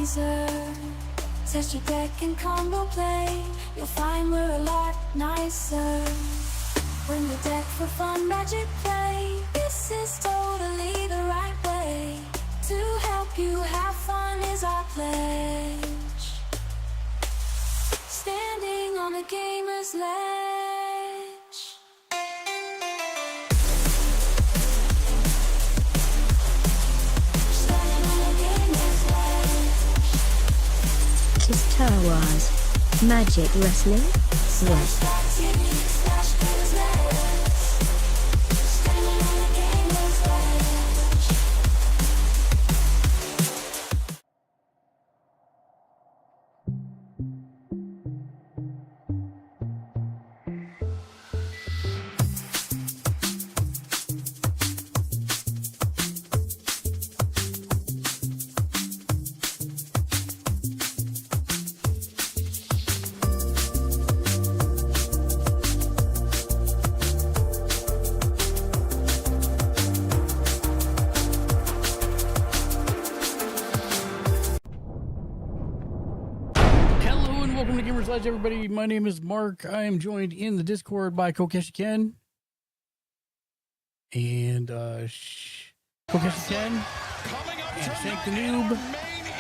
laser. Test your deck and combo play. You'll find we're a lot nicer. Bring the deck for fun magic play. This is totally the right way. To help you have fun is our pledge. Standing on the gamer's ledge. Standing on the gamer's ledge. Star Wars. Magic Wrestling. Yes. Welcome to Gamersledge, everybody. My name is Mark. I am joined in the Discord by Kokeshi Ken and Kokeshi Ken and Shank the Noob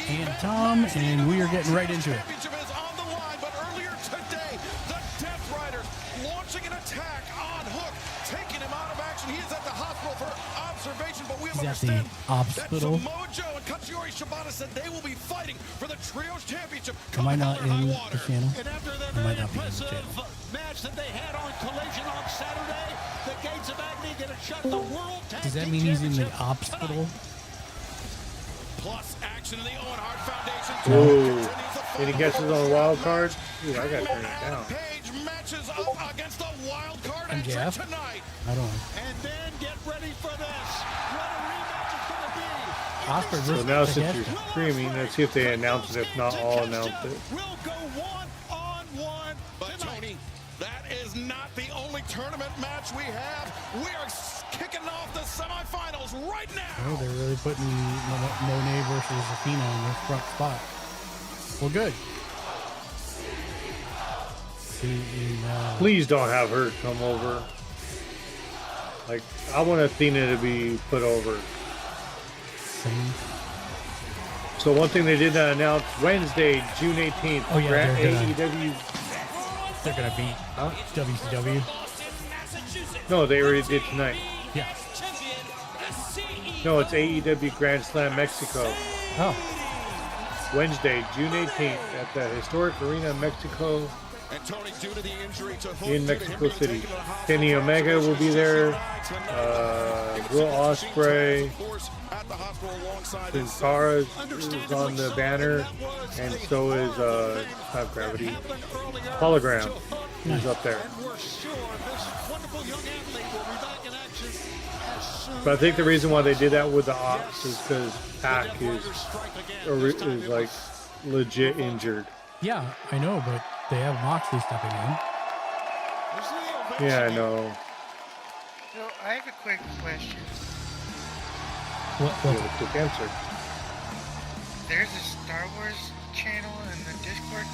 and Tom, and we are getting right into it. On the line, but earlier today, the Death Riders launching an attack on Hook, taking him out of action. He is at the hospital for observation, but we He's at understand the hospital. that Mojo and Katsuyori Shibata said they will be fighting for the Trios Championship. Am I not in the channel? And after the I might very not be in the impressive channel. match that they had on Collision on Saturday, the Gates of Agony get a shot at the World Tag Does that Team mean he's in the Championship hospital? Plus action in the Owen Hart Foundation. Ooh. And he gets his own wild card. Ooh, I gotta turn it down. Page matches up against the wild card entry MJF? tonight. I don't know. And then get ready for this. What a rematch it's going to be. Oscar So versus now since Takeshita. you're streaming, let's see if they announce it. If not, I'll announce it. We'll go one-on-one But tonight. Tony, that is not the only tournament match we have. We are kicking off the semifinals right now. Oh, they're really putting Monet versus Athena in their front spot. Well, good. Please don't have her come over. Like, I want Athena to be put over. So one thing they did not announce, Wednesday, June 18th, Oh, yeah, AEW. They're gonna beat WCW. No, they already did tonight. Yeah. No, it's AEW Grand Slam Mexico. Oh. Wednesday, June 18th, at the historic arena in Mexico, And Tony, due to the injury to Hook, in Mexico City. Kenny Omega will be there. Will Ospreay. Sin Cara is on the banner, and so is not Gravity. Hologram is up there. And we're sure this wonderful young athlete will be back in action as soon But I think the reason why they did that with the Ops is because Pac is like legit injured. Yeah, I know, but they have Moxley stepping in. Yeah, I know. So I have a quick question. You have a quick answer. There's a Star Wars channel in the Discord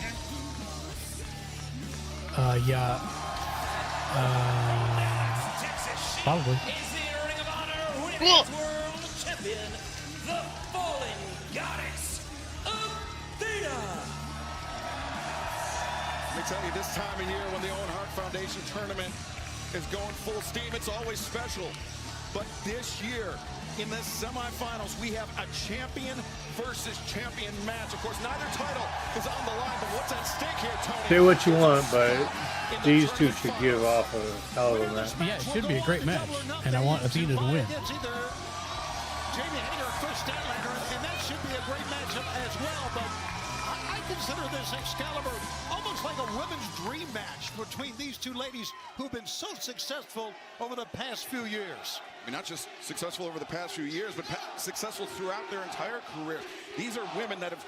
now? Yeah. Probably. Cool. Let me tell you, this time of year when the Owen Hart Foundation tournament is going full steam, it's always special. But this year, in the semifinals, we have a champion versus champion match. Of course, neither title is on the line, but what's at stake here, Tony? Say what you want, but these two should give off a hell of a match. Yeah, it should be a great match, and I want Athena to win. It's either Jamie Hayter or Chris Statlander, and that should be a great matchup as well. But I consider this Excalibur almost like a women's dream match between these two ladies who've been so successful over the past few years. I mean, not just successful over the past few years, but successful throughout their entire career. These are women that have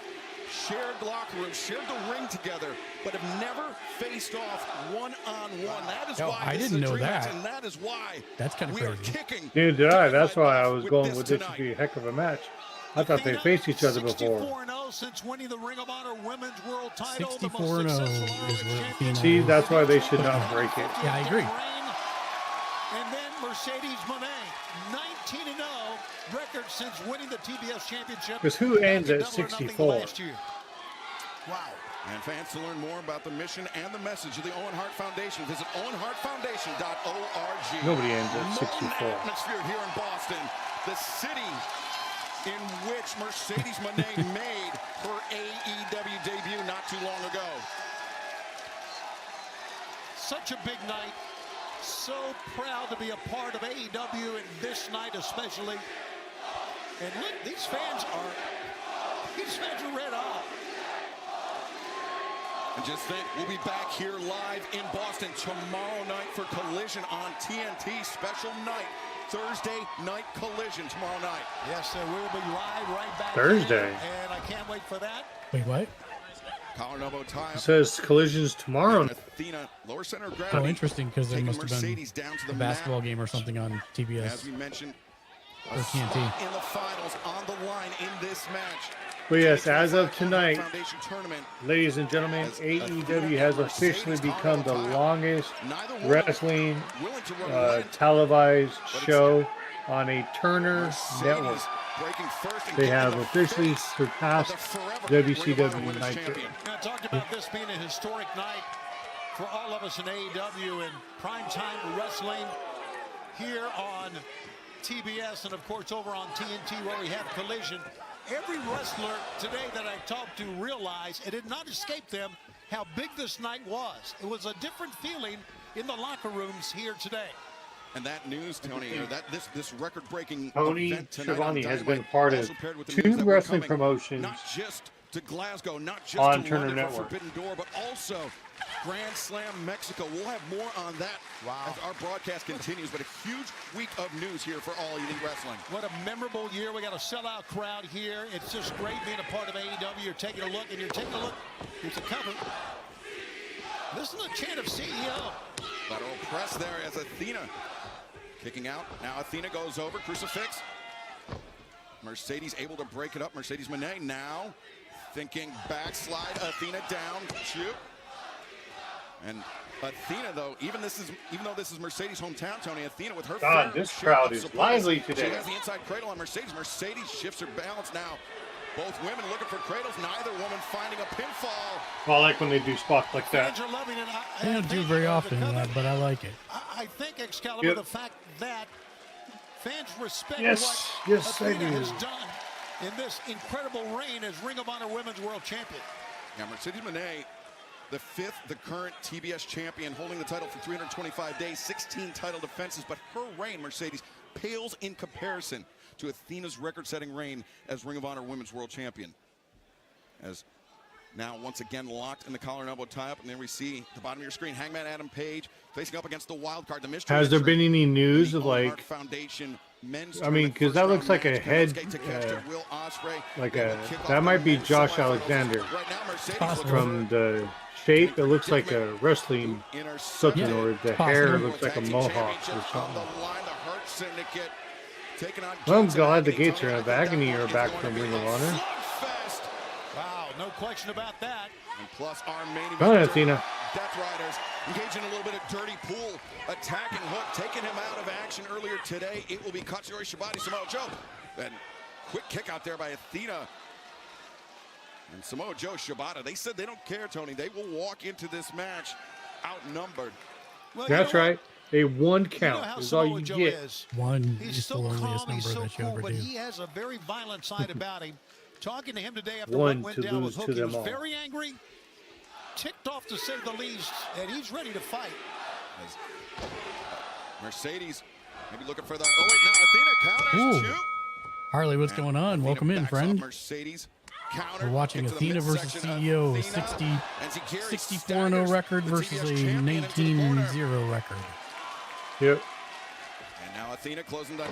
shared locker rooms, shared the ring together, but have never faced off one-on-one. That is why I this didn't is a know dream match, that. and that is why That's kind of we are crazy. kicking. Neither did I. That's why I was with going this with this should be a heck of a match. I thought they faced each other before. 64-0 since winning the Ring of Honor Women's World title. 64-0 is where Athena See, is. that's why they should not break it. Yeah, I agree. And then Mercedes Moné, 19-0 record since winning the TBS Championship. Because who ends at Double or nothing 64? last year. Wow. And fans, to learn more about the mission and the message of the Owen Hart Foundation, visit owenhartfoundation.org. Nobody ends at Molten 64. atmosphere here in Boston, the city in which Mercedes Moné made her AEW debut not too long ago. Such a big night. So proud to be a part of AEW and this night especially. And look, these fans are red hot. And just think, we'll be back here live in Boston tomorrow night for Collision on TNT. Special night, Thursday night Collision tomorrow night. Yes, sir, we'll be live right back Thursday. here, and I can't wait for that. Wait, what? Collar and elbow tie. It says collisions tomorrow. Athena, lower center of gravity. Oh, interesting, because there taking must have been Mercedes down to the a basketball mat. game or something on As TBS. we mentioned, Or a TNT. spot in the finals on the line in this match. But yes, as of tonight, Foundation tournament. ladies and gentlemen, AEW has officially become the longest wrestling Willing to run televised show on a Turner network. breaking first and They getting have the officially first surpassed of the forever Ring of Honor WCW Women's Night Champion. Now, talked about this being a historic night for all of us in AEW and primetime wrestling here on TBS and, of course, over on TNT where we have Collision. Every wrestler today that I talked to realized it did not escape them how big this night was. It was a different feeling in the locker rooms here today. And that news, Tony, or that this record-breaking Tony event tonight Schiavone on has Dynamite, been part of also paired with the 2 news that we're wrestling coming promotions not just to Glasgow, not just on to Turner London for Network. Forbidden Door, but also Grand Slam Mexico. We'll have more on that as our broadcast continues, but a huge week of news here for All Elite Wrestling. What a memorable year. We got a sellout crowd here. It's just great being a part of AEW. You're taking a look, and you're taking a look. Here's a cover. Listen to the chant of CEO. Lateral press there as Athena kicking out. Now Athena goes over, crucifix. Mercedes able to break it up. Mercedes Moné now thinking backslide. Athena down, shoot. And Athena, though, even though this is Mercedes' hometown, Tony, Athena with her God, this crowd is lively today. She has the inside cradle on Mercedes. Mercedes shifts her balance now. Both women looking for cradles. Neither woman finding a pinfall. Well, I like when they do spots like that. Fans are loving it. They don't do it very often, but I like it. I think, Excalibur, Yep. the fact that fans respect Yes, what yes, I Athena do. has done in this incredible reign as Ring of Honor Women's World Champion. Now, Mercedes Moné, the 5th, the current TBS champion, holding the title for 325 days, 16 title defenses, but her reign, Mercedes, pales in comparison to Athena's record-setting reign as Ring of Honor Women's World Champion. As now once again locked in the collar and elbow tie-up, and then we see the bottom of your screen, Hangman Adam Page facing up against the wild card. The mystery Has there entry been any news in of the Owen like, Hart Foundation men's I mean, tournament 'cause that looks first-round like a match. head, Kensuke Takeshita, Will Ospreay. like They will a- kick off that the might be men's Josh semifinals. Alexander. Right now, Mercedes Possible. looking from the shape, it looks like a wrestling in her something, second or the possible. hair looks like a Tag Team mohawk or Championship on something. the line. The Hart Syndicate taking on Well, I'm Gates glad the and Gates are Tony, in agony I are think back that from one is Ring of going to be Honor. a slugfest. Wow, no question about that. And plus our main event, Go ahead, Athena. Death Riders engaging a little bit of dirty pool, attacking Hook, taking him out of action earlier today. It will be Katsuyori Shibata, Samoa Joe. And quick kick out there by Athena. And Samoa Joe, Shibata, they said they don't care, Tony. They will walk into this match outnumbered. Well, That's you know right. A one what? You know count how is all Samoa you Joe get. is. One He's is the so loneliest calm, he's number so that you cool, ever but do. he has a very violent side about him. Talking to him today after One what to went down lose with to Hook, he them was all. very angry, ticked off to say the least, and he's ready to fight. As Mercedes maybe looking for the. Oh, wait, now Athena counters Ooh. two. Harley, what's And going on? Athena Welcome in, backs friend. up. Mercedes counter. We're watching into the Athena versus midsection. CEO, Athena, 60, and Zikiri 64-0 staggers record the versus TBS a champion into the corner. 19-0 record. Yep. And now Athena closing the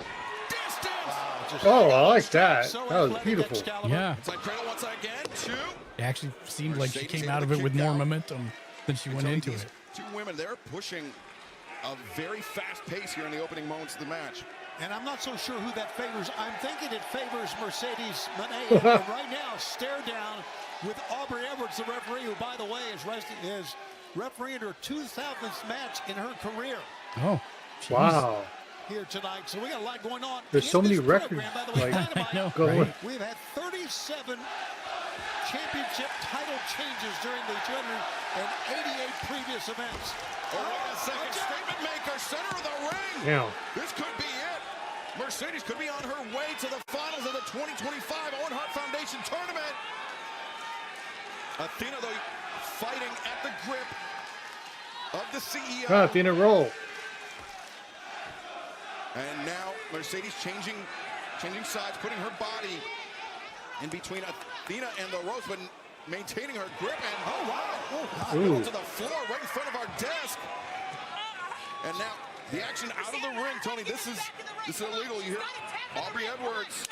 distance. Oh, I like that. So That was athletic, beautiful. Excalibur. Yeah, It's like cradle once again. Two. it actually seemed like she Mercedes came able out of to it with kick more out. momentum than she went Tony, into these it. Two women, they're pushing a very fast pace here in the opening moments of the match. And I'm not so sure who that favors. I'm thinking it favors Mercedes Moné. And right now, stare down with Aubrey Edwards, the referee, who, by the way, is refereeing her 2,000th match in her career. Oh, geez. Wow. Here tonight. So we got a lot going on. There's so many program, records. by the way, Like, I know, going. right? we've had 37 championship title changes during the 288 previous events. Oh, wait a second. Statement maker, center of the ring. Now, This could be it. Mercedes could be on her way to the finals of the 2025 Owen Hart Foundation tournament. Athena, though, fighting at the grip of the CEO. Athena, roll. And now Mercedes changing sides, putting her body in between Athena and the ropes, but maintaining her grip. And oh wow, Ooh. to the floor right in front of our desk. And now the action out of the ring, Tony. This is illegal. You hear Aubrey Edwards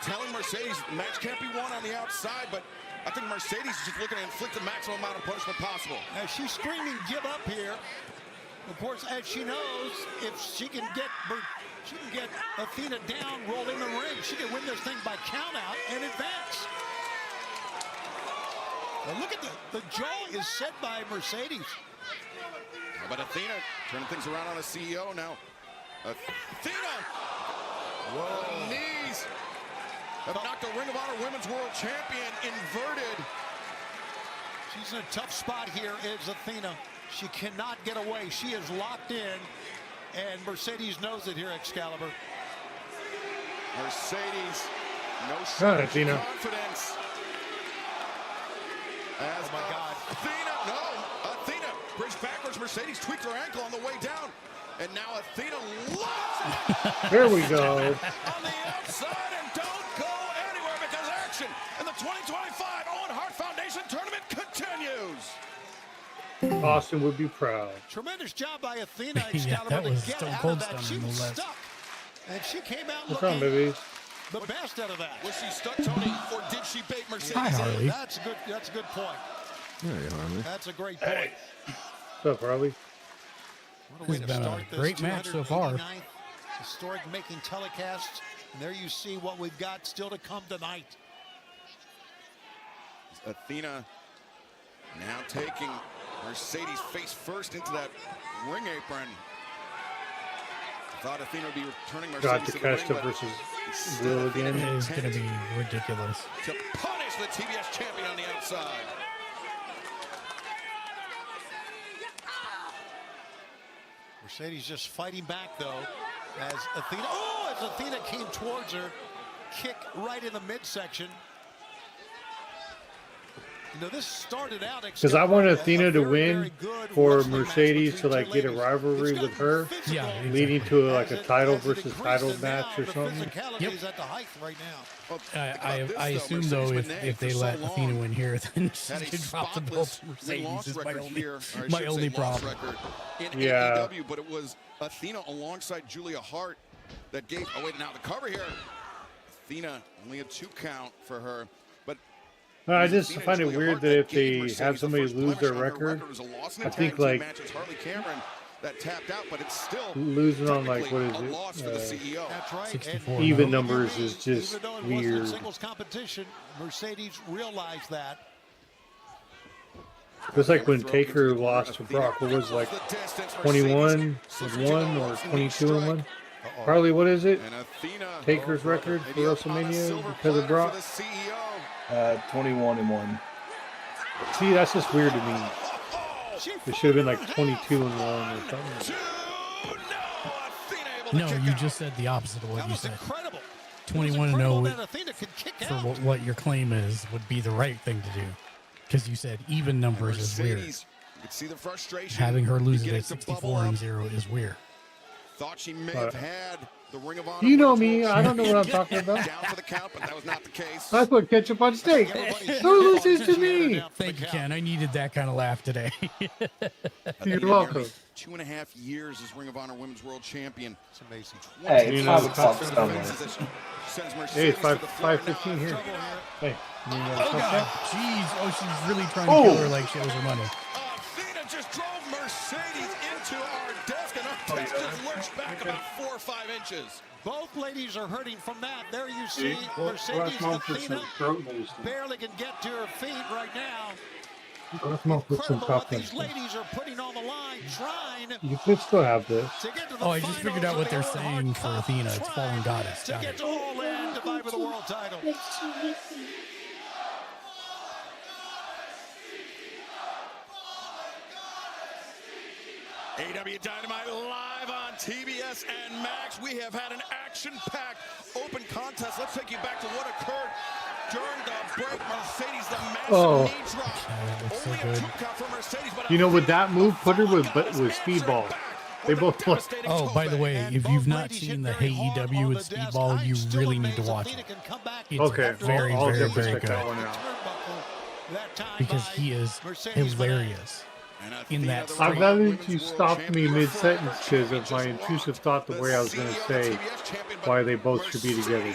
telling Mercedes the match can't be won on the outside, but I think Mercedes is just looking to inflict the maximum amount of punishment possible. As she's screaming, give up here. Of course, as she knows, if she can get Athena down, roll in the ring, she can win this thing by count out and advance. Now look at the jaw is set by Mercedes. But Athena turning things around on the CEO now. Athena! Whoa. Knees have knocked the Ring of Honor Women's World Champion inverted. She's in a tough spot here, is Athena. She cannot get away. She is locked in, and Mercedes knows it here, Excalibur. Mercedes, no God, Athena. confidence. As Oh my God. Athena bridged backwards. Mercedes tweaked her ankle on the way down. And now Athena lost There we go. on the outside, and don't go anywhere because action in the 2025 Owen Hart Foundation tournament continues. Austin would be proud. Tremendous job by Athena, Yeah, Excalibur, that was to get Stone out Cold of that. Stunner, She no was less. stuck, and she came out What's wrong, looking babies? the best out of that. Was she stuck, Tony, or did she bait Mercedes? Hi, Harley. That's a good point. That's a great point. Hey. What's up, Harley? What a way This to has been a start this great match so far. 289th historic making telecasts. And there you see what we've got still to come tonight. Athena now taking Mercedes face first into that ring apron. Thought Athena would be returning Got Mercedes to to the ring, Costa but versus instead Will Athena again. It is going to intends be ridiculous. to punish the TBS champion on the outside. Mercedes just fighting back, though, as Athena came towards her. Kick right in the midsection. You know, this started out Because I want Athena to very, win very good for wrestling match Mercedes to between like two get a ladies. rivalry It's with gotten her, physical Yeah, exactly. leading to like as a it- title as it versus title increases match now, or the something. physicality Yep. is at the height right now. Well, think I about this, assume, though, Mercedes if for they so let long Athena win here, then had a she could drop the belt spotless to Mercedes. win-loss Is my record only, here, or I my should only say loss problem. record in Yeah. AEW, but it was Athena alongside Julia Hart that gave. Oh wait, now the cover here. Athena only a 2 count for her, but No, I just Athena find it and Julia weird Hart that if gave they Mercedes have the somebody first lose their blemish on her record, was a loss in I a think tag team like match. It's Harley Cameron that tapped out, but it's still losing on like technically what a is loss for it? the CEO. That's right. 64 And Even no. numbers is just even though it wasn't weird. a singles competition, Mercedes realized that. It was like when Taker lost to Brock. What was it, like 21 and 1 or 22 and 1? Harley, what is it? And Athena Taker's record for maybe upon a WrestleMania silver because of platter Brock. for the CEO. 21 and 1. See, that's just weird to me. She It should have been like 22 and 1 or something. Athena able to No, kick you out. just said the opposite of what That you was said. incredible. 21 and Incredible 0 that Athena could kick for out. what your claim is would be the right thing to do. Because you said even numbers is weird. Mercedes, you could see the frustration. Having her lose it beginning at to bubble 64 and up. 0 is weird. Thought she may have had the Ring of Honor. You know Women's me. World I don't know what I'm Championship talking about. Down for the count, but that was not the case. I put ketchup on steak. Everybody Who cheered listens to on Athena me? down for the Thank you, count. Ken. I needed that kind of laugh today. You're welcome. 2.5 years as Ring of Honor Women's World Champion. It's amazing. Hey, You it's know, 5 o'clock somewhere. Hey, it's 5:15 here. Hey, you know Oh, what's God. up? Jeez. Oh, she's really trying to kill her like she owes her money. Athena just drove Mercedes into our desk, and our desk just lurched back back about 4 or 5 inches. Both ladies are hurting from that. There you see Well, Mercedes last month Athena throat lacing. barely can get to her feet right now. Last month with some Incredible what toughness. these ladies are putting on the line, trying You could still have this. to get to the Oh, I just figured out what they're finals of the saying Owen for Hart Athena. Cup, It's Fallen Goddess. to Got get it. to all in to vie for the world title. AW Dynamite live on TBS and Max. We have had an action-packed open contest. Let's take you back to what occurred during the break. Mercedes, the massive knee drop. looks so Only a good. 2 count for Mercedes, but You know, with that move, put her with Goddess speedball. answered back They with a both look. devastating Oh, by the toe way, And if both you've not ladies seen hit the very Hey hard EW on with the desk. Speedball, I'm you still really need to amazed watch Athena it. can come back It's Okay, very, I'll very, definitely very check good. that one out. That time Because by he is Mercedes hilarious. in that I'm straight. glad that you stopped me mid-sentence because of my intrusive thought the way I was going to say why they both should be together.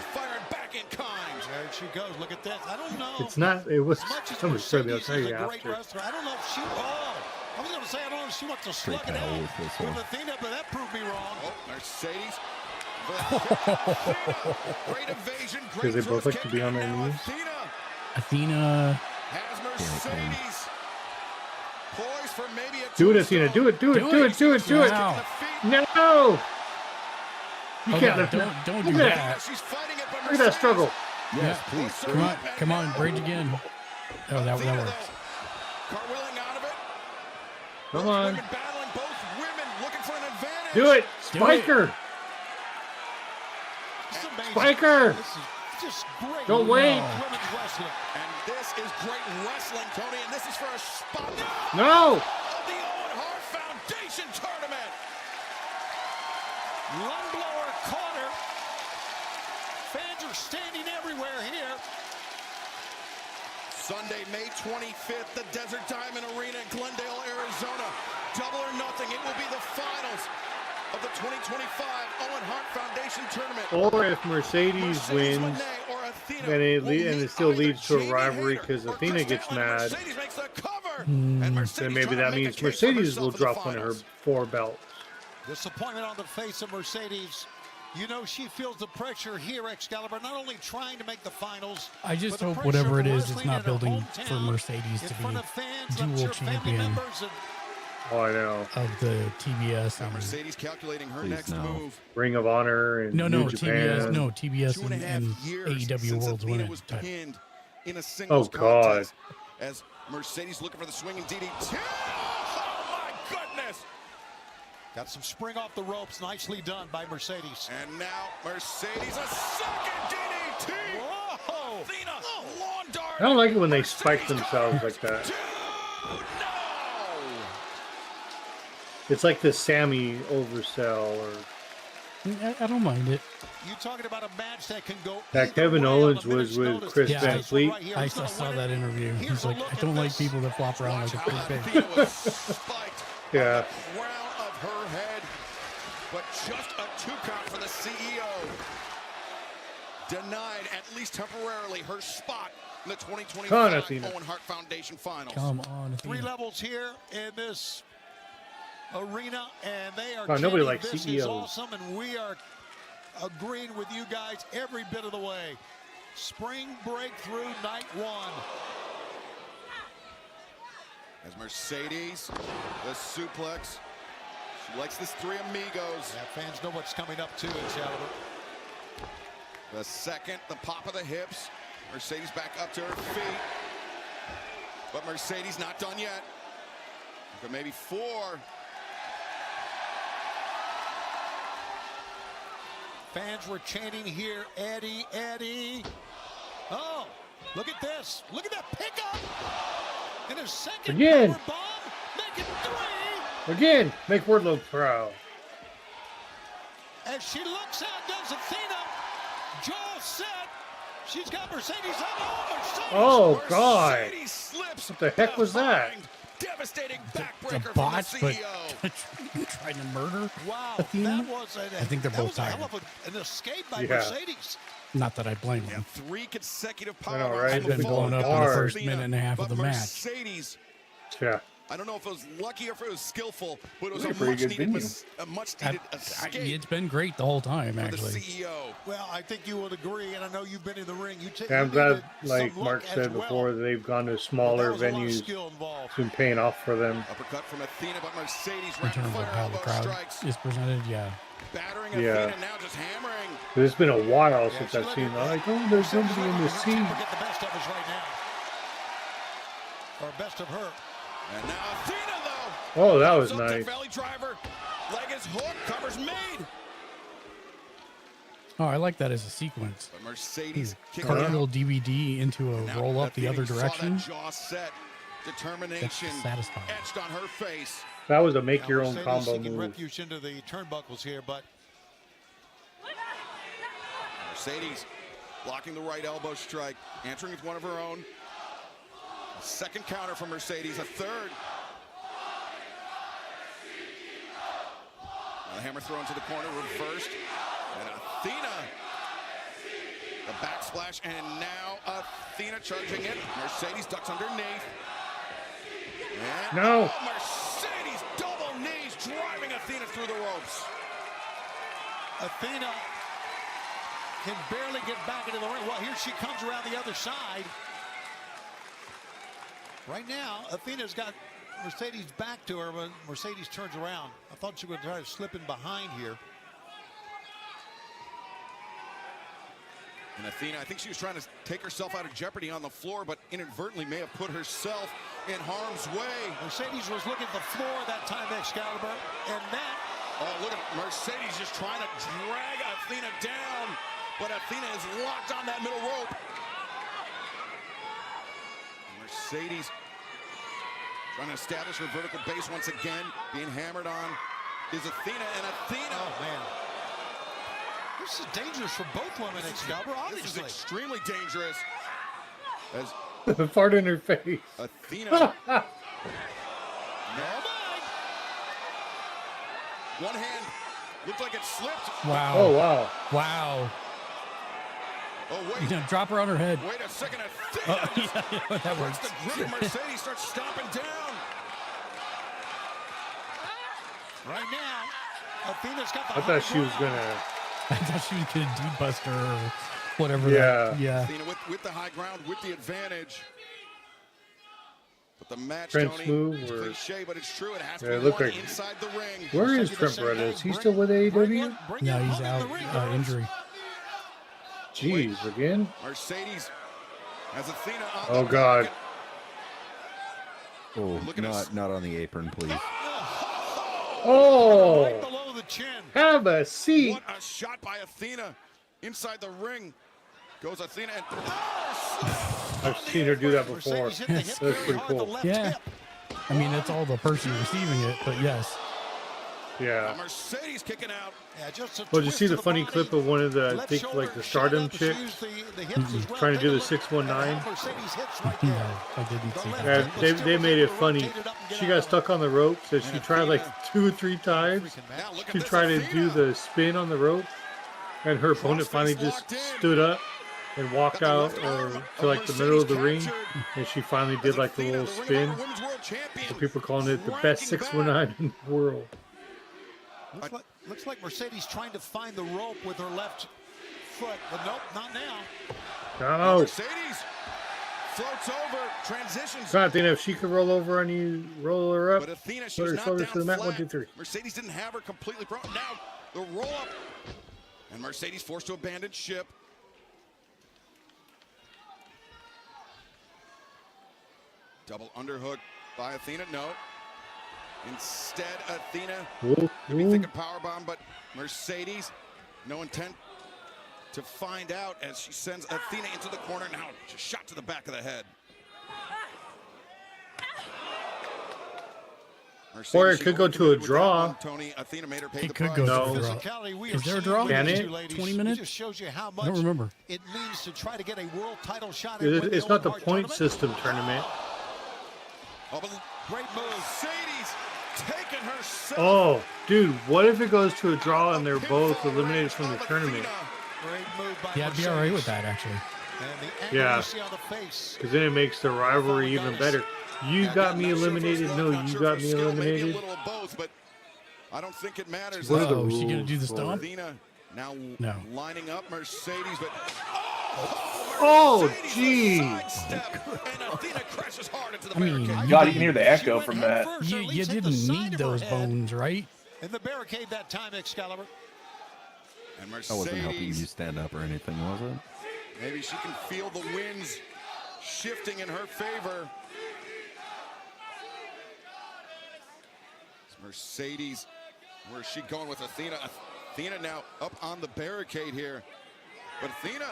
There she goes. Look at this. I don't know. It's not, it was, As much as I'm sure they'll Mercedes tell is you a great after. wrestler, I don't know if she. Oh, I was going to say I don't know if she wants to slug it out with Athena, but that proved me wrong. Oh, Mercedes. Great evasion. Because they both like to be on their knees. Athena. Has Mercedes poised for maybe a Do it, Athena. Do it, do it, do it, do it, do it. Wow. No! You Oh, can't God, let don't look do at that. She's fighting it, but Look at that struggle. Yes, please. Come on, bridge again. Oh, that works. Cartwheeling out of it. Come Both on. women battling, both women looking for an advantage. Do it. Do Spike it. her. This is amazing. Spike her. This is just great. Don't wait. Women's wrestling. And this is great wrestling, Tony, and this is for a spot No! of the Owen Hart Foundation tournament. Lung blower caught her. Fans are standing everywhere here. Sunday, May 25th, the Desert Diamond Arena in Glendale, Arizona. Double or nothing. It will be the finals of the 2025 Owen Hart Foundation tournament. Or if Mercedes wins, Monet or Athena then it, will and meet it still either leads to a Jamie rivalry Hayter because or Athena Chris gets Taylor. mad. Mercedes makes the cover. And Mercedes Then maybe trying that to make means a case for Mercedes herself will in the drop one of her finals. 4 belts. Disappointment on the face of Mercedes. You know she feels the pressure here, Excalibur, not only trying to make the finals. I just but the hope pressure whatever it for is, it's wrestling not in her building for hometown, Mercedes in to front be of fans, I'm dual sure family champion members and Oh, I know. of the TBS. Now And, Mercedes calculating her next move. Ring of Honor and no, New Japan. TBS, no, TBS 2.5 and years AEW since World's Athena Women was title. pinned in a singles Oh, God. contest. As Mercedes looking for the swinging DDT. Oh my goodness! got some spring off the ropes. Nicely done by Mercedes. And now Mercedes a second DDT. Whoa! Athena, lawn dart. I don't like it when they spike themselves like that. Dude, no! It's like the Sammy oversell or I don't mind it. You talking about a match that can go that either Kevin way on Owens a was minute's with notice. Chris Yeah, Van Fleet. Right here. I Who's gonna saw win that it? interview. Here's He's a like, look I at don't like this. people that flop around like a Watch how big Athena pig. was spiked Yeah. on the crown of her head, but just a 2 count for the CEO. Denied, at least temporarily, her spot in the 2025 Come on, Athena. Owen Hart Foundation Finals. Come on, 3 Athena. levels here in this arena, and they are nobody chanting, likes this CEOs. is awesome, and we are agreeing with you guys every bit of the way. Spring breakthrough night 1. As Mercedes, the suplex. She likes this 3 amigos. Yeah, fans know what's coming up too, Excalibur. The second, the pop of the hips. Mercedes back up to her feet. But Mercedes not done yet. But maybe 4. Fans were chanting here, Eddie, Eddie. Oh, look at this. Look at that pickup. And a second Again. power bomb. Make it 3. Again, make Wardlow proud. As she looks out, does Athena. Jaw set. She's got Mercedes on. Oh, Mercedes. Oh, God. Mercedes slips What the heck was that? behind. Devastating The backbreaker from botch, the but CEO. trying to murder. Wow, Athena? that was I think they're that both was a hell tired. of an escape by Yeah. Mercedes. Not that I blame them. 3 consecutive I power know, bombs right? I've been It's blown up in the hard. first minute and a half of But the match. Mercedes Yeah. I don't know if it was lucky or if it was skillful, but it was It's a a pretty much good needed, venue. a much needed escape It's been great the whole time, for the actually. CEO. Well, I think you would agree, and I know you've been in the ring. You Yeah, I'm you glad, needed like some Mark luck said as well. before, they've gone to But smaller there was a lot of venues. skill involved. It's been paying off for them. Uppercut from Athena, but Mercedes In rapid terms of fire how the elbow crowd strikes. is presented, yeah. Battering Yeah. Athena, now just hammering. It's been a while Yeah, since she I've let seen it- like, oh, there's She's nobody in letting the her scene. temper get the best of us right now. Or best of her. And now Athena, though. Oh, that was Comes up to nice. belly driver. Leg is hooked. Covers made. Oh, I like that as a sequence. But Mercedes kicking Cartwheel out. DVD into a Now roll up the Athena other saw direction. That jaw set. Determination That's satisfying. etched on her face. That was a make Now, your own Mercedes combo seeking move. refuge into the turnbuckles here, but Mercedes blocking the right elbow strike, answering with one of her own. A second counter from Mercedes, a third. The hammer thrown to the corner, reversed. And Athena, the backsplash, and now Athena charging it. Mercedes ducks underneath. And No. oh, Mercedes double knees driving Athena through the ropes. Athena can barely get back into the ring. Well, here she comes around the other side. Right now, Athena's got Mercedes back to her, but Mercedes turns around. I thought she would try to slip in behind here. And Athena, I think she was trying to take herself out of jeopardy on the floor, but inadvertently may have put herself in harm's way. Mercedes was looking at the floor that time, Excalibur, and that. Oh, look at Mercedes just trying to drag Athena down, but Athena is locked on that middle rope. Mercedes trying to establish her vertical base once again, being hammered on is Athena, and Athena. Oh, man. This is dangerous for both women, Excalibur, This is obviously. extremely dangerous. As Fart in her face. Athena. Never mind. One hand looked like it slipped. Wow. Oh, wow. Wow. Oh, You wait. know, drop her on her head. Wait a second. Athena Yeah, that breaks works. the grip of Mercedes, starts stomping down. Right now, Athena's got the I thought she was gonna. I thought she was going to debust her or whatever. Yeah. Yeah. Athena with the high ground, with the advantage. But the match, Trent's Tony, move, it's or- cliche, but it's true. It has Yeah, to it be looked won like- inside the ring. Where is Say the Trent same Beretta? thing. Is he Bring- still with bring AEW? it- bring No, it he's home in out. the ring. Injury. Jeez, again? Mercedes has Athena on Oh, the God. back. Oh, Look at us. not on the apron, please. Right Oh! below the chin. Have a seat! What a shot by Athena inside the ring. Goes Athena and I've seen her do that before. Mercedes hit the hip That's very pretty hard, the cool. left Yeah. hip. I mean, it's all the person receiving it, but yes. Yeah. Mercedes kicking out. Yeah, just a Well, did you twist see to the funny body. clip of one of the, I Left think, shoulder like the shot Stardom up, but chick? she used the hips as well. Trying to Take do a the look 619. at how Mercedes hits right No, there. I didn't The see left that. Yeah, hip was they still made it able to funny. rotate it up and get She out got of it. stuck on the ropes and she And tried like Athena. 2 or 3 times Freaking Now match. look at to this try to Athena. do the spin on the rope. And her opponent finally Crossface just locked in. stood up and walked Got the out left arm to like the of middle of the ring. Mercedes captured. And she finally As did like a Athena, little the Ring of spin. Honor Women's World Champion, People calling it the cranking best back. 619 in the world. Looks like Mercedes trying to find the rope with her left foot, but nope, not now. No. Mercedes floats over, transitions. God, Athena, if she could roll over on you, roll her up. But Athena, Put she's her not shoulders down to the mat. flat. 1, 2, 3. Mercedes didn't have her completely broken. Now the roll up, and Mercedes forced to abandon ship. Double underhook by Athena. No. Instead, Athena Ooh, could be ooh. thinking powerbomb, but Mercedes, no intent to find out as she sends Athena into the corner. Now just shot to the back of the head. Mercedes, Or it she could go to a overcommitted with that draw. one, Tony, Athena made her pay It the could price. go No. to a draw. Physicality we Is are there a seeing draw? with Can these it? two ladies. 20 It minutes? just shows you how I much don't remember. it means to try to get a world title shot. It's not the point system tournament. Oh, but Great move. Mercedes taking herself. Oh, dude, what if it goes to a draw and they're both eliminated from the tournament? Great move by Yeah, I'd be all right with Mercedes. that, actually. And the Yeah. accuracy on the face. Because then it makes the rivalry even better. You got me eliminated. No, you got me eliminated. I don't think it matters. What are the Oh, is she gonna rules do the for stomp? Athena now No. lining up Mercedes, but Oh, jeez. I mean, God, you can hear the echo from that. you didn't need those bones, right? In the barricade that time, Excalibur. And I wasn't helping you Mercedes, stand up or anything, was it? maybe she can feel the winds shifting in her favor. It's Mercedes, where's she going with Athena? Athena now up on the barricade here. But Athena,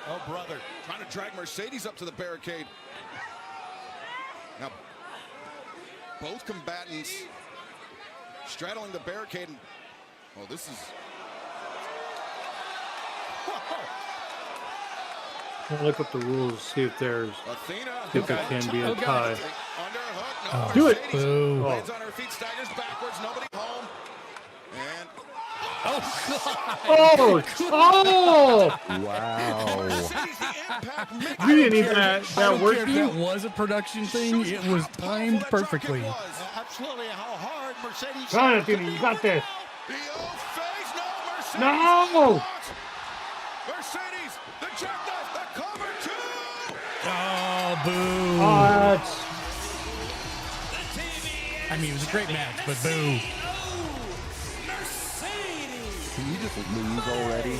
Oh, brother. trying to drag Mercedes up to the barricade. Now, both combatants straddling the barricade. And, oh, this is... I'll look up the rules, see if there's Athena. if there can be a tie. Underhook. Oh. Do it. Mercedes Boo. lands on her feet, staggers backwards. Nobody home. And Oh! Oh! Wow. Mercedes, the impact makes You didn't even I that don't work care for if that you? was a production thing. It was timed perfectly. Absolutely how hard Mercedes. Come on, Athena, you got this. The old face. No, Mercedes. No! Mercedes, the jackknife, the cover two. Oh, boo. Oh, that's... I mean, it was a great match, but boo. Can you just lose already?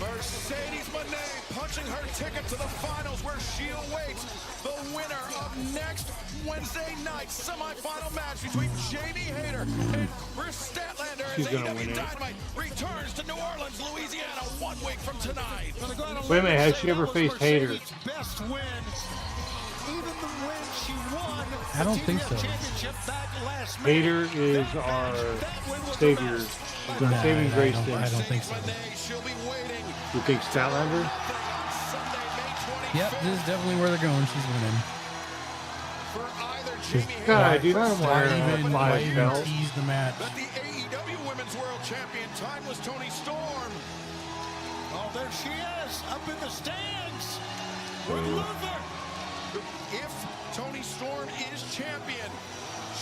Mercedes Moné punching her ticket to the finals where she awaits the winner of next Wednesday night's semifinal match between Jamie Hayter and Chris Statlander as She's gonna win AEW it. Dynamite returns to New Orleans, Louisiana 1 week from tonight. Wait a minute, has she ever faced Hayter? Best win. Even the win she won. I don't think so. Championship back last May. Hater is our savior. He's our saving grace I then. don't think so. She'll be waiting You think Statlander? Sunday, May 21st. Yep, this is definitely where they're going. She's winning. For either Jamie Hayter God, dude, I'm Why wearing why my even belt. tease the match? that the AEW Women's World Champion timeless Toni Storm. Oh, there she is, up in the stands. With Luther. If Toni Storm is champion,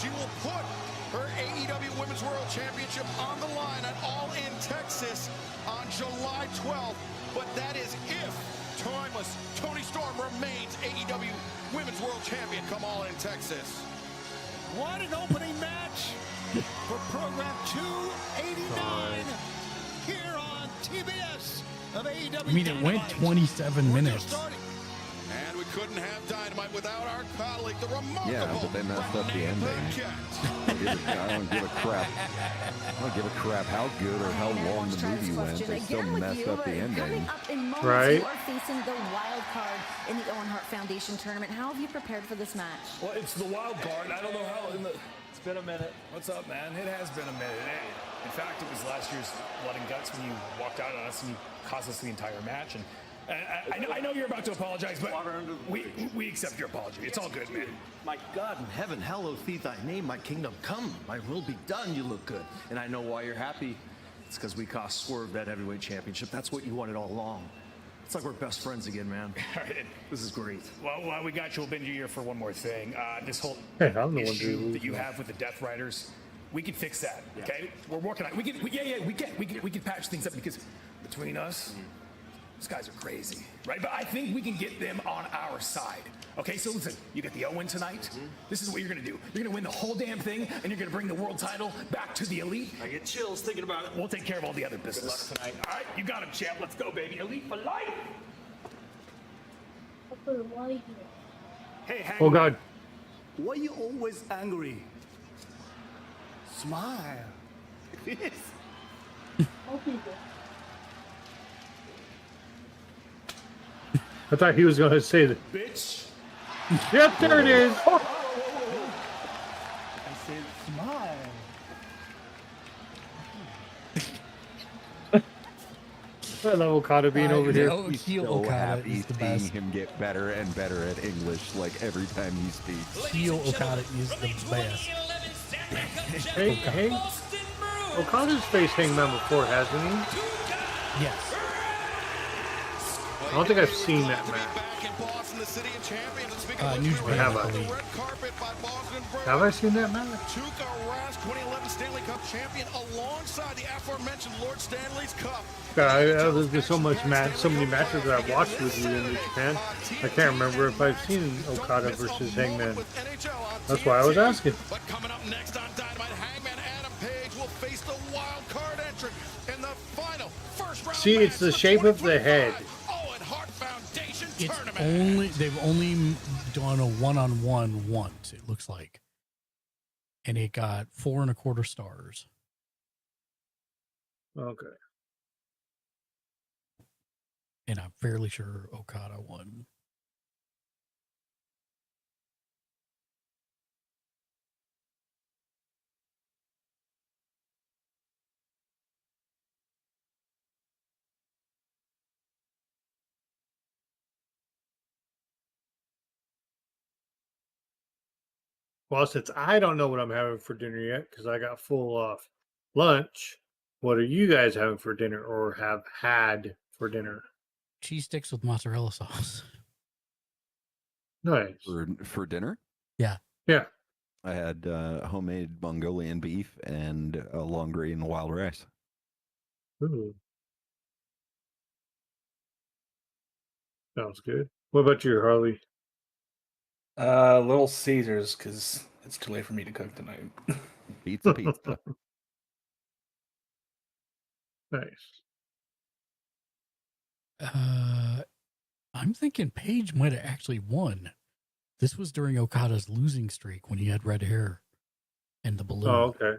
she will put her AEW Women's World Championship on the line at All In Texas on July 12th. But that is if timeless Toni Storm remains AEW Women's World Champion come All In Texas. What an opening match for program 289 here on TBS of AEW. I mean, it went 27 minutes. And we couldn't have Dynamite without our colleague, the remarkable. Yeah, but they messed up the ending. I don't give a crap. I don't give a crap how good or how long the movie went. They still messed up the ending. Right. You are facing the wild card in the Owen Hart Foundation tournament. How have you prepared for this match? Well, it's the wild card. I don't know how. It's been a minute. What's up, man? It has been a minute. In fact, it was last year's Blood and Guts when you walked out on us and you cost us the entire match. And I know you're about to apologize, but we accept your apology. It's all good, man. My God in heaven, hallowed be thy name, my kingdom come, my will be done. You look good. And I know why you're happy. It's because we cost Swerve that heavyweight championship. That's what you wanted all along. It's like we're best friends again, man. This is great. Well, while we got you, we'll bend your ear for one more thing. This whole Hey, I'm the one issue who- that you have with the Death Riders, we can fix that. Okay, we're working on it. We can patch things up because between us, these guys are crazy, right? But I think we can get them on our side. Okay, so listen, you get the Owen tonight. This is what you're gonna do. You're gonna win the whole damn thing, and you're gonna bring the world title back to the Elite. I get chills thinking about it. We'll take care of all the other business tonight. All right, you got him, champ. Let's go, baby. Elite for life. Hey, hang Oh, God. Why you always angry? Smile. Yes. I thought he was going to say that. Bitch. Yep, there it is. I said smile. I love Okada being over here. He's heel so Okada happy is the seeing best. him get better and better at English, like every time he speaks. Heel Okada is the best. Hey, Okada's faced Hangman before, hasn't he? Yes. I don't think I've seen that match. New Japan, have I I? believe. Have I seen that match? Tuukka Rask, 2011 Stanley Cup champion, alongside the aforementioned Lord Stanley's Cup. God, there's been so many matches that I've watched with you in New Japan. I can't remember if I've seen Okada versus Hangman. That's why I was asking. But coming up next on Dynamite, Hangman Adam Page will face the wild card entrant in the final first round. See, it's the shape of the head. Owen Hart Foundation It's tournament. they've only done a one-on-one once, it looks like. And it got 4.25 stars. Okay. And I'm fairly sure Okada won. Well, since I don't know what I'm having for dinner yet because I got full lunch, what are you guys having for dinner or have had for dinner? Cheese sticks with mozzarella sauce. Nice. For dinner? Yeah. Yeah. I had homemade Mongolian beef and a long grain wild rice. Ooh. Sounds good. What about you, Harley? Little Caesars, because it's too late for me to cook tonight. Pizza. Nice. I'm thinking Page might have actually won. This was during Okada's losing streak when he had red hair and the balloon. Oh, okay.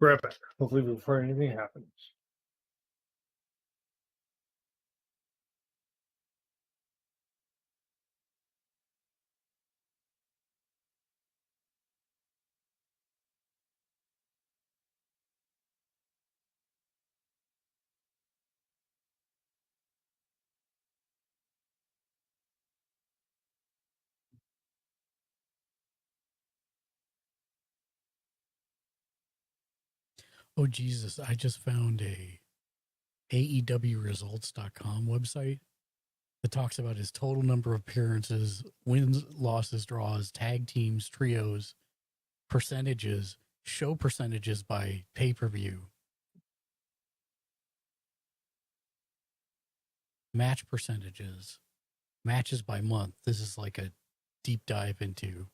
Right back. Hopefully before anything happens. Oh, Jesus. I just found a AEWresults.com website that talks about his total number of appearances, wins, losses, draws, tag teams, trios, percentages, show percentages by pay-per-view, match percentages, matches by month. This is like a deep dive into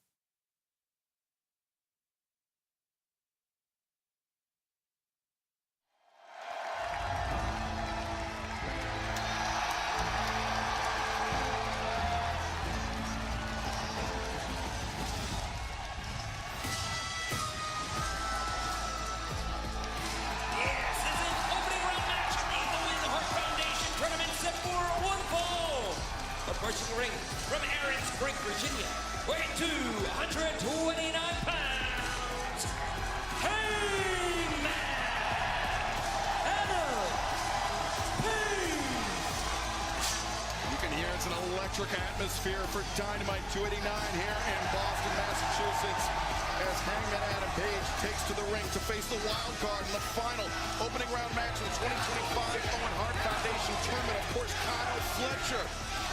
Approaching the ring from Aaron's Creek, Virginia, weighing 229 pounds, Hangman Adam Page. You can hear it's an electric atmosphere for Dynamite 289 here in Boston, Massachusetts, as Hangman Adam Page takes to the ring to face the wild card in the final opening round match of the 2025 Owen Hart Foundation Tournament. Of course, Kyle Fletcher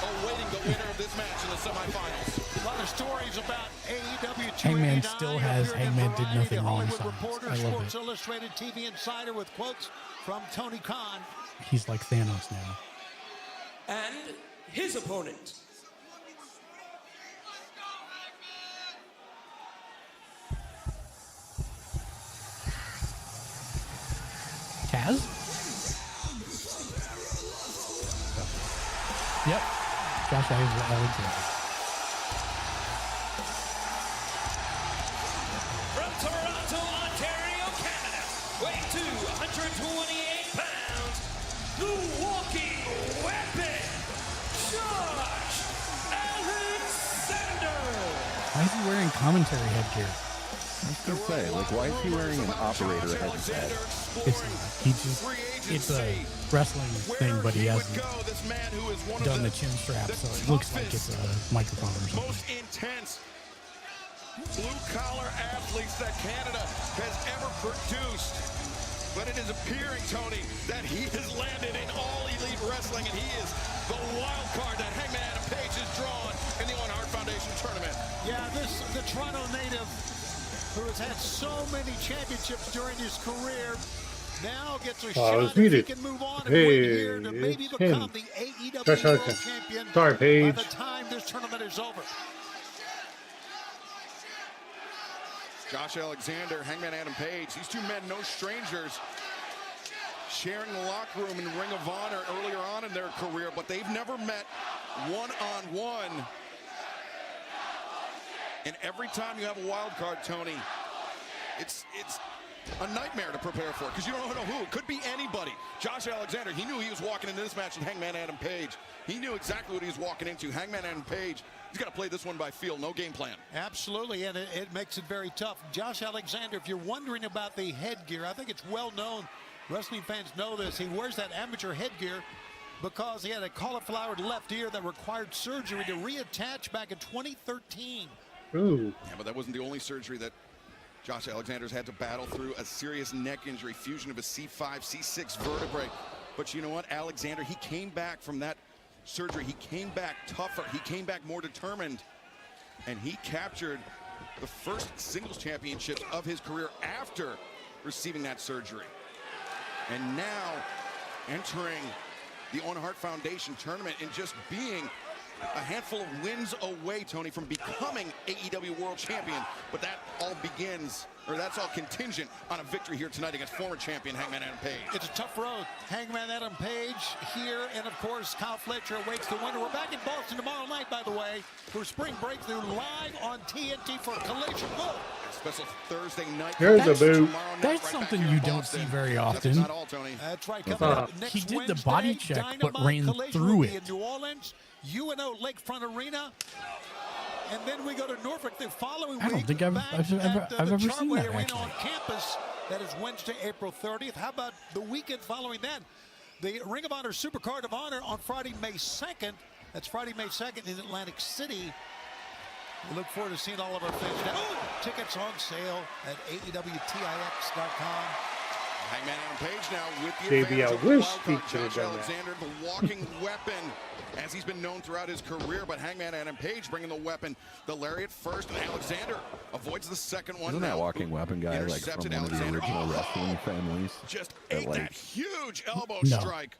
awaiting the winner of this match in the semifinals. A lot of stories about AEW 289. Hangman still has Hangman Did Nothing Wrong signs. Reporter, I love Sports it. Illustrated TV Insider with quotes from Tony Khan. He's like Thanos now. And his opponent. Taz? Yep. Josh Alexander. 128 pounds, the walking weapon, Josh Alexander. Why is he wearing commentary headgear? I was gonna say, like, why is he wearing an operator headset? It's a wrestling thing, but he hasn't done the chin strap, so it looks like it's a microphone or something. Most intense blue-collar athletes that Canada has ever produced. But it is appearing, Tony, that he has landed in all elite wrestling, and he is the wild card that Hangman Adam Page has drawn in the Owen Hart Foundation tournament. Yeah, the Toronto native, who has had so many championships during his career, now gets a shot if he can move on and win here to maybe become the AEW World Champion by the time this tournament is over. Josh Alexander, Hangman Adam Page, these two men, no strangers, sharing the locker room in Ring of Honor earlier on in their career, but they've never met one-on-one. And every time you have a wild card, Tony, it's a nightmare to prepare for, because you don't know who. It could be anybody. Josh Alexander, he knew he was walking into this match with Hangman Adam Page. He knew exactly what he was walking into. Hangman Adam Page, he's got to play this one by feel, no game plan. Absolutely, and it makes it very tough. Josh Alexander, if you're wondering about the headgear, I think it's well known. Wrestling fans know this. He wears that amateur headgear because he had a cauliflower left ear that required surgery to reattach back in 2013. Ooh. Yeah, but that wasn't the only surgery that Josh Alexander's had to battle through. A serious neck injury, fusion of a C5, C6 vertebrae. But you know what? Alexander, he came back from that surgery. He came back tougher. He came back more determined. And he captured the first singles championships of his career after receiving that surgery. And now entering the Owen Hart Foundation tournament and just being a handful of wins away, Tony, from becoming AEW World Champion. But that all begins, or that's all contingent on a victory here tonight against former champion Hangman Adam Page. It's a tough road. Hangman Adam Page here, and of course, Kyle Fletcher awaits the winner. We're back in Boston tomorrow night, by the way, for Spring Breakthrough live on TNT for Collision. Whoa. Special Thursday night. Here's a boot. That's something you don't see very often. That's not all, Tony. That's right. Coming up next He did Wednesday, the body check, but Dynamite ran Collision through will be it. in New Orleans, UNO Lakefront Arena, and then we go to Norfolk the following week. I don't think I've ever seen that, Arena actually. on campus. That is Wednesday, April 30th. How about the weekend following that? The Ring of Honor Supercard of Honor on Friday, May 2nd. That's Friday, May 2nd in Atlantic City. We look forward to seeing all of our fans. Now, tickets on sale at AEWTIX.com. Hangman Adam Page now with the Baby, I advantage of the wish wild he card. could have Josh done that. Alexander, the walking weapon, as he's been known throughout his career. But Hangman Adam Page bringing the weapon, the lariat first, and Alexander avoids the second one. Isn't that walking weapon guy like from intercepted one of the Alexander. original wrestling families? Just that, ate like, that huge elbow No. strike.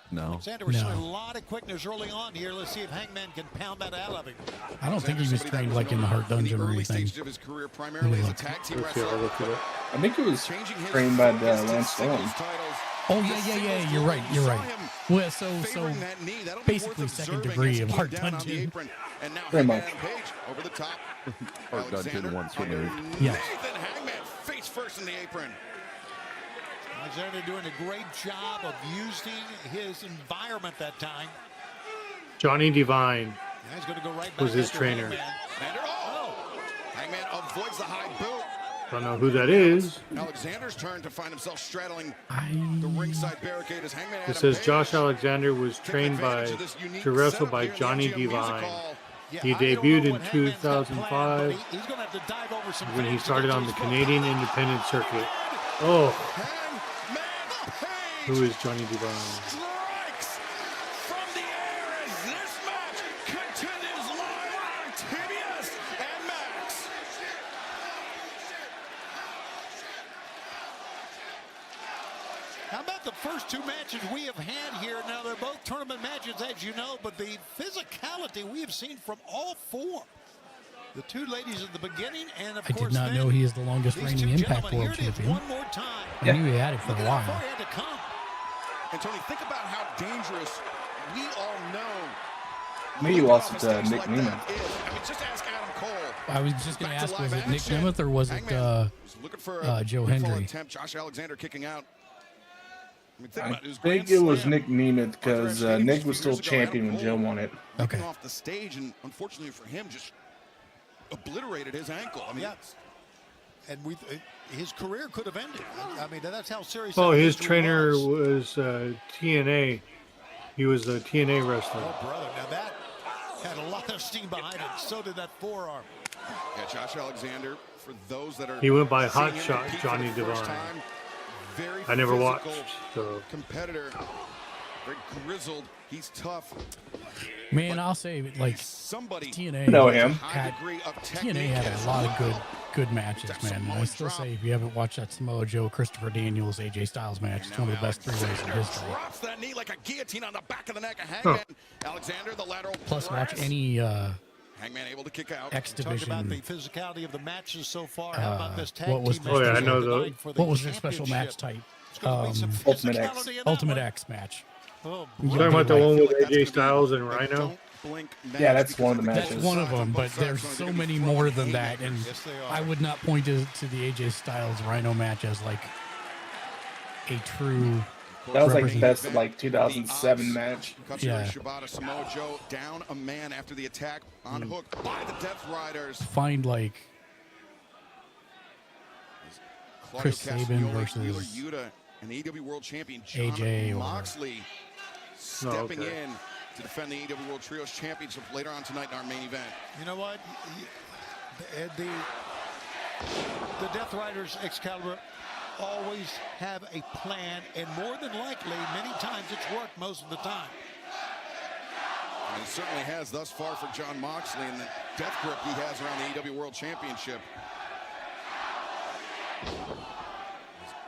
No. Alexander was showing a lot of quickness early on here. Let's see if Hangman can pound that out of him. I don't think he was trained like in the Hart Dungeon or anything. Of his career, primarily as a tag team Let's see, I'll wrestler. look it up. I think it was Changing his trained by focus to Lance singles Storm. titles. Oh yeah. You're right. You're right. Well, so Favoring that knee, that'll be basically worth second observing degree as of he Hart came down on the Dungeon. apron. And now Very Hangman much. Adam Page over the top. Hart Dungeon Alexander once under removed. Yes. Nathan Hangman face first in the apron. Alexander doing a great job of using his environment that time. Johnny Devine Now he's going to go right back was his after trainer. Hangman. Hangman avoids the high boot. Don't know who that is. Alexander's turn to find himself straddling the ringside barricade as Hangman It Adam says Page Josh Alexander was trained to wrestle by Johnny Devine. He debuted in 2005 He's going to have to dive over some when he things to started get to on the his Canadian independent circuit. Oh, Hangman Page who is Johnny Devine? strikes from the air as this match continues live on TBS and Max. How about the first two matches we have had here? Now, they're both tournament matches, as you know, but the physicality we have seen from all four. The two ladies at the beginning, and of I course, did not then know he is the longest these reigning two Impact gentlemen. World Here it is Champion. one more time. I knew he had it for Look a at how far while. he had to come. And Tony, think about how dangerous we all know. Maybe he lost it to Nick Neiman. I mean, just ask Adam Cole. I was just going to Back to ask, was live it Nick action. Nemeth or was it Hangman was looking for a Joe pinfall Hendry? attempt. Josh Alexander kicking out. I think it was Nick Nemeth because Nick was still champion when Joe won it. Okay. Off the stage, and unfortunately for him, just obliterated his ankle. I mean, and his career could have ended. I mean, that's how serious. Oh, that his injury trainer was TNA. He was a TNA wrestler. Oh, brother. Now that had a lot of steam behind it. So did that forearm. Yeah, Josh Alexander, for those that are... He went by seeing Hot him Shot compete for Johnny the first Devine. time, very I never watched, physical so... competitor, very grizzled. He's tough. Man, I'll say, like, Somebody TNA know him. had a lot of good matches, man. And I still say, if you haven't watched that Samoa Joe, Christopher Daniels, AJ Styles match, it's one of the best three-ways in history. Drops that knee like a guillotine on the back of the neck of Hangman. Alexander, the lateral Plus, watch press. any Hangman able to kick out. X Talk Division. about the physicality of the matches so far. How about this tag What was team the- match I know tonight the- for the What was their special match championship? type? It's gonna be some Ultimate X. physicality in that Ultimate one. X match. Oh, You talking about the one with AJ Styles and Rhino? Yeah, that's one of the That's matches. one of them, but there's so many more than that, and Yes, they are. I would not point to the AJ Styles Rhino match as like a true. That was like represent- best like 2007 match. Yeah. Shibata, Samoa Joe down a man after the attack on hook by the Death Riders. Find like Claudio Chris Sabin Castagnoli, versus Wheeler Yuta, and the AEW World Champion John AJ or- Moxley stepping okay. in to defend the AEW World Trios Championship later on tonight in our main event. You know what? The Death Riders Excalibur always have a plan, and more than likely, many times it's worked most of the time. And it certainly has thus far for John Moxley and the death grip he has around the AEW World Championship.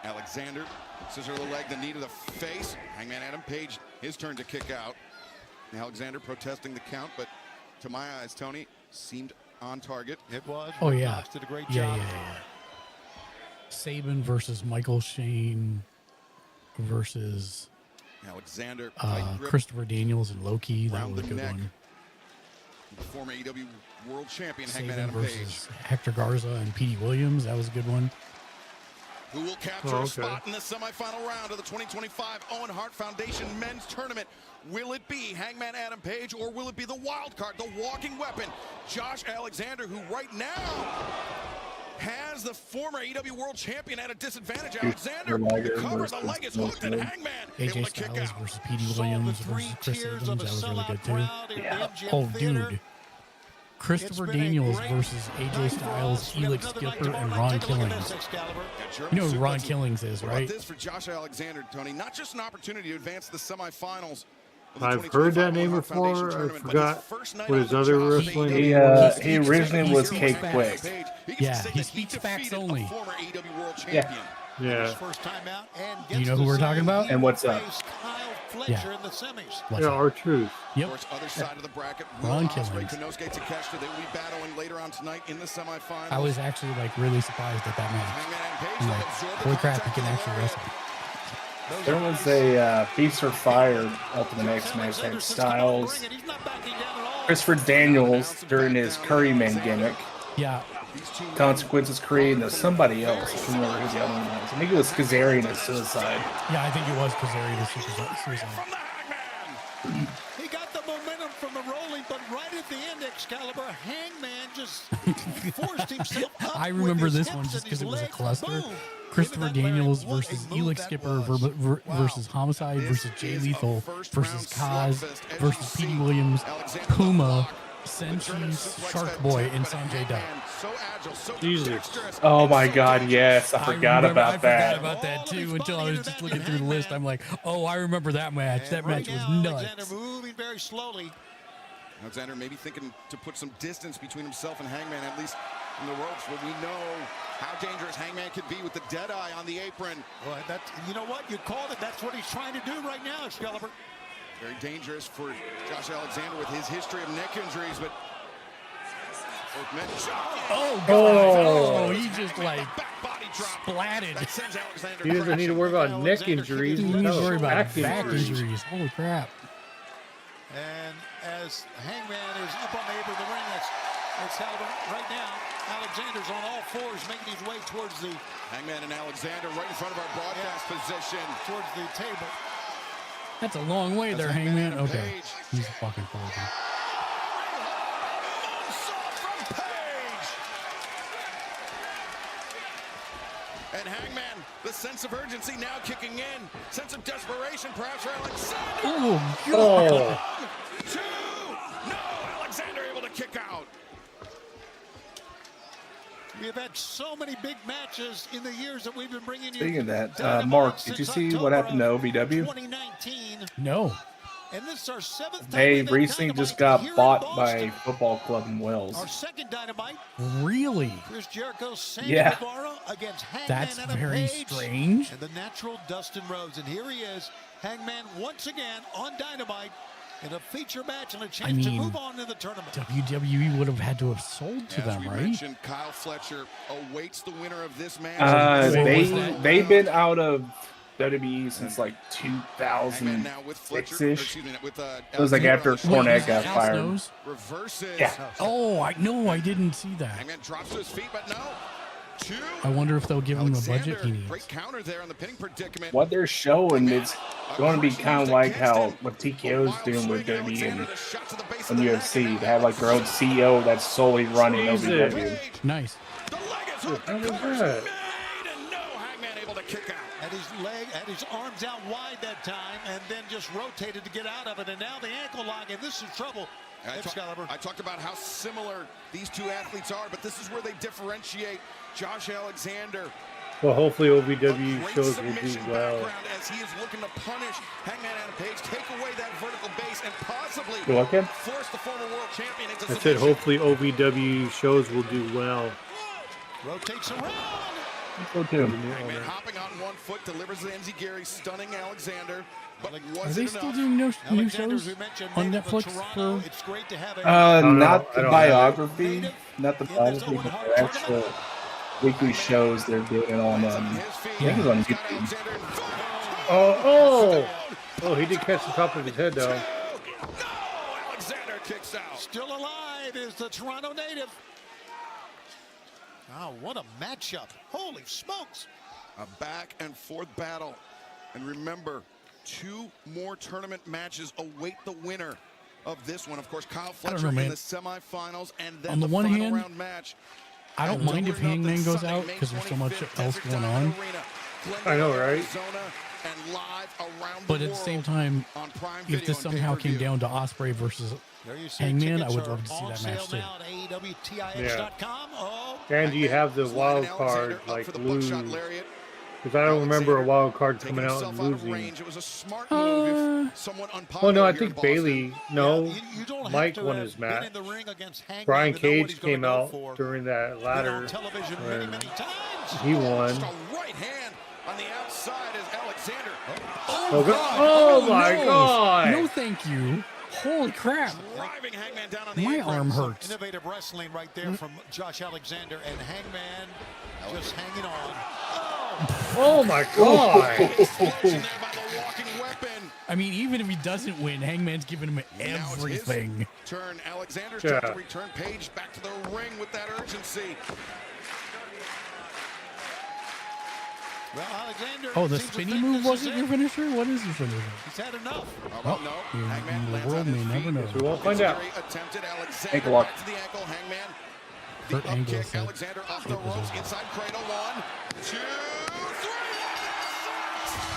Alexander, scissor of the leg, the knee to the face. Hangman Adam Page, his turn to kick out. Alexander protesting the count, but to my eyes, Tony, seemed on target. It was. Oh yeah, Knox did a great yeah, job. yeah. Sabin versus Michael Shane versus Alexander, tight grip Christopher Daniels and Loki. That around was a the good neck. one. The former AEW World Champion Hangman Sabin Adam Page, versus Hector Garza and Petey Williams. That was a good one. who will capture a spot in the semifinal round of the 2025 Owen Hart Foundation Men's Tournament. Will it be Hangman Adam Page, or will it be the wild card, the walking weapon, Josh Alexander, who right now has the former AEW World Champion at a disadvantage? Alexander, the cover, the leg is hooked, and Hangman able AJ to kick Styles out. versus Petey Williams versus Chris Sabins. That was really good too. Oh, dude. Christopher Daniels versus AJ Styles, Elix Skipper, and Ron Killings. You know who Ron Killings is, What about right? this for Josh Alexander, Tony? Not just an opportunity to advance to the semifinals. I've heard that name before. I forgot what his other wrestling. He originally was Cake Quick. Yeah, he speaks facts only. Yeah. Yeah. First time out, and Do you know who we're talking about? And what's up? Fletcher in the semis. What's Yeah, up? R-Truth. Yep. Of course, other side of the bracket, Ron Will Ospreay, Killings. Konosuke Takeshita, they will be battling later on tonight in the semifinals. I was actually like really surprised at that match. Hangman Adam Page, I'm they'll like, absorb the holy crap, he contact can of the actually lariat. wrestle. There was a Feast or Fire Ultimate X match that had Styles, Christopher Daniels during his Curryman gimmick, Yeah, Consequences Creed, and somebody else. I can't remember who the other one was. I think it was Kazarian and Suicide. yeah, I think it was Kazarian Suicide. He got the momentum from the rolling, but right at the end, Excalibur, Hangman just forced himself up. I remember with his this one hips just and because his it was a legs. cluster. Boom. Christopher Daniels versus Elix Skipper versus Homicide versus Jay Lethal versus Kaz versus Petey Williams, Puma, Senshi, Shark Boy, and Sanjay Dutt. So agile, so Jesus. dexterous. Oh my God, yes, I forgot I about that. forgot about that too until I was just looking through the list. I'm like, oh, I remember that match. That match was nuts. Alexander moving very slowly. Alexander maybe thinking to put some distance between himself and Hangman, at least in the ropes, where we know how dangerous Hangman could be with the dead eye on the apron. Well, you know what? You called it. That's what he's trying to do right now, Excalibur. Very dangerous for Josh Alexander with his history of neck injuries, but both men. Oh, God. Oh, he just like splatted. That sends Alexander He doesn't need to worry about neck injuries. He He's needs to got worry about back back injuries. injuries. Holy crap. And as Hangman is up on the apron of the ring, Excalibur right now Alexander's on all fours, making his way towards the Hangman and Alexander right in front of our broadcast position. Towards the table. That's a long way there, Hangman. Okay. He's fucking horrible. And Hangman, the sense of urgency now kicking in. Sense of desperation, perhaps, for Alexander. Oh, God. 2. No, Alexander able to kick out. We have had so many big matches in the years that we've been bringing you. Speaking of that, Mark, did you see what happened to OVW? 2019. No. And this is our 7th time They we've recently had just Dynamite got here in bought Boston. by a football club in Wales. Our second Dynamite. Really? Chris Jericho, Sammy Yeah. Guevara against Hangman That's Adam very Page. strange. And the natural Dustin Rhodes. And here he is, Hangman once again on Dynamite in a feature match and a chance to move on to the tournament. WWE would have had to have sold to them, right? Mentioned, Kyle Fletcher awaits the winner of this match. They've been out of WWE since like 2006-ish. It was like after Cornette got fired. Yeah. Oh, I didn't see that. Hangman drops to his feet, but no. 2. I wonder if they'll give him the budget he needs. Great counter there on the pinning predicament. What they're showing is going to be kind of like how what TKO is doing with WWE and UFC. They have like their own CEO that's solely running OVW. Nice. Had his arms out wide that time and then just rotated to get out of it. And now the ankle lock, and this is trouble. I talked about how similar these two athletes are, but this is where they differentiate. Josh Alexander. Well, hopefully OVW shows will do well. As he is looking to punish Hangman Adam Page, take away that vertical base, and possibly force the former world champion into I said hopefully OVW shows will do well. Rotates around. Hangman hopping on one foot, delivers the Enziguri, stunning Alexander. But Are they still doing new shows on Netflix? For... It's great to have not the biography, but the actual weekly shows they're doing on. I think it's on YouTube. Oh, he did catch the top of his head though. Alexander kicks out. Still alive is the Toronto native. Oh, what a matchup. Holy smokes. A back and forth battle. And remember, 2 more tournament matches await the winner of this one. Of course, Kyle Fletcher in the semifinals and then on the one final hand, round match. I don't mind if Hangman goes out because there's so much else going on. I know, right? But at the same time, if this somehow came down to Ospreay versus Hangman, I would love to see that match too. Yeah. And you have the wild card like lose. Because I don't remember a wild card coming out and losing. Well, no, I think Bailey. No, Mike won his match. Brian Cage came out during that ladder and he won. Oh my God! No, thank you. Holy crap! My arm hurts. Innovative wrestling right there from Josh Alexander, and Hangman just hanging on. Oh my God! I mean, even if he doesn't win, Hangman's giving him everything. Turn. Alexander's trying to return Page back to the ring with that urgency. Well, Alexander. Oh, the spinny move wasn't your finisher? What is your finisher? He's had enough. Oh, the world may never know. We won't find out. Ankle lock. Kurt Angle said Alexander off the ropes, inside cradle. 1, 2, 3.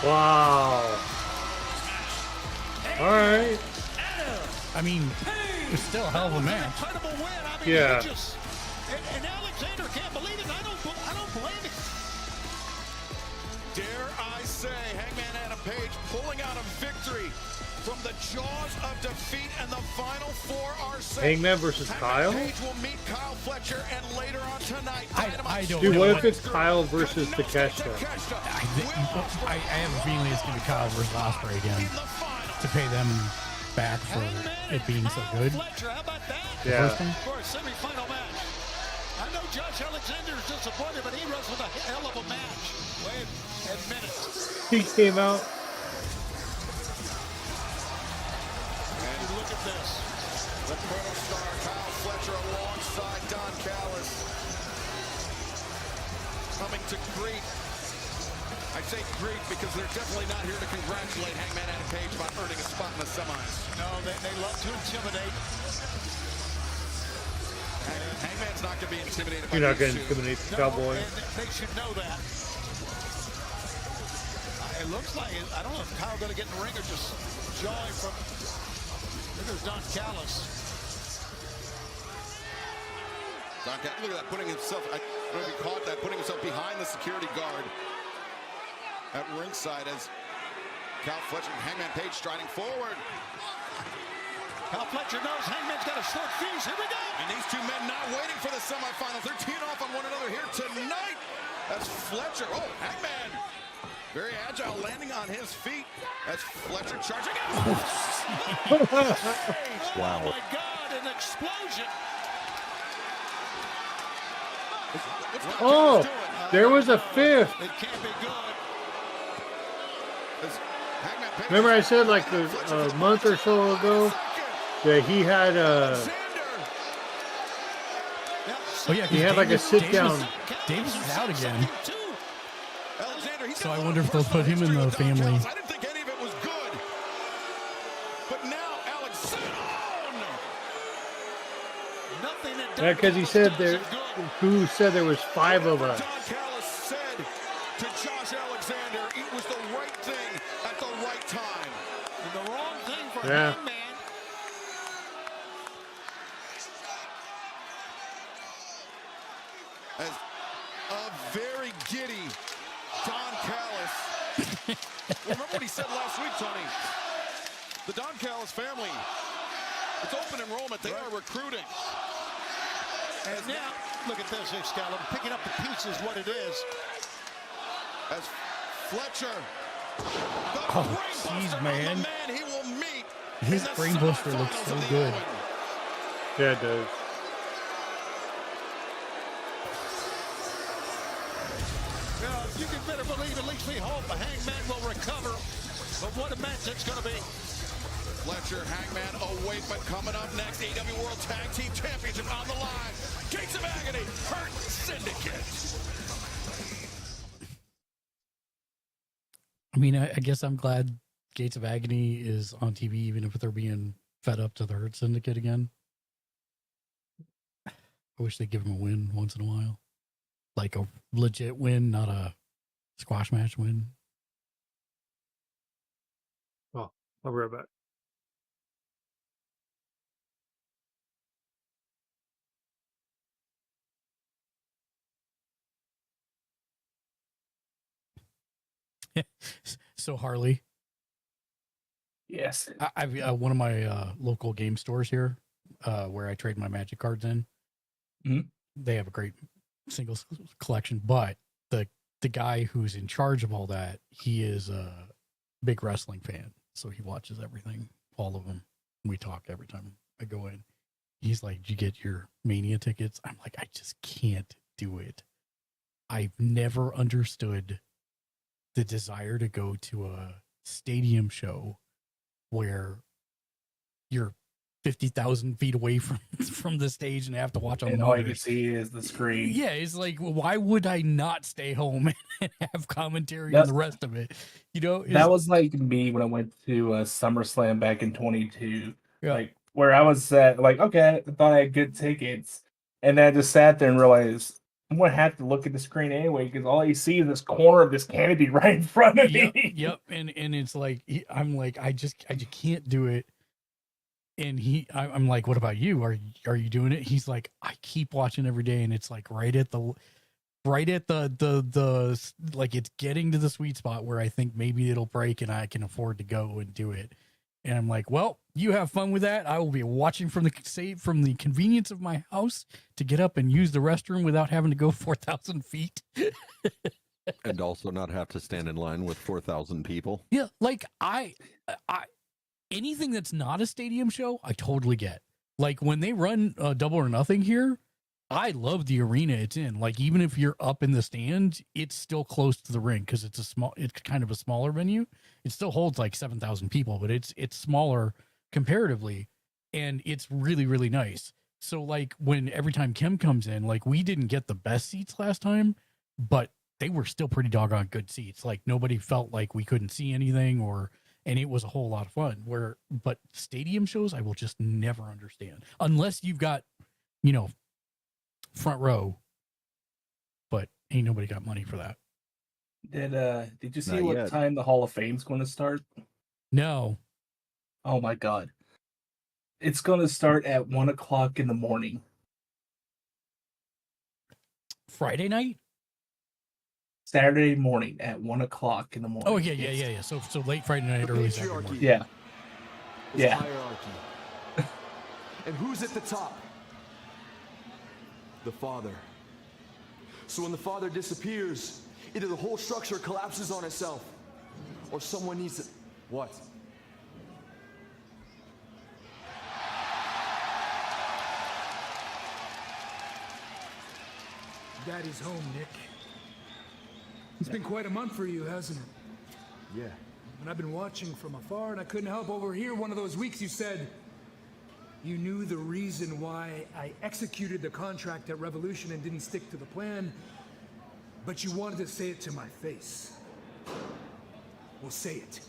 Wow. All right. I mean, it's still a hell of a match. Incredible win. I mean, yeah. And Alexander can't believe it. I don't blame him. Dare I say, Hangman Adam Page pulling out a victory from the jaws of defeat, and the final 4 are set. Hangman versus Kyle? Page will meet Kyle Fletcher, and later on tonight, I don't Dude, know. what if it's Kyle versus Takeshita? I have a feeling it's going to be Kyle versus Ospreay again to pay them back for it being so good. Fletcher, how about that? Yeah. For a semi-final match. I know Josh Alexander is disappointed, but he wrestled a hell of a match. Wait a minute. He came out. And look at this. The Chrono Star, Kyle Fletcher, alongside Don Callis. coming to greet. I say greet because they're definitely not here to congratulate Hangman Adam Page about earning a spot in the semis. No, they love to intimidate. Hangman's not going to be intimidated by You're not these going to two. intimidate the cowboy. And they should know that. It looks like, I don't know if Kyle going to get in the ring or just jawing from, there's Don Callis. Don Callis, look at that, putting himself, I don't know if you caught that, putting himself behind the security guard at ringside as Cal Fletcher and Hangman Page striding forward. Cal Fletcher knows Hangman's got a short fuse. Here we go. And these two men not waiting for the semifinals. They're teeing off on one another here tonight. That's Fletcher. Oh, Hangman. Very agile, landing on his feet as Fletcher charging out. Wow. Oh, my God, an explosion. Oh, there was a fifth. It can't be good. Remember I said like a month or so ago that he had Oh yeah, he had like a sit down. Davis is out again. So I wonder if they'll put him in the family. I didn't think any of it was good. But now Nothing that Yeah, because he said there. Who said there was 5 of us? Don Callis said to Josh Alexander, it was the right thing at the right time. And the wrong thing for Yeah. Hangman. As a very giddy Don Callis. Remember what he said last week, Tony? The Don Callis family, it's open enrollment. They are recruiting. And now, look at this, Excalibur. Picking up the pieces, what it is. As Fletcher. Oh, jeez, man. The man he will meet. His brain buster looks so good. Yeah, it does. Well, you can better believe, at least we hope, the Hangman will recover. But what a match it's going to be. Fletcher, Hangman awake, but coming up next, AEW World Tag Team Championship on the line. Gates of Agony, Hurt Syndicate. I mean, I guess I'm glad Gates of Agony is on TV, even if they're being fed up to the Hurt Syndicate again. I wish they'd give him a win once in a while. Like a legit win, not a squash match win. Oh, I'll be right back. So Harley, Yes. I've one of my local game stores here, where I trade my Magic cards in. Mhm. They have a great singles collection, but the guy who's in charge of all that, he is a big wrestling fan, so he watches everything, all of them. We talk every time I go in. He's like, "Did you get your Mania tickets?" I'm like, "I just can't do it. I've never understood the desire to go to a stadium show where you're 50,000 feet away from the stage and have to watch on And all you can monitors." see is the screen. Yeah, it's like, why would I not stay home and have commentary on the rest of it? You know, That was like me when I went to SummerSlam back in 22. Yeah. Like where I was at, like, okay, I thought I had good tickets, and then I just sat there and realized I'm gonna have to look at the screen anyway because all you see is this corner of this canopy right in front of me. Yep. And it's like, I'm like, I just can't do it. And I'm like, "What about you? Are you doing it?" He's like, "I keep watching every day, and it's like right at the like it's getting to the sweet spot where I think maybe it'll break and I can afford to go and do it." And I'm like, "Well, you have fun with that. I will be watching from the convenience of my house to get up and use the restroom without having to go 4,000 feet." And also not have to stand in line with 4,000 people. Yeah, like I anything that's not a stadium show, I totally get. Like when they run Double or Nothing here, I love the arena it's in. Like even if you're up in the stands, it's still close to the ring because it's kind of a smaller venue. It still holds like 7,000 people, but it's smaller comparatively, and it's really, really nice. So like every time Kim comes in, like we didn't get the best seats last time, but they were still pretty doggone good seats. Like nobody felt like we couldn't see anything, and it was a whole lot of fun. But stadium shows, I will just never understand unless you've got, front row. But ain't nobody got money for that. Did you see Not what yet. time the Hall of Fame's going to start? No. Oh my God. It's going to start at 1 o'clock in the morning. Friday night? Saturday morning at 1 o'clock in the morning. Oh yeah. So late Friday night, early Saturday morning. Yeah. It's Yeah. hierarchy. And who's at the top? The Father. So when the Father disappears, either the whole structure collapses on itself, or someone needs to... What? Daddy's home, Nick. It's been quite a month for you, hasn't it? Yeah. And I've been watching from afar, and I couldn't help overhear one of those weeks you said you knew the reason why I executed the contract at Revolution and didn't stick to the plan, but you wanted to say it to my face. Well, say it.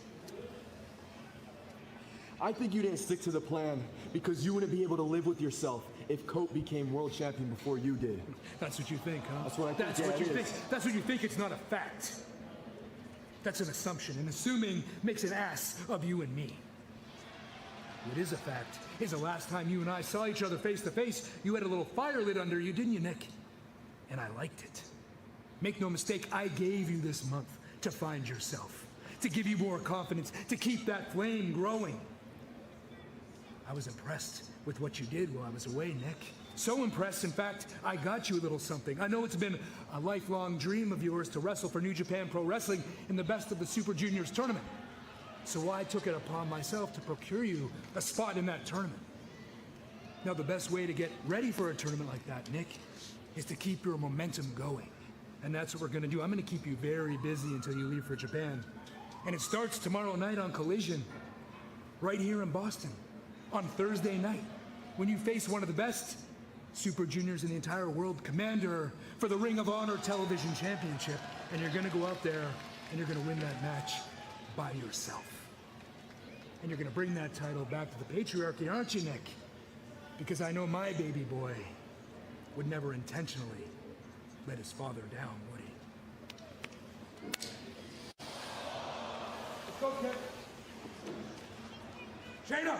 I think you didn't stick to the plan because you wouldn't be able to live with yourself if Cope became world champion before you did. That's what you think, huh? That's what I think. That's Yeah, what you it think. is. That's what you think. It's not a fact. That's an assumption, and assuming makes an ass of you and me. What is a fact is the last time you and I saw each other face to face, you had a little fire lit under you, didn't you, Nick? And I liked it. Make no mistake, I gave you this month to find yourself, to give you more confidence, to keep that flame growing. I was impressed with what you did while I was away, Nick. So impressed, in fact, I got you a little something. I know it's been a lifelong dream of yours to wrestle for New Japan Pro Wrestling in the Best of the Super Juniors tournament. So I took it upon myself to procure you a spot in that tournament. Now, the best way to get ready for a tournament like that, Nick, is to keep your momentum going. And that's what we're gonna do. I'm gonna keep you very busy until you leave for Japan. And it starts tomorrow night on Collision, right here in Boston, on Thursday night, when you face one of the best Super Juniors in the entire world, Commander for the Ring of Honor Television Championship. And you're gonna go out there and you're gonna win that match by yourself. And you're gonna bring that title back to the patriarchy, aren't you, Nick? Because I know my baby boy would never intentionally let his father down, would he? Let's go, kid. Shayna!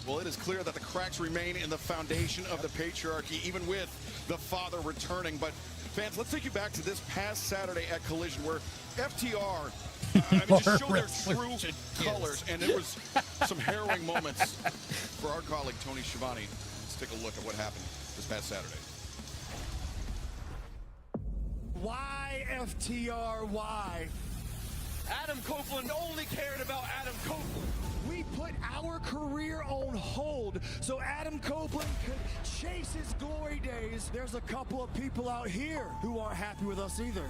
Well, it is clear that the cracks remain in the foundation of the patriarchy, even with the father returning. But fans, let's take you back to this past Saturday at Collision, where FTR, just showed their true colors, and it was some harrowing moments for our colleague Tony Schiavone. Let's take a look at what happened this past Saturday. Why FTR? Why? Adam Copeland only cared about Adam Copeland. We put our career on hold so Adam Copeland could chase his glory days. There's a couple of people out here who aren't happy with us either.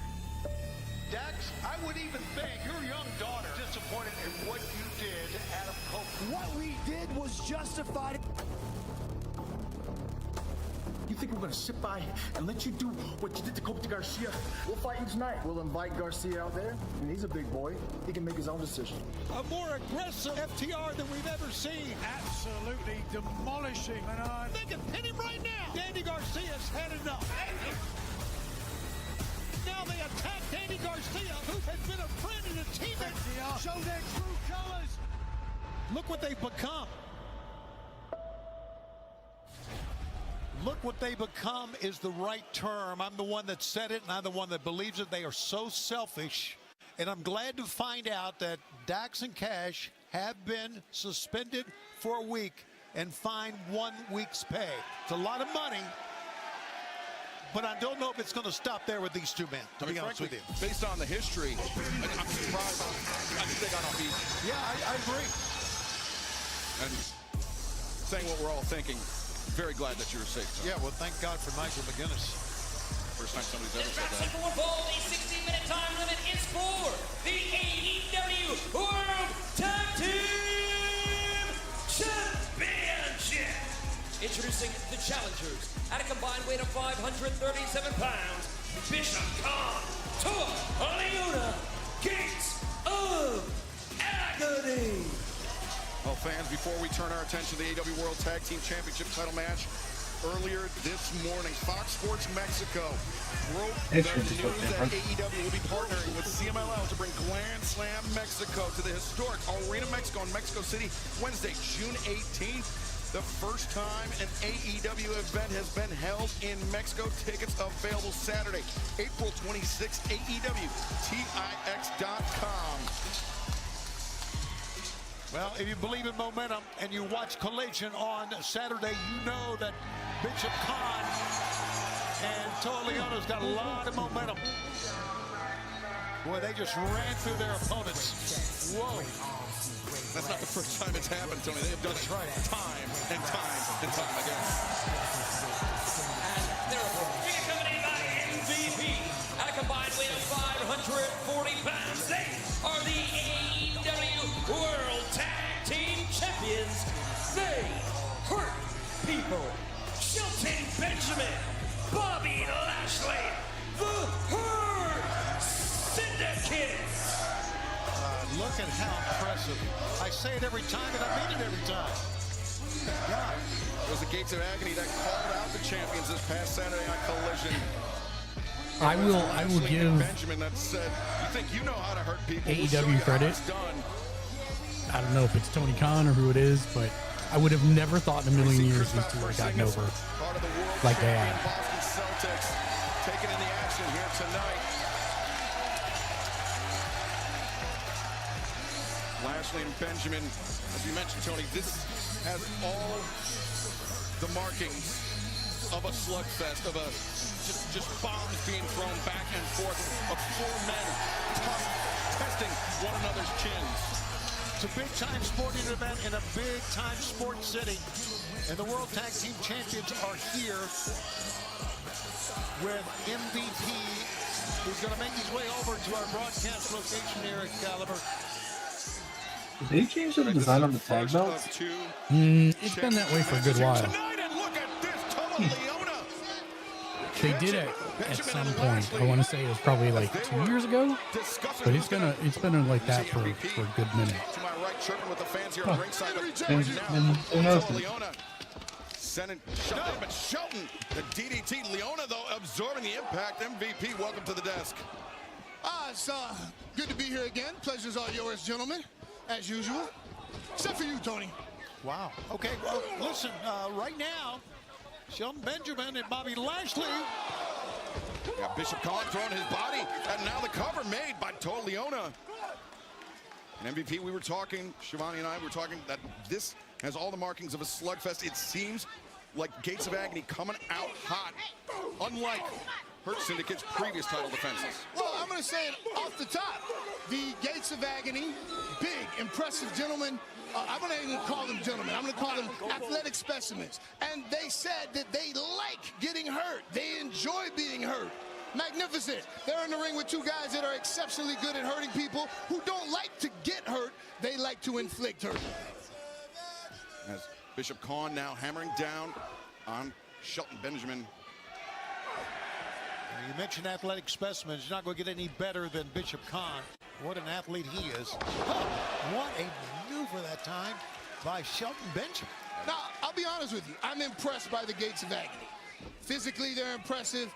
Dax, I would even think your young daughter disappointed in what you did to Adam Copeland. What we did was justified. You think we're gonna sit by and let you do what you did to Cope to Garcia? We'll fight each night. We'll invite Garcia out there, and he's a big boy. He can make his own decision. A more aggressive FTR than we've ever seen. Absolutely demolishing. And They can pin him right now. Danny Garcia's had enough. Now they attack Danny Garcia, who has been a friend and a teammate. show their true colors. Look what they've become. Look what they become is the right term. I'm the one that said it, and I'm the one that believes it. They are so selfish. And I'm glad to find out that Dax and Cash have been suspended for a week and fined 1 week's pay. It's a lot of money, but I don't know if it's going to stop there with these two men, to be honest with you. Based on the history, I'm surprised. I think they got off easy. Yeah, I agree. And saying what we're all thinking, very glad that you were safe. Tom. Yeah, well, thank God for Nigel McGuinness. First time somebody's ever said Jurassic that. World Ball, the 16-minute time limit is for the AEW World Tag Team Championship. Introducing the challengers at a combined weight of 537 pounds, Bishop Khan, Leona, Gates of Agony. Well, fans, before we turn our attention to the AEW World Tag Team Championship title match, earlier this morning, Fox Sports Mexico broke the news that AEW will be partnering with CMLL to bring Grand Slam Mexico to the historic Arena Mexico in Mexico City Wednesday, June 18th. The first time an AEW event has been held in Mexico. Tickets available Saturday, April 26th, AEWTIX.com. Well, if you believe in momentum and you watch Collision on Saturday, you know that Bishop Khan and Leona's got a lot of momentum. Boy, they just ran through their opponents. Whoa. That's not the first time it's happened, Tony. They have done it time and time and time again. And they're accompanied by MVP at a combined weight of 540 pounds. They are the AEW World Tag Team Champions. They hurt people. Shelton Benjamin, Bobby Lashley, the Hurt Syndicate. Look at how impressive. I say it every time, and I mean it every time. God. It was the Gates of Agony that called out the champions this past Saturday on Collision. I will give Benjamin that said, "You think you know how to hurt people? AEW credit. I don't know if it's Tony Khan or who it is, but I would have never thought in a million years these two would have gotten over like they have. Boston Celtics taking in the action here tonight. Lashley and Benjamin, as you mentioned, Tony, this has all the markings of a slugfest, of a just bombs being thrown back and forth, of four men testing one another's chins. It's a big-time sporting event in a big-time sports city, and the World Tag Team Champions are here with MVP, who's going to make his way over to our broadcast location here at Caliber. Did they change the design on the tag belts? It's been that way for a good while. They did it at some point. I want to say it was probably like 2 years ago, but it's been like that for a good minute. To my right, chirping with the fans here at ringside. Sending Shelton, but Shelton, the DDT. Leona, though, absorbing the impact. MVP, welcome to the desk. It's good to be here again. Pleasure's all yours, gentlemen, as usual. Except for you, Tony. Wow. Okay, well, listen, right now, Shelton Benjamin and Bobby Lashley. Got Bishop Khan throwing his body, and now the cover made by Leona. And MVP, we were talking, Shivani and I were talking that this has all the markings of a slugfest. It seems like Gates of Agony coming out hot, unlike Hurt Syndicate's previous title defenses. Well, I'm going to say it off the top. The Gates of Agony, big, impressive gentlemen. I'm going to even call them gentlemen. I'm going to call them athletic specimens. And they said that they like getting hurt. They enjoy being hurt. Magnificent. They're in the ring with two guys that are exceptionally good at hurting people who don't like to get hurt. They like to inflict hurt. As Bishop Khan now hammering down on Shelton Benjamin. You mentioned athletic specimens. You're not going to get any better than Bishop Khan. What an athlete he is. Oh, what a maneuver that time by Shelton Benjamin. Now, I'll be honest with you. I'm impressed by the Gates of Agony. Physically, they're impressive.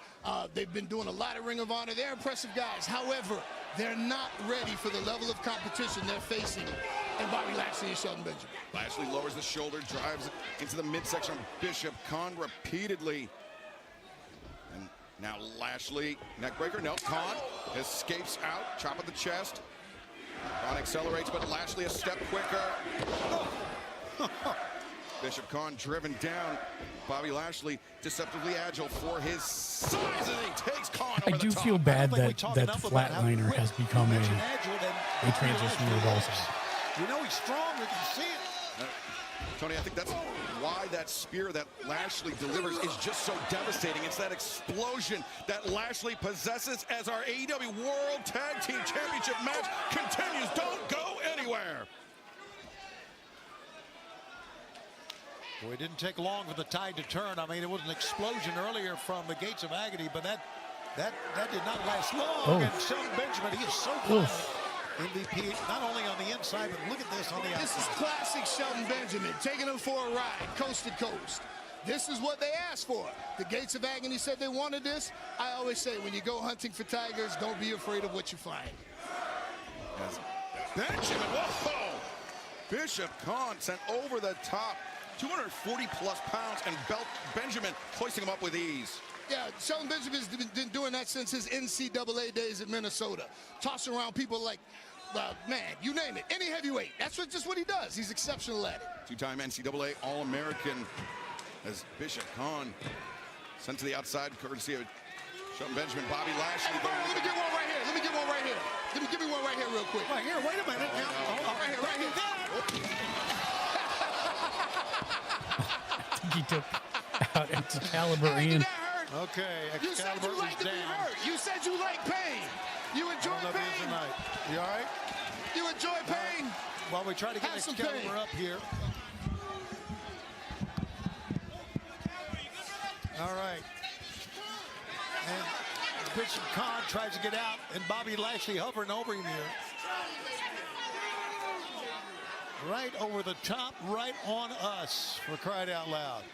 They've been doing a lot of Ring of Honor. They're impressive guys. However, they're not ready for the level of competition they're facing in Bobby Lashley and Shelton Benjamin. Lashley lowers the shoulder, drives into the midsection of Bishop Khan repeatedly. And now Lashley, neckbreaker, no, Khan escapes out, chop at the chest. Khan accelerates, but Lashley a step quicker. Bishop Khan driven down. Bobby Lashley deceptively agile for his size, and he takes Khan over I do the top. feel bad that the flatliner has become a transition move also. You know he's strong, we can see it. Tony, I think that's why that spear that Lashley delivers is just so devastating. It's that explosion that Lashley possesses as our AEW World Tag Team Championship match continues. Don't go anywhere. Boy, it didn't take long for the tide to turn. I mean, it was an explosion earlier from the Gates of Agony, but that did not last long. And Shelton Benjamin, he is so good. MVP, not only on the inside, but look at this on the outside. This is classic Shelton Benjamin, taking them for a ride, coast to coast. This is what they asked for. The Gates of Agony said they wanted this. I always say, when you go hunting for tigers, don't be afraid of what you find. As Benjamin, whoa! Bishop Khan sent over the top, 240-plus pounds, and Benjamin hoisting him up with ease. Yeah, Shelton Benjamin's been doing that since his NCAA days in Minnesota. Tossing around people like, man, you name it, any heavyweight. That's just what he does. He's exceptional at it. Two-time NCAA All-American as Bishop Khan sent to the outside, courtesy of Shelton Benjamin. Bobby Lashley. Hey, let me get one right here. Let me get one right here. Give me one right here real quick. Right here, wait a minute. Right here, right here. I think he took out Excalibur in. Okay, You said Excalibur you like is to be down. hurt. You said you like pain. You enjoy pain. Tonight. You all right? You enjoy pain. While we try to get Excalibur up here. All right. And Bishop Khan tries to get out, and Bobby Lashley hovering over him here. Right over the top, right on us, for crying out loud.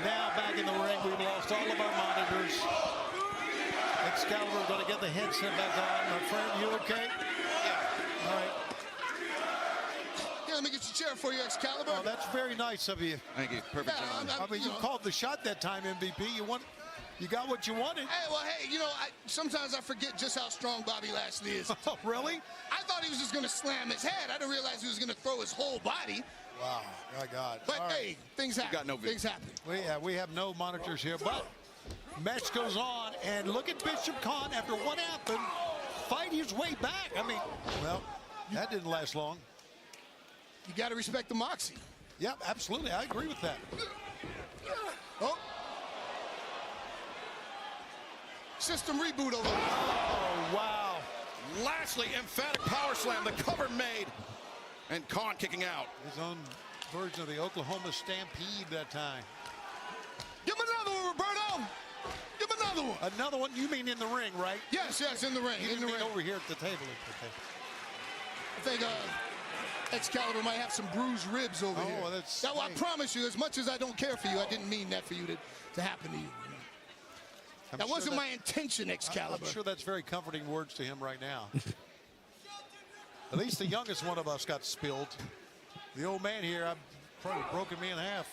Now back in the ring, we've lost all of our monitors. Excalibur going to get the headset back on. My friend, you okay? Yeah. All right. Yeah, let me get your chair for you, Excalibur. Oh, that's very nice of you. Thank you. Perfect. I mean, you called the shot that time, MVP. You got what you wanted. Hey, well, hey, you know, sometimes I forget just how strong Bobby Lashley is. Oh, really? I thought he was just going to slam his head. I didn't realize he was going to throw his whole body. Wow, my God. But, hey, things happen. Got no things happen. We have no monitors here, but match goes on, and look at Bishop Khan, after what happened, fight his way back. I mean, well, that didn't last long. You got to respect the moxie. Yep, absolutely. I agree with that. Oh. System reboot over there. Oh, wow. Lashley, emphatic power slam. The cover made. And Khan kicking out. His own version of the Oklahoma Stampede that time. Give him another one, Roberto. Give him another one. Another one? You mean in the ring, right? Yes, in the ring. You mean over here at the table. I think Excalibur might have some bruised ribs over here. Oh, that's... Now, I promise you, as much as I don't care for you, I didn't mean that for you to happen to you. That wasn't my intention, Excalibur. I'm sure that's very comforting words to him right now. At least the youngest one of us got spilled. The old man here, I've probably broken me in half.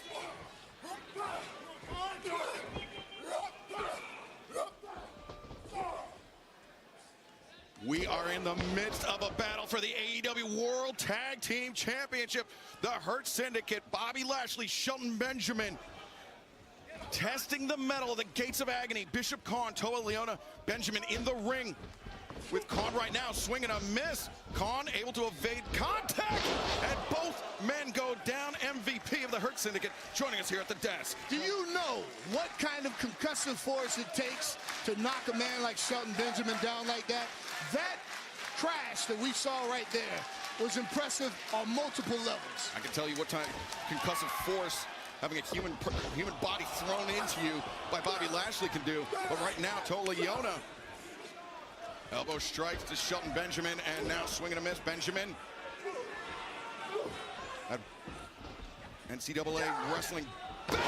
We are in the midst of a battle for the AEW World Tag Team Championship. The Hurt Syndicate, Bobby Lashley, Shelton Benjamin, testing the mettle of the Gates of Agony. Bishop Khan, Toa Leona, Benjamin in the ring with Khan right now, swinging a miss. Khan able to evade contact, and both men go down. MVP of the Hurt Syndicate joining us here at the desk. Do you know what kind of concussive force it takes to knock a man like Shelton Benjamin down like that? That crash that we saw right there was impressive on multiple levels. I can tell you what kind of concussive force having a human body thrown into you by Bobby Lashley can do. But right now, Toa Leona. Elbow strikes to Shelton Benjamin, and now swinging a miss. Benjamin. NCAA wrestling. But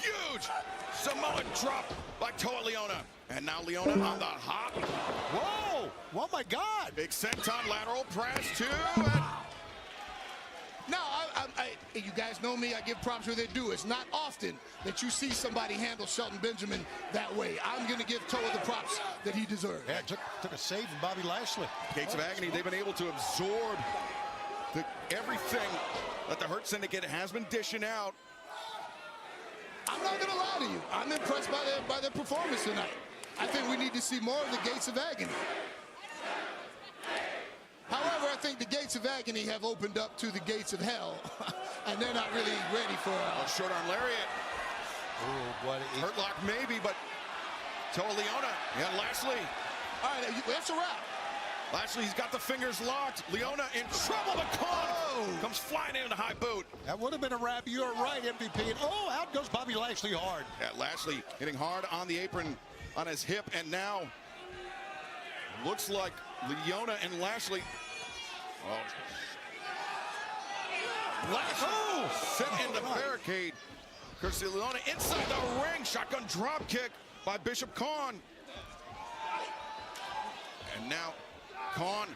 huge Samoan drop by Toa Leona. And now Leona on the hop. Whoa! Oh my God! Big senton lateral press too. No, you guys know me. I give props where they do. It's not often that you see somebody handle Shelton Benjamin that way. I'm going to give Toa the props that he deserves. Yeah, took a save from Bobby Lashley. Gates of Agony, they've been able to absorb everything that the Hurt Syndicate has been dishing out. I'm not going to lie to you. I'm impressed by their performance tonight. I think we need to see more of the Gates of Agony. However, I think the Gates of Agony have opened up to the Gates of Hell, and they're not really ready for a short arm lariat. Oh, what? Hurt lock maybe, but Toa Leona, yeah, Lashley All right, that's a wrap. Lashley's got the fingers locked. Leona in trouble. The Khan comes flying in a high boot. That would have been a wrap. You're right, MVP. And out goes Bobby Lashley hard. Yeah, Lashley hitting hard on the apron on his hip, and now looks like Leona and Lashley. Lashley sit in the barricade. Courtesy Leona inside the ring. Shotgun drop kick by Bishop Khan. And now Khan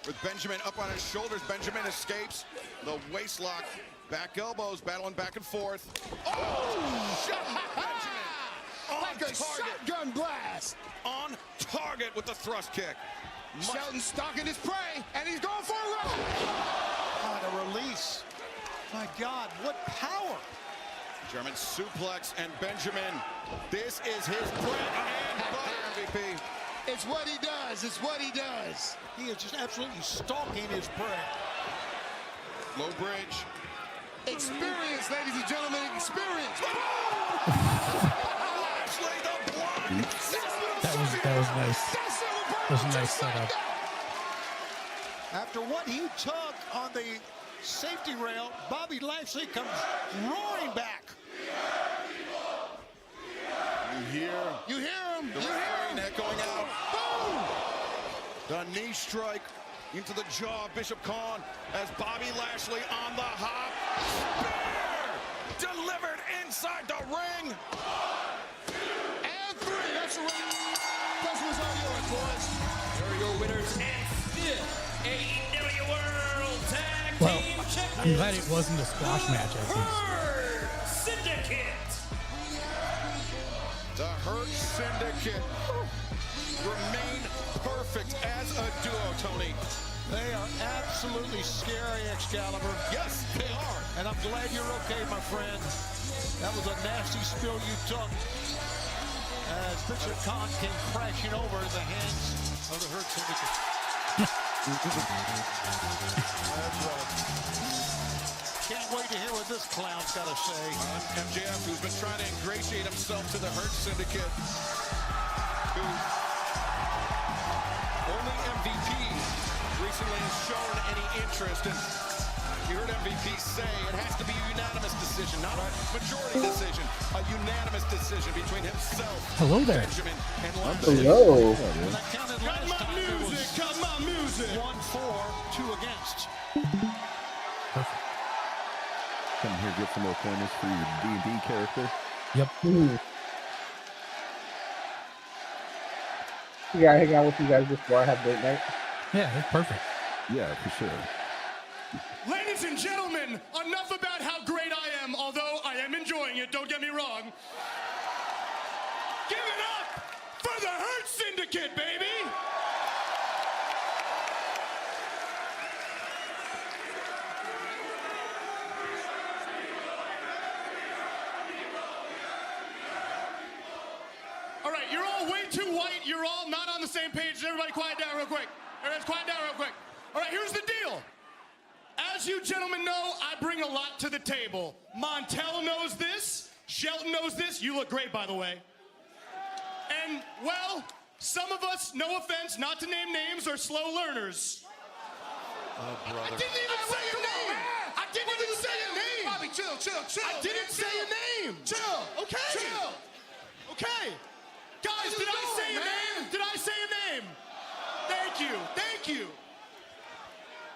with Benjamin up on his shoulders. Benjamin escapes the waist lock. Back elbows, battling back and forth. Benjamin like a shotgun blast. On target with the thrust kick. Shelton stalking his prey, and he's going for a run. What a release. My God, what power. German suplex, and Benjamin. This is his bread and butter, MVP. It's what he does. It's what he does. He is just absolutely stalking his prey. Low bridge. Experience, ladies and gentlemen, experience. That was nice. That was a nice setup. After what he took on the safety rail, Bobby Lashley comes roaring back. You hear him. You hear him. Echoing out. Boom! The knee strike into the jaw of Bishop Khan as Bobby Lashley on the hop. Spear delivered inside the ring. And 3. That's a ring. Pressure is on yours, boys. Here are your winners and still AEW World Tag Well, Team Champions. I'm glad it wasn't a squash match, at least. Hurt Syndicate. The Hurt Syndicate remain perfect as a duo, Tony. They are absolutely scary, Excalibur. Yes, they are. And I'm glad you're okay, my friend. That was a nasty spill you took as Bishop Khan came crashing over in the hands of the Hurt Syndicate. That's right. Can't wait to hear what this clown's got to say. MJF, who's been trying to ingratiate himself to the Hurt Syndicate, who only MVP recently has shown any interest. And you heard MVP say it has to be a unanimous decision, not a majority decision, a unanimous decision between himself, Hello there. Benjamin, and Lashley. Hello. When I counted last time, it was Cut my music. 1 for, 2 against. Come here, get some more pointers for your D&D character. Yep. Yeah, I hang out with you guys before I have date night. Yeah, that's perfect. Yeah, for sure. Ladies and gentlemen, enough about how great I am, although I am enjoying it, don't get me wrong. Give it up for the Hurt Syndicate, baby! All right, you're all way too white. You're all not on the same page. Everybody quiet down real quick. Everybody quiet down real quick. All right, here's the deal. As you gentlemen know, I bring a lot to the table. Montel knows this. Shelton knows this. You look great, by the way. And, well, some of us, no offense, not to name names, are slow learners. Oh, brother. I didn't even say your name. I didn't even say your name. Bobby, chill. I didn't say your name. Chill. Okay. Chill. Okay. Guys, did I say your name? Did I say your name? Thank you. Thank you.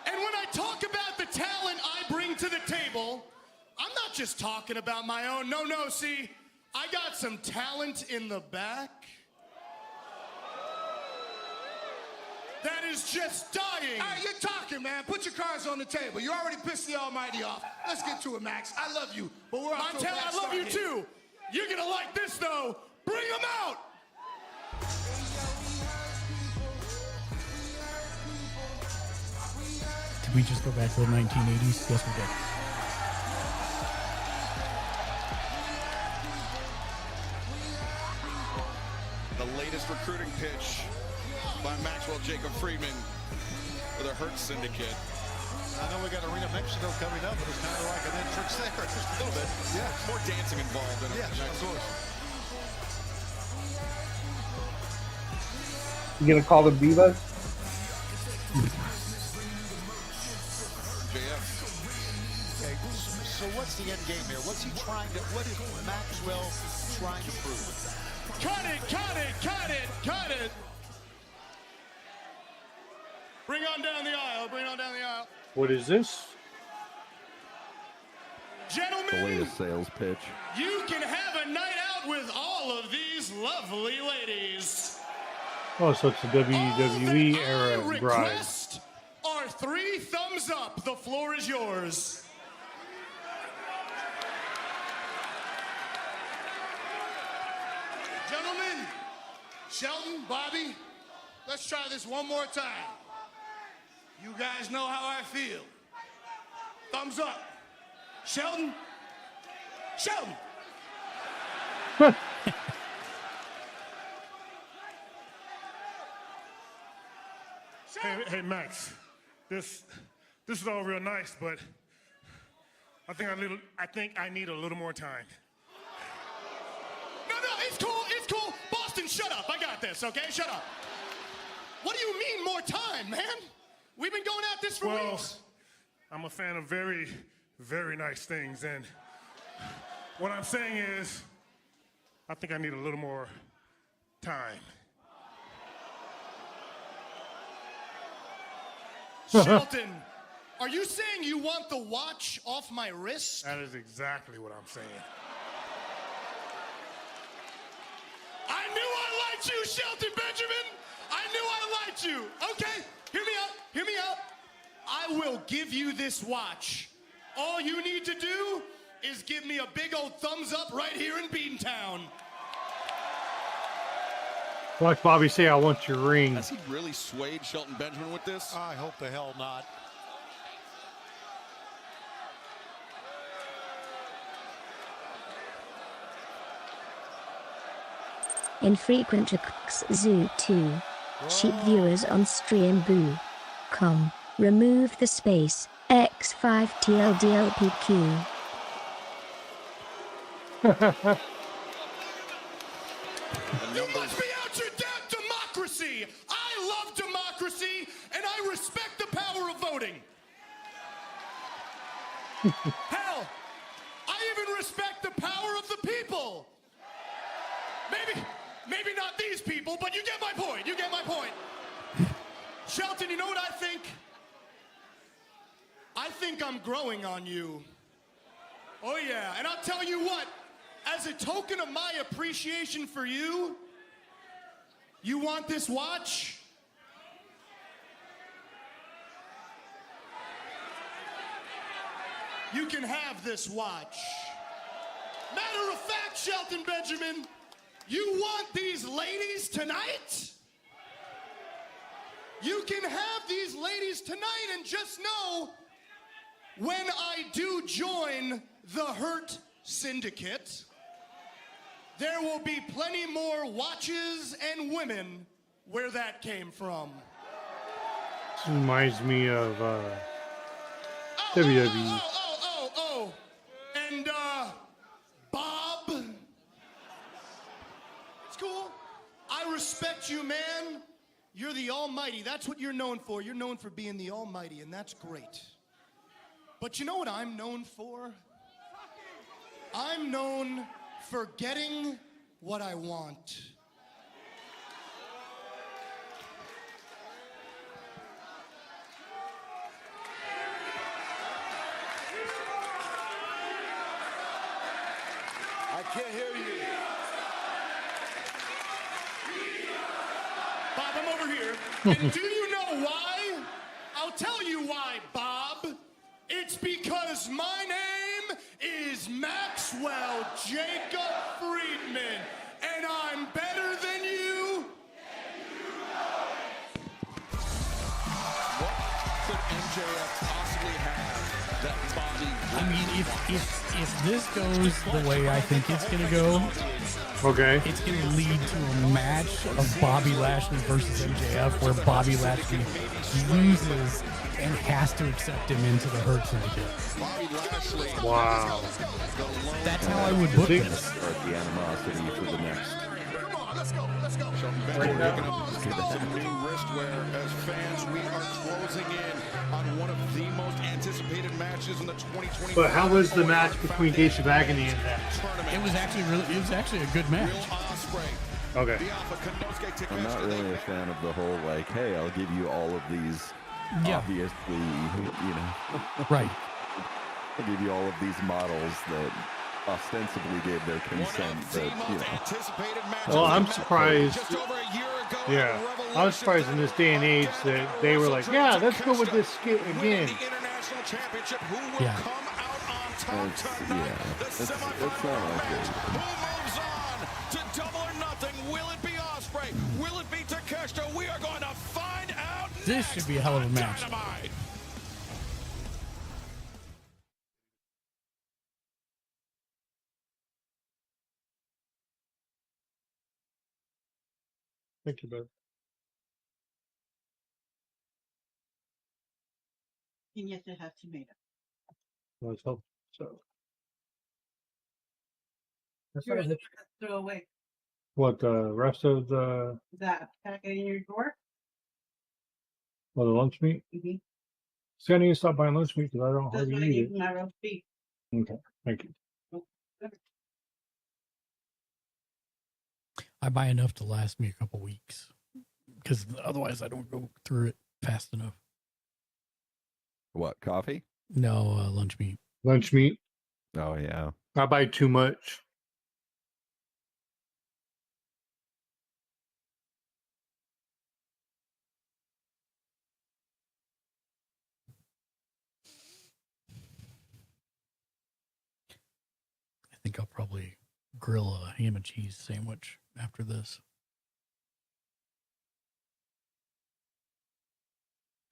And when I talk about the talent I bring to the table, I'm not just talking about my own. No, see, I got some talent in the back that is just dying. All right, you're talking, man. Put your cards on the table. You already pissed the Almighty off. Let's get to it, Max. I love you, but we're off to a Montel, bad I love start you here. too. You're gonna like this though. Bring them out. Did we just go back to the 1980s? Yes, we did. The latest recruiting pitch by Maxwell Jacob Friedman for the Hurt Syndicate. I know we got Arena Mexico coming up, but it's kind of like an entrance there. Just a little bit. Yeah, more dancing involved in it. Yes, of course. You gonna call them divas? Okay, so what's the end game here? What's he trying to, what is Maxwell trying to prove? Cut it, cut it, cut it, cut it. Bring on down the aisle, bring on down the aisle. What is this? The Gentlemen, latest sales pitch. you can have a night out with all of these lovely ladies. Oh, so it's a WWE era bride. Request are 3 thumbs up. The floor is yours. Gentlemen, Shelton, Bobby, let's try this one more time. You guys know how I feel. Thumbs up. Shelton. Shelton. Hey, Max, this is all real nice, but I think I need a little more time. No, it's cool, it's cool. Boston, shut up. I got this, okay? Shut up. What do you mean more time, man? We've been going at this for weeks. I'm a fan of very, very nice things, and what I'm saying is, I think I need a little more time. Shelton, are you saying you want the watch off my wrist? That is exactly what I'm saying. I knew I liked you, Shelton Benjamin. I knew I liked you. Okay, hear me out. Hear me out. I will give you this watch. All you need to do is give me a big old thumbs up right here in Beantown. Watch Bobby say, "I want your ring." Has he really swayed Shelton Benjamin with this? I hope the hell not. Infrequent Jacks Zoo 2. Cheap viewers on stream boo. Com. Remove the space. X5TLDLPQ. You must be out your damn democracy. I love democracy, and I respect the power of voting. Hell, I even respect the power of the people. Maybe not these people, but you get my point. You get my point. Shelton, you know what I think? I think I'm growing on you. Oh yeah, and I'll tell you what, as a token of my appreciation for you, you want this watch? You can have this watch. Matter of fact, Shelton Benjamin, you want these ladies tonight? You can have these ladies tonight, and just know, when I do join the Hurt Syndicate, there will be plenty more watches and women where that came from. This reminds me of WWE. Oh, and Bob. It's cool. I respect you, man. You're the Almighty. That's what you're known for. You're known for being the Almighty, and that's great. But you know what I'm known for? I'm known for getting what I want. I can't hear you. Bob, I'm over here. And do you know why? I'll tell you why, Bob. It's because my name is Maxwell Jacob Friedman, and I'm better than you. What could MJF possibly have that Bobby? I mean, if this goes the way I think it's gonna go, okay, it's gonna lead to a match of Bobby Lashley versus MJF, where Bobby Lashley loses and has to accept him into the Hurt Syndicate. Wow. That's how I would book this. Start the animosity for the next. Come on, let's go. Right now. matches in the 2020. But how was the match between Gates of Agony and that? It was actually a good match. Okay. I'm not really a fan of the whole like, hey, I'll give you all of these. Yeah. Obviously, you know. Right. I'll give you all of these models that ostensibly gave their consent, but you know. Well, I'm surprised. Yeah, I'm surprised in this day and age that they were like, yeah, let's go with this skit again. Yeah. It's not okay. To Double or Nothing, will it be Ospreay? Will it be Takeshita? We are going to find out. This should be a hell of a match. Dynamite. Thank you, bud. And yes, it has tomato. Let's hope so. That's You're not it. throw away What the rest of the that packet in your drawer. the lunch meat? Mm-hmm. See, I need to stop buying lunch meat because I don't That's hardly what I eat need it. for my roast beef. Okay, thank you. I buy enough to last me a couple weeks because otherwise I don't go through it fast enough. What, coffee? No, lunch meat. Lunch meat. Oh yeah. I buy too much. I think I'll probably grill a ham and cheese sandwich after this.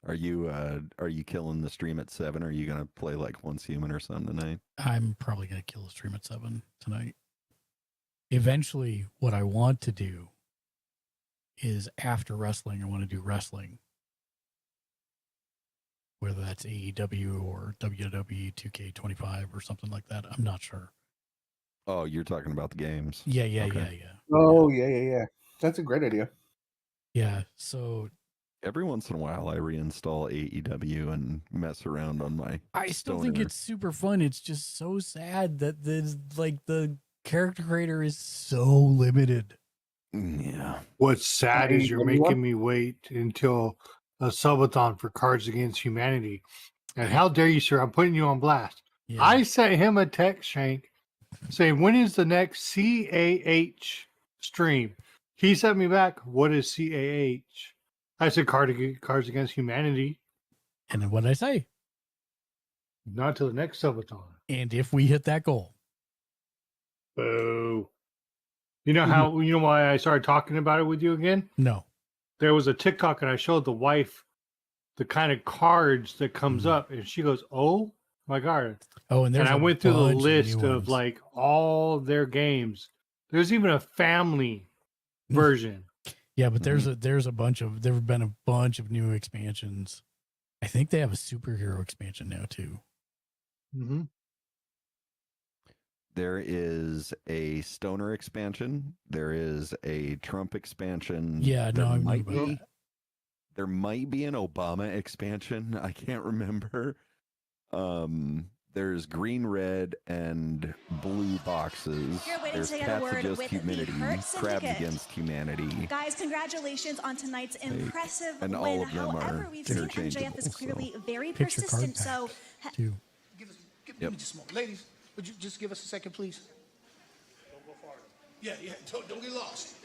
Are you killing the stream at 7? Or are you gonna play like Once Human or something tonight? I'm probably going to kill the stream at 7 tonight. Eventually, what I want to do is after wrestling, I want to do wrestling. Whether that's AEW or WWE 2K25 or something like that. I'm not sure. Oh, you're talking about the games. Yeah. Oh, yeah. That's a great idea. Yeah, so every once in a while I reinstall AEW and mess around on my I still think it's super fun. It's just so sad that the character creator is so limited. Yeah. What's sad is you're making me wait until a subathon for Cards Against Humanity. And how dare you, sir? I'm putting you on blast. Yeah. I sent him a text, Shank, saying, when is the next CAH stream? He sent me back, what is CAH? I said, Cards Against Humanity. And then what did I say? Not till the next subathon. And if we hit that goal. Boo. You know how, you know why I started talking about it with you again? No. There was a TikTok and I showed the wife the kind of cards that comes up and she goes, oh my God. Oh, and I went through the list of like all their games. There's even a family version. Yeah, but there have been a bunch of new expansions. I think they have a superhero expansion now too. Mm-hmm. There is a Stoner expansion. There is a Trump expansion. Yeah, no, I might be. There might be an Obama expansion. I can't remember. There's green, red, and blue boxes. You're waiting There's to get a Cats word Against with Humanity, the Hurt Crabs Syndicate. Against Humanity. Guys, congratulations on tonight's impressive and win. all of them However, are we've seen interchangeable, MJF is clearly very Picture card persistent. So, too. Give me just a moment. Ladies, would you just give us a second, please? Don't go far. Yeah, don't get lost.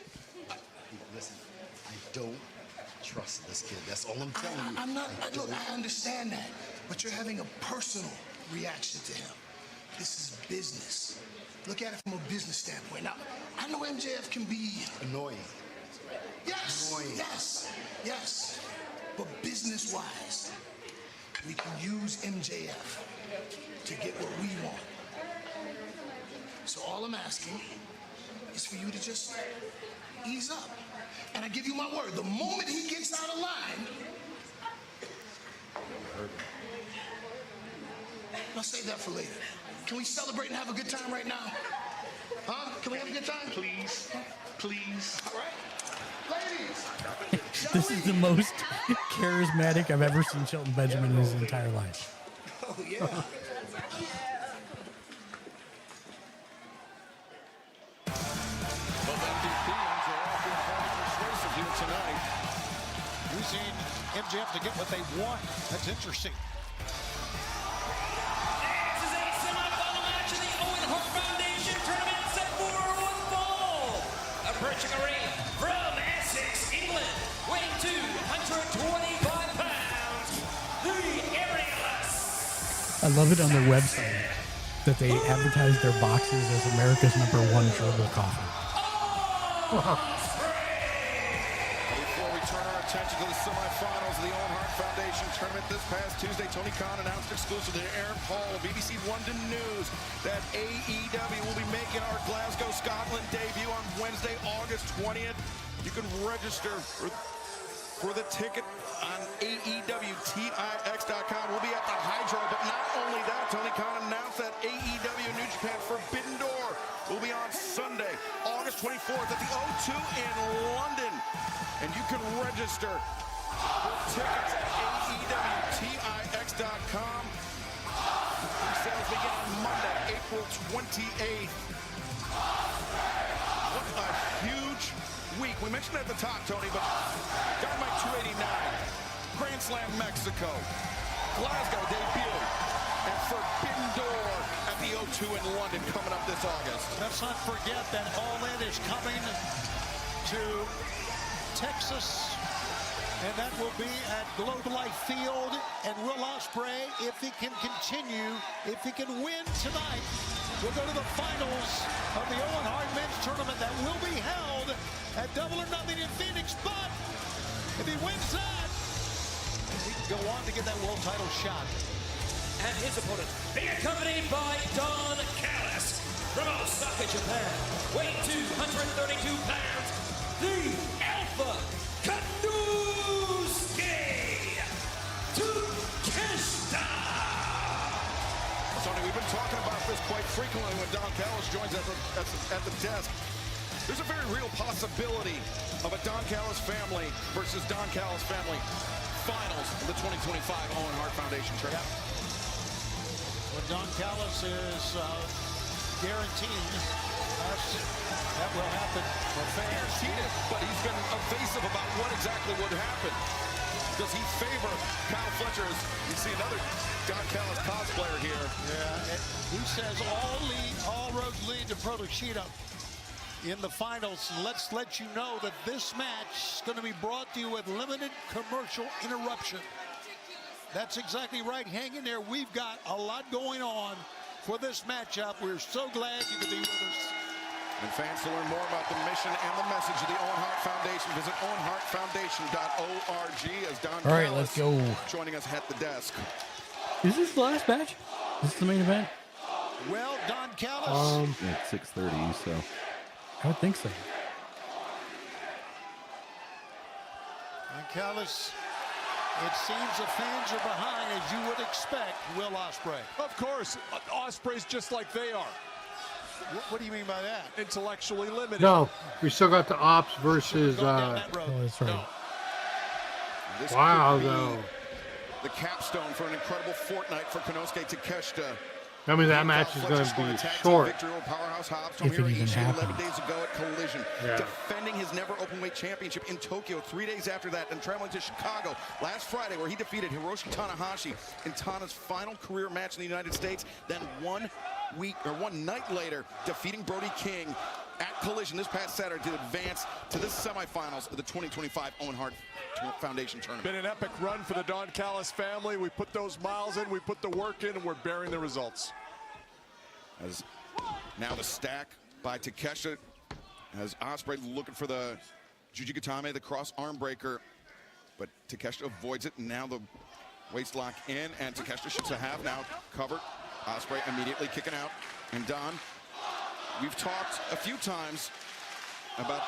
Listen, I don't trust this kid. That's all I'm telling you. I'm not. Look, I understand that, but you're having a personal reaction to him. This is business. Look at it from a business standpoint. Now, I know MJF can be annoying. Yes, Annoying. yes. But business-wise, we can use MJF to get what we want. So all I'm asking is for you to just ease up. And I give you my word, the moment he gets out of line, I'll save that for later. Can we celebrate and have a good time right now? Huh? Can we have a good time? Please. Please. All right. Ladies. This is the most charismatic I've ever seen Shelton Benjamin in his entire life. Oh, yeah. Here tonight. Using MJF to get what they want. That's interesting. This is a semi-final match in the Owen Hart Foundation Tournament set for one fall. Approaching a ring from Essex, England, weighing 225 pounds, the Aerialist. I love it on their website that they advertise their boxes as America's #1 gerbil coffee. Before we turn our attention to the semifinals of the Owen Hart Foundation Tournament this past Tuesday, Tony Khan announced exclusively to Aaron Paul of BBC London News that AEW will be making our Glasgow, Scotland debut on Wednesday, August 20th. You can register for the ticket on AEWTIX.com. We'll be at the Hydro, but not only that, Tony Khan announced that AEW New Japan Forbidden Door will be on Sunday, August 24th at the O2 in London. And you can register for tickets at AEWTIX.com. Sales begin on Monday, April 28th. What a huge week. We mentioned it at the top, Tony, but Dynamite 289, Grand Slam Mexico, Glasgow debut, and Forbidden Door at the O2 in London coming up this August. Let's not forget that All In is coming to Texas, and that will be at Globe Life Field. And Will Ospreay, if he can continue, if he can win tonight, will go to the finals of the Owen Hart Men's Tournament that will be held at Double or Nothing in Phoenix. But if he wins that, he can go on to get that world title shot. And his opponent, being accompanied by Don Callis from Osaka, Japan, weighing 232 pounds, the Alpha Kanusuke Takeshita. Tony, we've been talking about this quite frequently when Don Callis joins at the desk. There's a very real possibility of a Don Callis family versus Don Callis family finals of the 2025 Owen Hart Foundation Tournament. Yep. Well, Don Callis is guaranteeing us that will happen for fans. But he's been evasive about what exactly would happen. Does he favor Kyle Fletcher? As you see another Don Callis cosplayer here. Yeah, he says all roads lead to Proto Cheetah in the finals. Let's let you know that this match is going to be brought to you with limited commercial interruption. That's exactly right. Hang in there. We've got a lot going on for this matchup. We're so glad you could be with us. And fans, to learn more about the mission and the message of the Owen Hart Foundation, visit owenhartfoundation.org as Don All right, Callis let's go. joining us at the desk. Is this the last match? Is this the main event? Well, Don Callis. At 6:30, so. I would think so. Don Callis, it seems the fans are behind, as you would expect, Will Ospreay. Of course. Ospreay's just like they are. What do you mean by that? Intellectually limited. No, we still got the Ops versus. Oh, that's right. This Wow, could be though. the capstone for an incredible fortnight for Konosuke Takeshita. I mean, that match is going to be short. Victory over Powerhouse Hobbs If it even 11 happens. days ago at Collision, Yeah. defending his never openweight championship in Tokyo 3 days after that, and traveling to Chicago last Friday, where he defeated Hiroshi Tanahashi in Tana's final career match in the United States. Then 1 night later, defeating Brody King at Collision this past Saturday to advance to the semifinals of the 2025 Owen Hart Foundation Tournament. Been an epic run for the Don Callis family. We put those miles in, we put the work in, and we're bearing the results. As now the stack by Takeshita, as Ospreay looking for the Jujigatame, the cross arm breaker, but Takeshita avoids it. Now the waist lock in, and Takeshita shoots a half, now covered. Ospreay immediately kicking out. And Don, we've talked a few times about...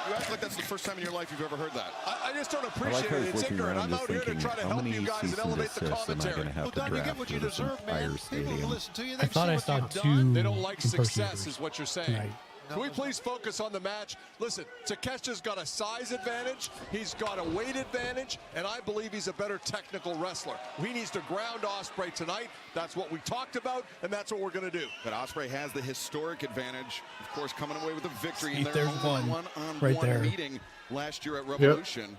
You act like that's the first time in your life you've ever heard that. I just don't I like appreciate how it. he's It's looking ignorant. around I'm just out here to thinking, try to how help many you guys cease and and elevate the desists am I going commentary. to have to Don, you get draft what for you this deserve, man. entire People stadium? listen to you. I They've thought seen I what saw you've two done. They don't like success, impersonators is what you're saying. tonight. Can we please focus on the match? Listen, Takeshita's got a size advantage, he's got a weight advantage, and I believe he's a better technical wrestler. He needs to ground Ospreay tonight. That's what we talked about, and that's what we're going to do. But Ospreay has the historic advantage, of course, coming away with a victory in their There's own one one-on-one right there. meeting last year at Revolution.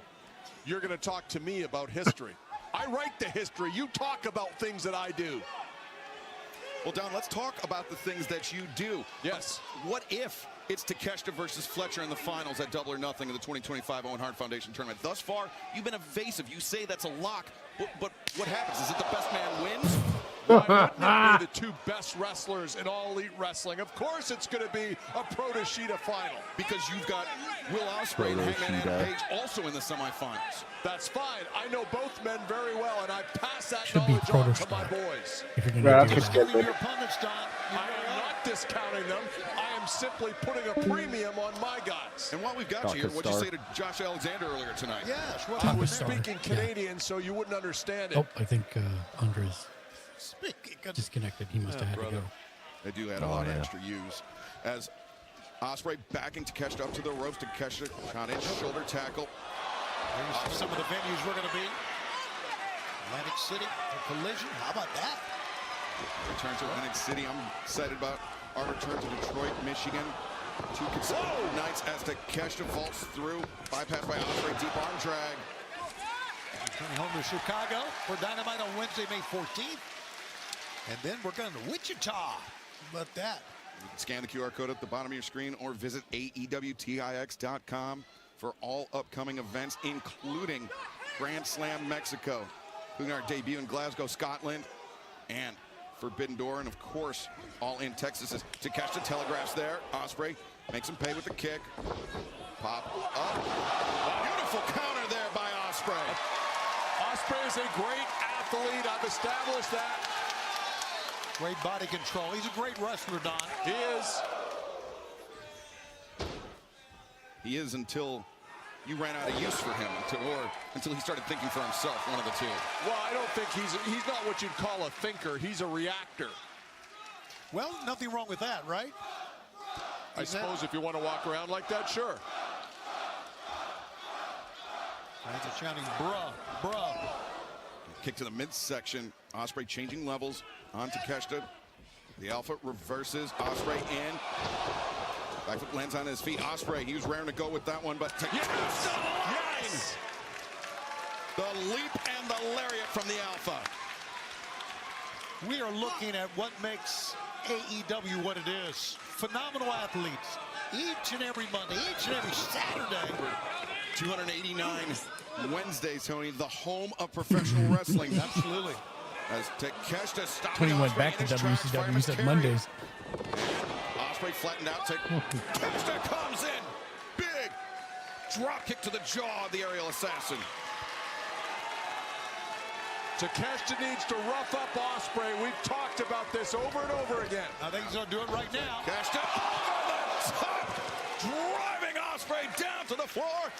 You're going to talk to me about history. I write the history. You talk about things that I do. Well, Don, let's talk about the things that you do. Yes. What if it's Takeshita versus Fletcher in the finals at Double or Nothing in the 2025 Owen Hart Foundation tournament? Thus far, you've been evasive. You say that's a lock, but what happens? Is it the best man wins? Why wouldn't it be the two best wrestlers in all elite wrestling? Of course it's going to be a Pro-Tashita final. Because you've got Will Ospreay and Hangman Adam Page also in the semifinals. That's fine. I know both men very well, and I pass that Should be knowledge on to Proto my boys. If you're gonna do Just that. giving your opponents, Don. I am not discounting them. I am simply putting a premium on my guys. And while we've got you here, what'd you say to Josh Alexander earlier tonight? Yes, well, Top I was star. speaking Canadian, so you wouldn't understand it. Oh, I think Andres disconnected. He must have had to go. They do add a lot of extra use. As Ospreay backing Takeshita up to the ropes. Takeshita shot in, shoulder tackle. Here's some of the venues we're going to be. Atlantic City, a collision. How about that? Return to Atlantic City. I'm excited about our return to Detroit, Michigan. 2 consecutive nights as Takeshita vaults through. Bypass by Ospreay, deep arm drag. Returning home to Chicago for Dynamite on Wednesday, May 14th. And then we're going to Wichita. How about that? You can scan the QR code at the bottom of your screen or visit AEWTIX.com for all upcoming events, including Grand Slam Mexico, including our debut in Glasgow, Scotland, and Forbidden Door, and of course, all in Texas. As Takeshita telegraphs there. Ospreay makes him pay with the kick. Pop up. Beautiful counter there by Ospreay. Ospreay is a great athlete. I've established that. Great body control. He's a great wrestler, Don. He is. He is until you ran out of use for him, until he started thinking for himself, one of the two. Well, I don't think he's not what you'd call a thinker. He's a reactor. Well, nothing wrong with that, right? I suppose if you want to walk around like that, sure. Fans are shouting, bruh, bruh. Kick to the midsection. Ospreay changing levels on Takeshita. The Alpha reverses. Ospreay in. Back foot lands on his feet. Ospreay, he was raring to go with that one, but Takeshita. Yes! The leap and the lariat from the Alpha. We are looking at what makes AEW what it is. Phenomenal athletes. Each and every Monday, each and every Saturday. 289 Wednesdays, Tony, the home of professional wrestling. Absolutely. As Takeshita stopping Tony went Ospreay back in to his tracks, WCW. He firing said carry. Mondays. Ospreay flattened out. Takeshita comes in. Big drop kick to the jaw of the aerial assassin. Takeshita needs to rough up Ospreay. We've talked about this over and over again. I think he's going to do it right now. Takeshita over the top, driving Ospreay down to the floor.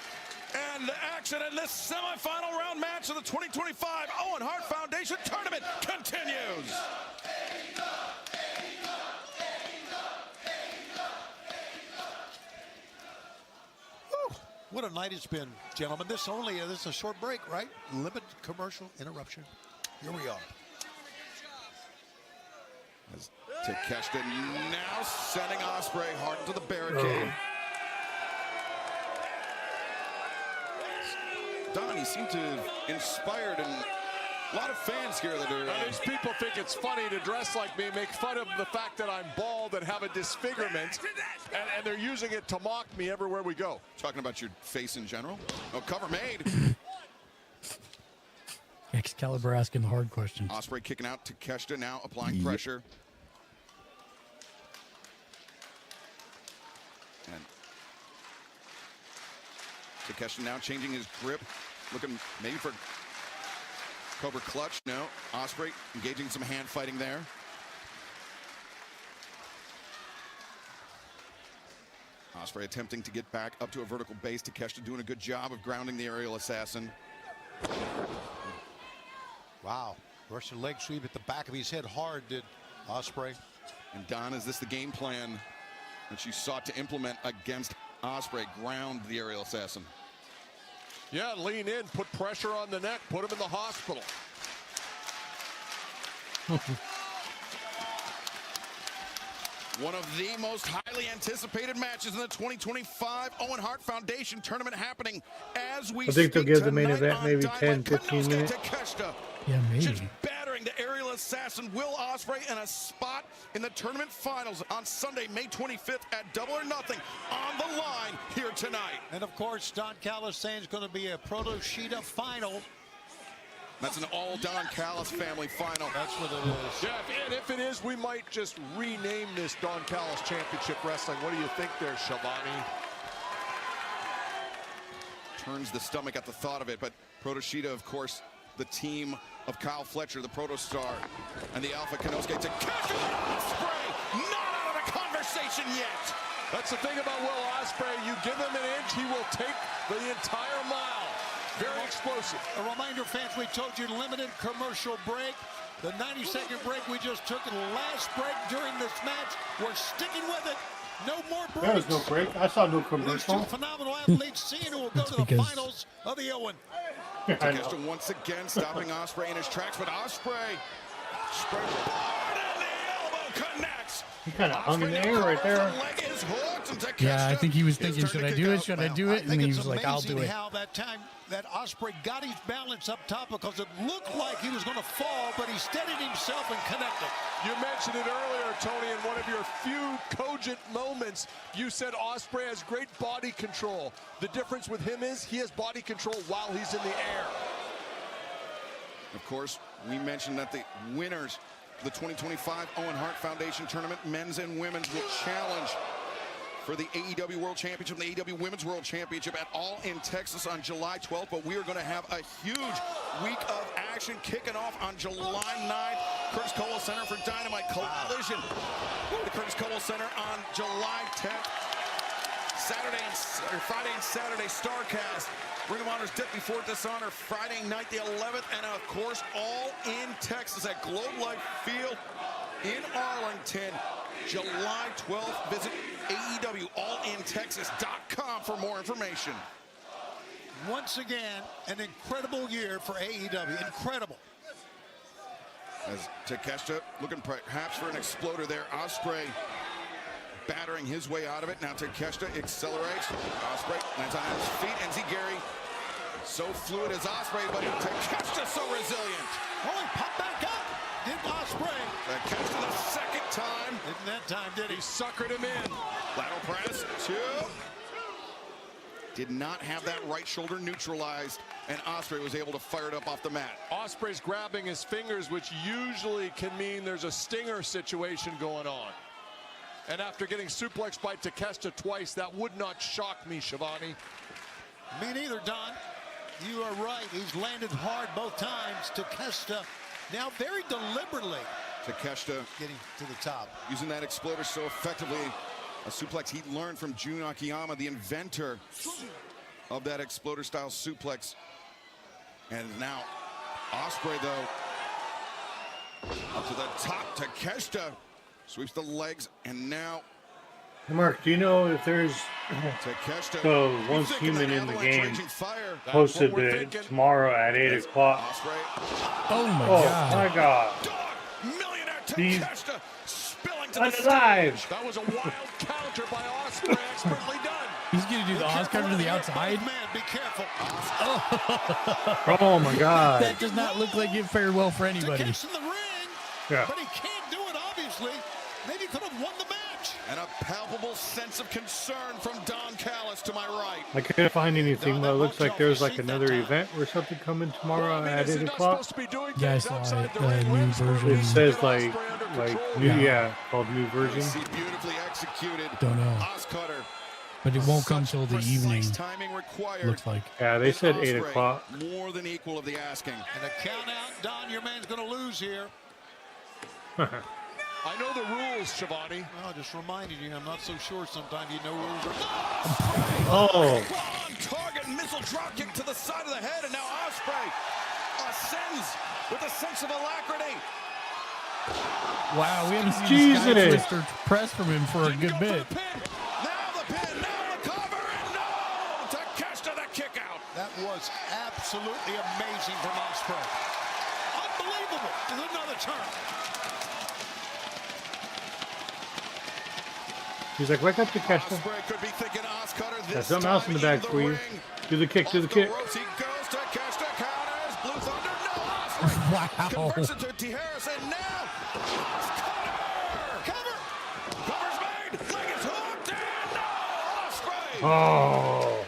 And the action in this semifinal round match of the 2025 Owen Hart Foundation tournament continues. Whew. What a night it's been, gentlemen. This is a short break, right? Limited commercial interruption. Here we are. As Takeshita now sending Ospreay hard into the barricade. Don, he seemed to have inspired and a lot of fans here that are... These people think it's funny to dress like me, make fun of the fact that I'm bald and have a disfigurement, and they're using it to mock me everywhere we go. Talking about your face in general? Oh, cover made. Excalibur asking the hard questions. Ospreay kicking out. Takeshita now applying pressure. And Takeshita now changing his grip, looking maybe for Cobra clutch. No, Ospreay engaging some hand fighting there. Ospreay attempting to get back up to a vertical base. Takeshita doing a good job of grounding the aerial assassin. Wow. Russian leg sweep at the back of his head hard, did Ospreay. And Don, is this the game plan And she sought to implement against Ospreay, ground the aerial assassin. Yeah, lean in, put pressure on the neck, put him in the hospital. One of the most highly anticipated matches in the 2025 Owen Hart Foundation tournament happening as we I think they'll give the main tonight event on maybe Dynamite. 10-15 minutes. Takeshita Yeah, maybe. just battering the aerial assassin Will Ospreay in a spot in the tournament finals on Sunday, May 25th at Double or Nothing on the line here tonight. And of course, Don Callis saying it's going to be a Proto Sheeta final. That's an all Don Callis family final. That's what it is. Yeah, and if it is, we might just rename this Don Callis Championship Wrestling. What do you think there, Shabani? Turns the stomach at the thought of it, but Proto Sheeta, of course, the team of Kyle Fletcher, the Proto Star, and the Alpha Kanosuke Takeshita Ospreay, not out of the conversation yet. That's the thing about Will Ospreay. You give him an inch, he will take the entire mile. Very explosive. A reminder, fans, we told you limited commercial break. The 90-second break we just took in the last break during this match. We're sticking with it. No more breaks. There was no break. I saw no These two commercial. phenomenal athletes seeing who will go to the finals of the Owen. Takeshita once again stopping Ospreay in his tracks, but Ospreay spread and the elbow connects. He kind of hung in the air right there. Yeah, I think he was thinking, should I do it? Should I do it? And he was like, I'll do it. How that time that Ospreay got his balance up top because it looked like he was going to fall, but he steadied himself and connected. You mentioned it earlier, Tony, in one of your few cogent moments. You said Ospreay has great body control. The difference with him is he has body control while he's in the air. Of course, we mentioned that the winners of the 2025 Owen Hart Foundation Tournament, men's and women's, will challenge for the AEW World Championship and the AEW Women's World Championship at All in Texas on July 12th. But we are going to have a huge week of action kicking off on July 9th. Curtis Cole Center for Dynamite Collision. The Curtis Cole Center on July 10th. Friday and Saturday, StarCast. Ring of Honor's Death Before Dishonor, Friday night the 11th. And of course, all in Texas at Globe Life Field in Arlington. July 12th, visit AEWAllinTexas.com for more information. Once again, an incredible year for AEW. Incredible. As Takeshita looking perhaps for an exploder there. Ospreay battering his way out of it. Now Takeshita accelerates. Ospreay lands on his feet. Enziguri so fluid as Ospreay, but Takeshita so resilient. Oh, he popped back up. Did Ospreay. Takeshita the second time. Didn't that time, did he? He suckered him in. Lateral press, 2. Did not have that right shoulder neutralized, and Ospreay was able to fire it up off the mat. Ospreay's grabbing his fingers, which usually can mean there's a stinger situation going on. And after getting suplexed by Takeshita twice, that would not shock me, Shivani. Me neither, Don. You are right. He's landed hard both times. Takeshita now very deliberately. Takeshita getting to the top. Using that exploder so effectively. A suplex he learned from Jun Akiyama, the inventor of that exploder-style suplex. And now Ospreay, though, up to the top. Takeshita sweeps the legs, and now Mark, do you know if there's so once human in the game posted it tomorrow at 8 o'clock? Oh my God! My God! These alive! That was a wild counter by Ospreay, expertly done. He's gonna do the Oz cutter to the outside. Man, be careful. Oh my God! That does not look like it fared well for anybody. In the ring, yeah. But he can't do it, obviously. Maybe he could have won the match. And a palpable sense of concern from Don Callis to my right. I can't find anything, but it looks like there's like another event or something coming tomorrow at 8 o'clock. Yeah, I saw it. New version. It says like new, yeah, called new version. Beautifully executed. Don't know. Oscutter. But it won't come till the evening. Timing required. Looks like. Yeah, they said 8 o'clock. More than equal of the asking. And a count out, Don, your man's going to lose here. I know the rules, Shivani. Oh, just reminding you, I'm not so sure sometimes you know rules. Oh. On target missile drop kick to the side of the head, and now Ospreay ascends with a sense of alacrity. Wow, we haven't seen Jesus. Sky Twister press from him for a good bit. Takeshita, the kick out. That was absolutely amazing from Ospreay. Unbelievable. There's another turn. He's like, wake up, Takeshita. Ospreay could be thinking Oscutter this There's something else in the bag for you. Do the kick, do the kick. He goes, Takeshita counters, Blue Thunder, no, Ospreay. Wow. Converts it to T. Harris, and now Cover. Cover's made. Leg is hooked, and no, Ospreay. Oh.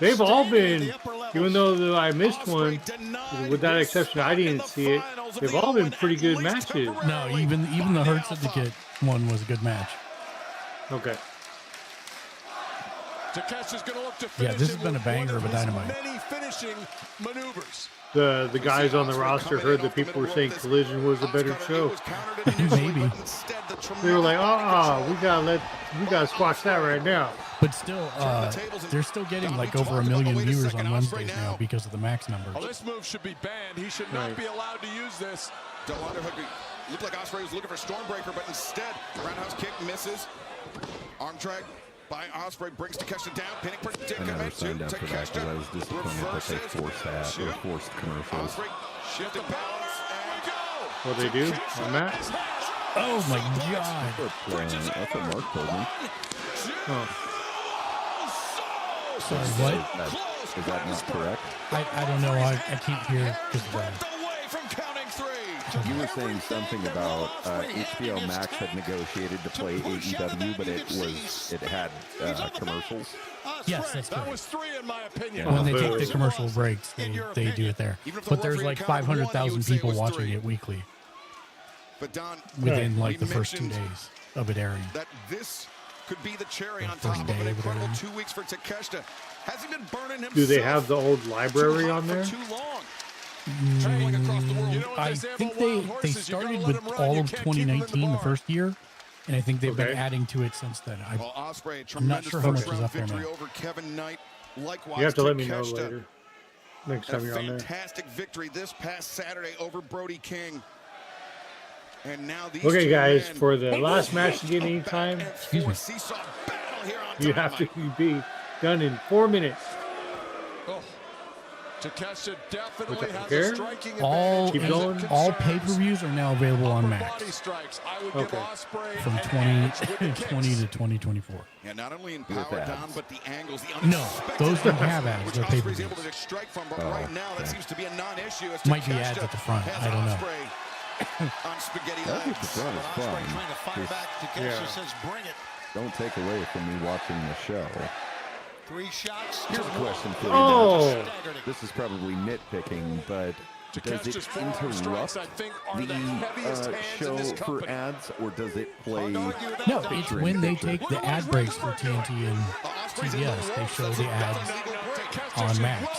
They've all been, even though I missed one, with that exception, I didn't see it. They've all been pretty good matches. No, even the Hurt Syndicate one was a good match. Okay. Takeshita's going to look to finish. Yeah, this has been a banger of a Dynamite. Many finishing maneuvers. The guys on the roster heard that people were saying Collision was a better show. Maybe. They were like, we gotta squash that right now. But still, they're still getting like over 1 million viewers on Wednesdays now because of the max numbers. Oh, this move should be banned. He should not be allowed to use this. Double underhook. Looked like Ospreay was looking for Stormbreaker, but instead, roundhouse kick misses. Arm drag by Ospreay brings Takeshita down. Pinning predicament. I never signed up for that because I was disappointed that they forced that or forced commercials. Ospreay shift the balance and go. What they do on that? Oh my God! That's what Mark told me. Oh. Sorry, what? Is that not correct? I don't know. I can't hear because of that. You were saying something about HBO Max had negotiated to play AEW, but it had commercials. Yes, that's That correct. was 3 in my opinion. When they take the commercial breaks, they do it there. But there's like 500,000 people watching it weekly But Don, within like the first 2 days of it airing. that this could be the cherry on First top of day an of it incredible airing. 2 weeks for Takeshita. Has he been burning himself? Do they have the old library on there? too long? I think they started with all of 2019 the first year, and I think they've been adding to it since then. Well, Ospreay, I'm not sure how much is round up there victory now. over Kevin Knight. Likewise, You have to let me know Takeshita. later. Next time you're on there. Fantastic victory this past Saturday over Brody King. And now these Okay, two guys, men for the last match to get any time, seesaw battle here on you have to be done in 4 minutes. Oh. Takeshita definitely Which I has care. a striking All advantage. all pay-per-views are now available on Body Max strikes. I would give Ospreay from an 2020 to 2024. And not only in power down, but the angles, the No, unexpected those don't angles, have ads. which They're Ospreay's pay-per-views. able to strike from, but right now that seems to be a non-issue. As Might be Takeshita ads at the front. has I don't know. Ospreay on spaghetti That's legs. what the front is fun. Trying to fight back. Takeshita says, bring it. Don't take away from me watching the show. 3 shots. Here's a question for you. Oh. Now. This is probably nitpicking, but does it interrupt the show for ads, or does it play? No, it's when they take the ad breaks for TNT and TBS, they show the ads on Max.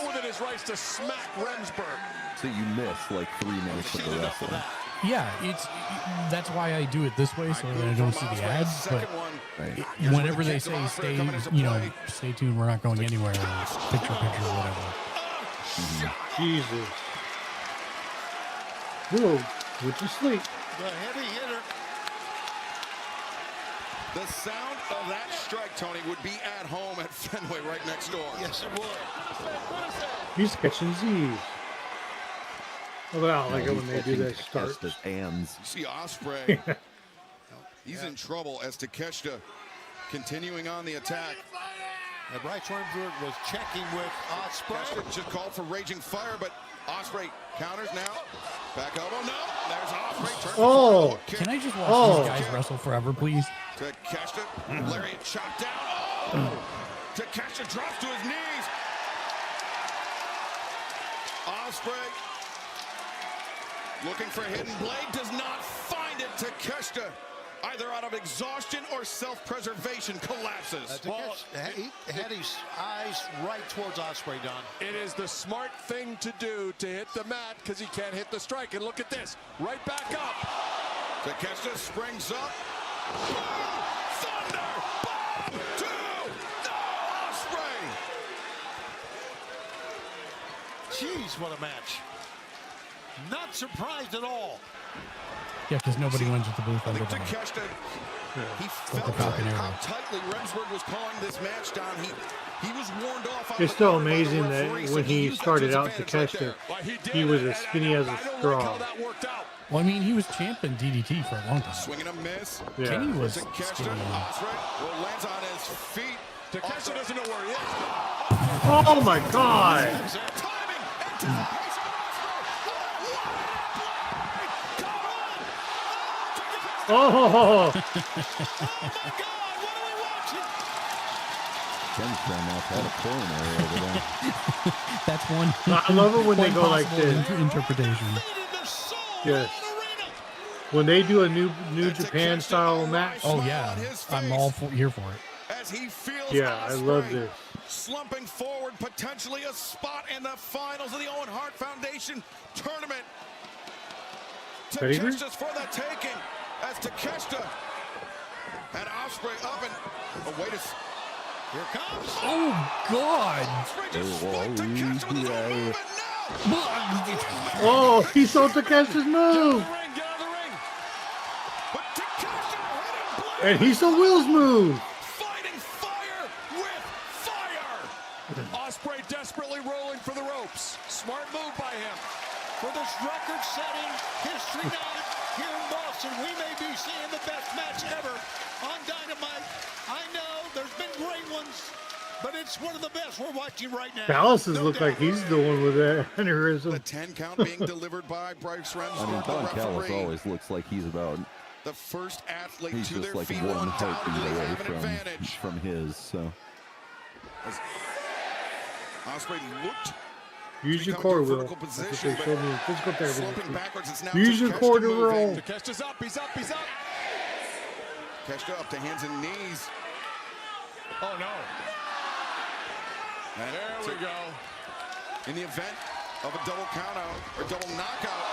So you miss like 3 minutes of the wrestling. Yeah, that's why I do it this way so that I don't see the ads. But whenever they say stay tuned, we're not going anywhere, or picture, whatever. Jesus. Whoa, would you sleep? The heavy hitter. The sound of that strike, Tony, would be at home at Fenway right next door. Yes, it would. He's catching Z's. Oh, I like it when they do that start. You see Ospreay. He's in trouble as Takeshita continuing on the attack. And Bryce Remsburg was checking with Ospreay. Takeshita just called for raging fire, but Ospreay counters now. Back elbow, no. There's Ospreay. Oh. Can I just watch these guys wrestle forever, please? Takeshita, lariat chop down. Oh. Takeshita drops to his knees. Ospreay looking for a hidden blade, does not find it. Takeshita, either out of exhaustion or self-preservation, collapses. He had his eyes right towards Ospreay, Don. It is the smart thing to do to hit the mat because he can't hit the strike. And look at this, right back up. Takeshita springs up. Boom! Thunder! Boom! 2! No! Ospreay! Jeez, what a match. Not surprised at all. Yeah, because nobody wins with the blue thunder. Takeshita, he felt how tightly Remsburg was calling this match down. He was warned off. It's still amazing that when he started out Takeshita, he was as skinny as a straw. Well, I mean, he was champion DDT for a long time. Swinging a miss. Yeah. Kenny was Takeshita, skinny. Ospreay lands on his feet. Takeshita doesn't know where he is. Oh my God! Oh! Ken's trying not to have a coronary over there. That's one. I love it when they one go like possible this. Interpretation. Yes. When they do a New Japan style match. Oh yeah, I'm all here for it. As he feels Yeah, I love this. slumping forward, potentially a spot in the finals of the Owen Hart Foundation tournament. Pedigree? Takeshita's for the taking as Takeshita and Ospreay up and wait a here comes. Oh God! Oh, he saw Takeshita's move. And he saw Will's move. Ospreay desperately rolling for the ropes. Smart move by him. For this record-setting history night here in Boston, we may be seeing the best match ever on Dynamite. I know there's been great ones, but it's one of the best we're watching right now. Callus's look like he's the one with that aneurysm. The 10 count being delivered by Bryce Remsburg. I mean, Don Callis always looks like he's about. The first athlete He's to just their like feet one undoubtedly have an heartbeat away advantage. from his. So. Ospreay looked. Use your core, Will. That's what they showed me in physical therapy. Use your core to roll. Takeshita's up. He's up. He's up. Takeshita up to hands and knees. Oh no. And there we go. In the event of a double countout or double knockout,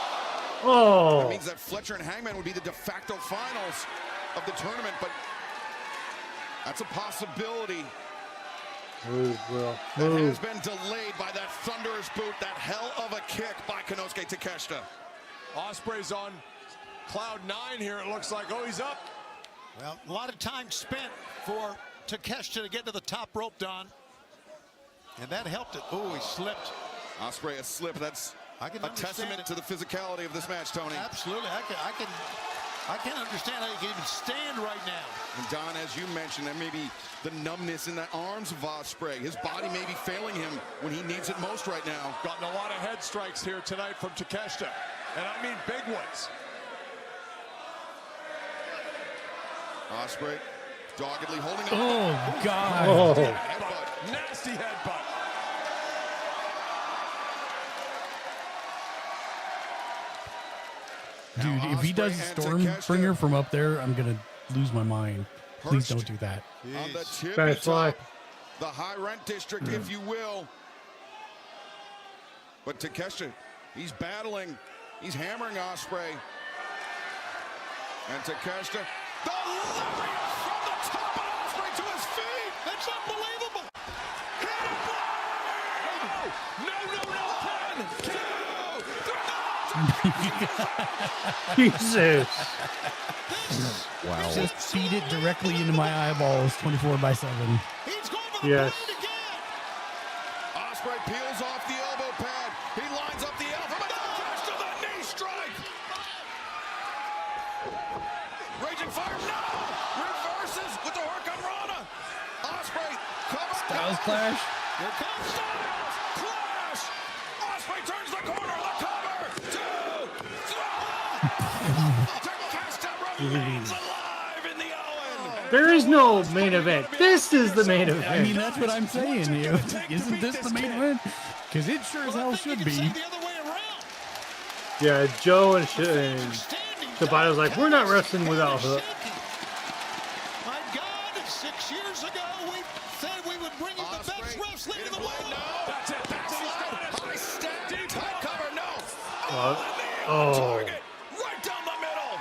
Oh. that means that Fletcher and Hangman would be the de facto finals of the tournament, but that's a possibility. Move, Will. That has Move. been delayed by that thunderous boot, that hell of a kick by Konosuke Takeshita. Ospreay's on cloud 9 here. It looks like. Oh, he's up. Well, a lot of time spent for Takeshita to get to the top rope, Don. And that helped it. Oh, he slipped. Ospreay a slip. That's a testament to the physicality of this match, Tony. Absolutely. I can't understand how you can even stand right now. And Don, as you mentioned, there may be the numbness in the arms of Ospreay. His body may be failing him when he needs it most right now. Gotten a lot of head strikes here tonight from Takeshita. And I mean big ones. Ospreay doggedly holding on. Oh, God. Oh. Headbutt. Nasty headbutt. Dude, if he does Stormbringer from up there, I'm gonna lose my mind. Please don't do that. On the tippy Fast fly. top, the high rent district, if you will. But Takeshita, he's battling. He's hammering Ospreay. And Takeshita, the lariat from the top of Ospreay to his feet. That's unbelievable. Jesus. Wow. Just feed it directly into my eyeballs 24/7. Yes. Ospreay peels off the elbow pad. He lines up the elbow. But Takeshita, the knee strike. Raging fire. No. Reverses with the Hurricane Rana. Ospreay cover. Styles clash. Here comes Styles. Clash. Ospreay turns the corner. The cover. 2, 3. Takeshita remains alive in the Owen. There is no main event. This is the main event. I mean, that's what I'm saying. Isn't this the main event? Because it sure as hell should be. Yeah, Joe and Tabata's like, we're not wrestling without Hook. My God, 6 years ago, we said we would bring you the best wrestling in the world. That's it. That's it. He's got it. High step. Tight cover. No. Oh. Target. Right down the middle.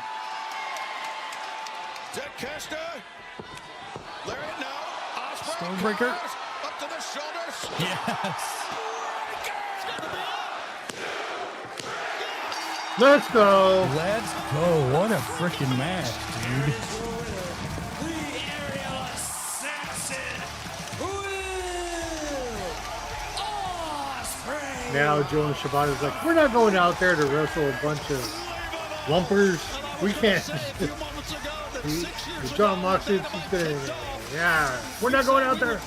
Takeshita. Lariat now. Ospreay. Stormbreaker. Covers. Up to the shoulders. Yes. Let's go. Let's go. What a freaking match, dude. Now Joe and Shibata's like, we're not going out there to wrestle a bunch of lumpers. We can't. John Moxley, yeah, we're not going out there.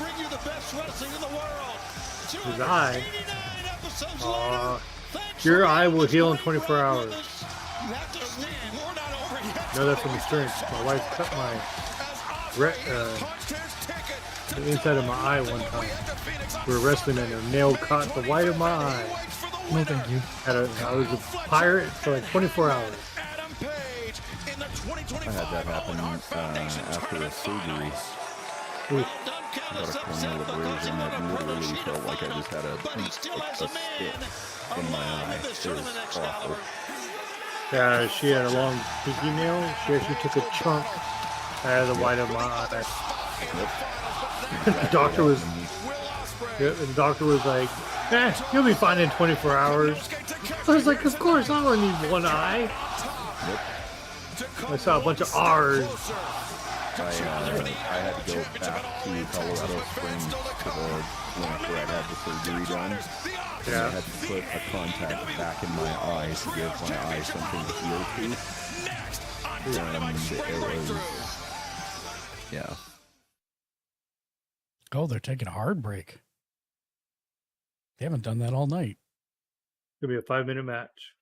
His eye. Your eye will heal in 24 hours. No, that's from experience. My wife cut the inside of my eye one time. We were wrestling and a nail caught the white of my eye. No, thank you. I was a pirate for like 24 hours. I had that happen after a surgery. I got a corneal abrasion that literally felt like I just had a stick in my eye. It was awful. Yeah, she had a long pinky nail. She actually took a chunk out of the white of my eye. The doctor was like, you'll be fine in 24 hours. I was like, of course, I only need one eye. I saw a bunch of R's. I had to go back to Colorado Springs to the clinic where I had the surgery done. And I had to put a contact back in my eye to give my eye something to heal to. And it was, yeah. Oh, they're taking a hard break. They haven't done that all night. It'll be a 5-minute match.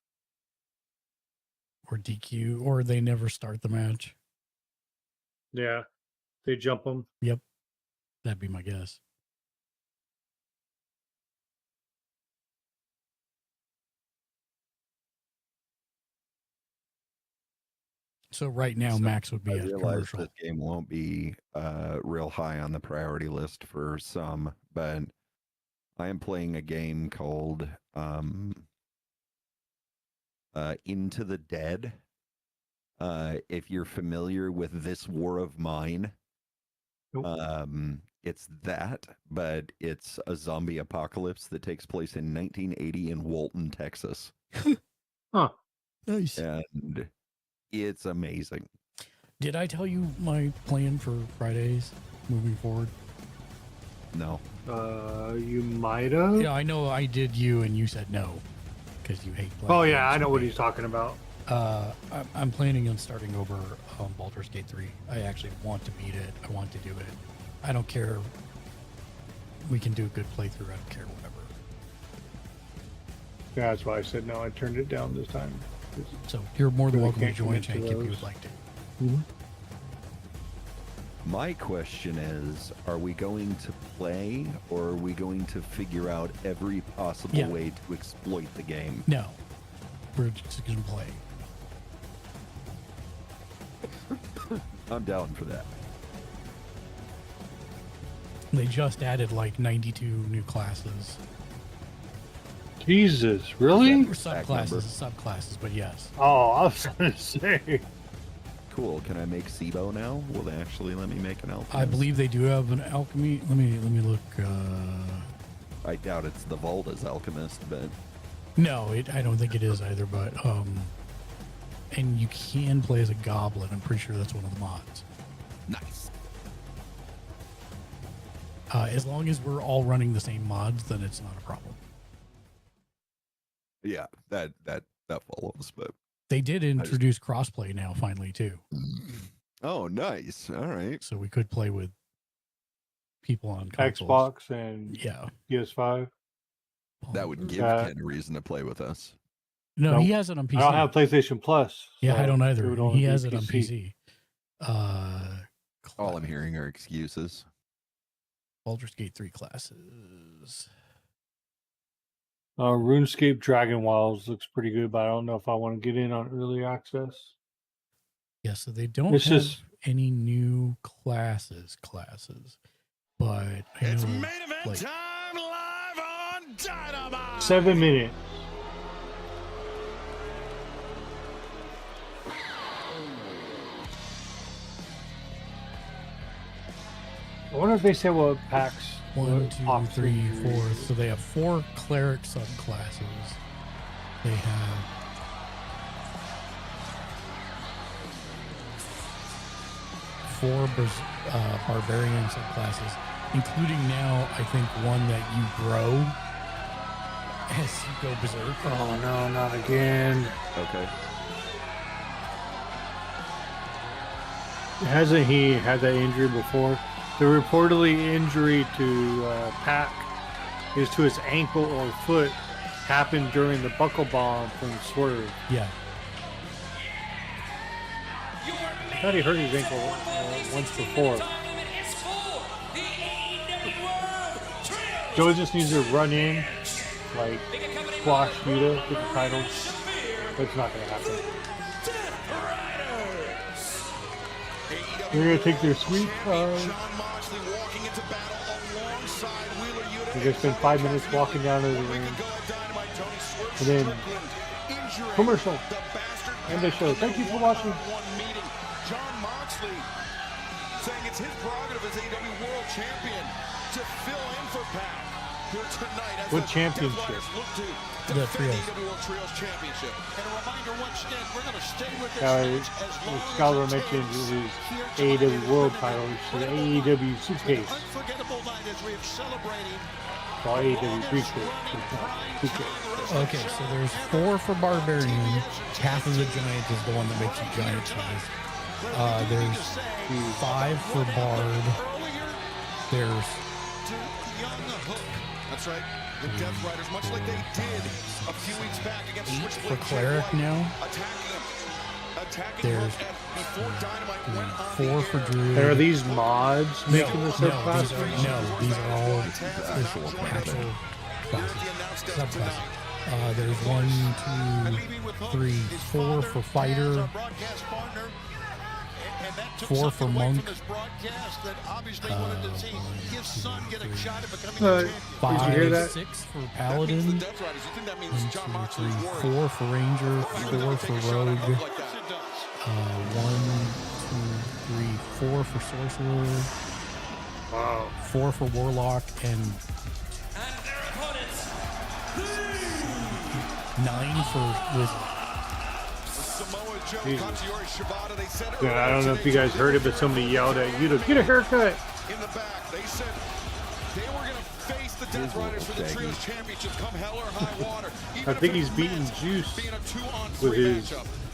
Or DQ, or they never start the match. Yeah, they jump them. Yep, that'd be my guess. So right now, Max would be a commercial. This game won't be real high on the priority list for some, but I am playing a game called Into the Dead. If you're familiar with This War of Mine, it's that, but it's a zombie apocalypse that takes place in 1980 in Walton, Texas. Huh. Nice. And it's amazing. Did I tell you my plan for Fridays moving forward? No. You might have. Yeah, I know I did you, and you said no because you hate playing. Oh yeah, I know what he's talking about. I'm planning on starting over Baldur's Gate 3. I actually want to beat it. I want to do it. I don't care. We can do a good playthrough. I don't care, whatever. Yeah, that's why I said no. I turned it down this time. So you're more than Really welcome to can't join, commit to Shank, if you those. would like to. Mm-hmm. My question is, are we going to play, or are we going to figure out every possible way to exploit the game? No. We're just going to play. I'm down for that. They just added like 92 new classes. Jesus, really? Or subclasses, but yes. Oh, I was going to say. Cool. Can I make SIBO now? Will they actually let me make an alchemist? I believe they do have an alchemy. Let me look. I doubt it's the Volda's alchemist, but No, I don't think it is either. But and you can play as a goblin. I'm pretty sure that's one of the mods. Nice. As long as we're all running the same mods, then it's not a problem. Yeah, that follows. But They did introduce crossplay now, finally, too. Oh, nice. All right. So we could play with people on consoles. Xbox and PS5. That would give Ken a reason to play with us. No, he has it on PC. I don't have PlayStation Plus. Yeah, so I don't either. it would only He be has it on PC. All I'm hearing are excuses. Baldur's Gate 3 classes. RuneScape Dragon Wilds looks pretty good, but I don't know if I want to get in on early access. Yeah, so they don't have any new classes, but I know, Main event time live on Dynamite. 7 minutes. I wonder if they say what packs. 1, 2, 3, 4. So they have 4 cleric subclasses. They have 4 barbarian subclasses, including now, I think, one that you grow as you go berserk. Oh no, not again. Okay. Hasn't he had that injury before? The reportedly injury to Pac is to his ankle or foot, happened during the buckle bomb from Swerve. Yeah. I thought he hurt his ankle once before. Joe just needs to run in, like, squash Yuta with the title. That's not going to happen. They're going to take their sweet time. They're going to spend 5 minutes walking down to the ring. And then, commercial. End the show. Thank you for watching. John Moxley saying it's his prerogative as AEW World Champion to fill in for Pac here tonight. As what championship? The Trios. AEW World Trios Championship. And a reminder once again, we're going to stay with this match as long Scholar as it mentioned takes. his AEW World title, which is the AEW suitcase. Unforgettable night as we have celebrating. Well, AEW briefcase. Okay, so there's 4 for Barbarian. Half of the giant is the one that makes you giant size. There's 5 for Bard. There's That's right. The Death Riders, much like they did a few weeks back against 8 Switchblade for Cleric now. Attacking There's before Dynamite went on 4 for Druid. Are these mods making this subclass? These are all actual classes. Subclasses. There's 1, 2, 3, 4 for Fighter. 4 for Monk. 5, 6 for Paladin. 1, 2, 3, 4 for Ranger. 4 for Rogue. 1, 2, 3, 4 for Sorcerer. Wow. 4 for Warlock and 9 for Wizard. Yeah, I don't know if you guys heard it, but somebody yelled at you to get a haircut. In the back, they said they were going to face the Death Riders for the Trios Championship come hell or high water. I think he's beating Juice with his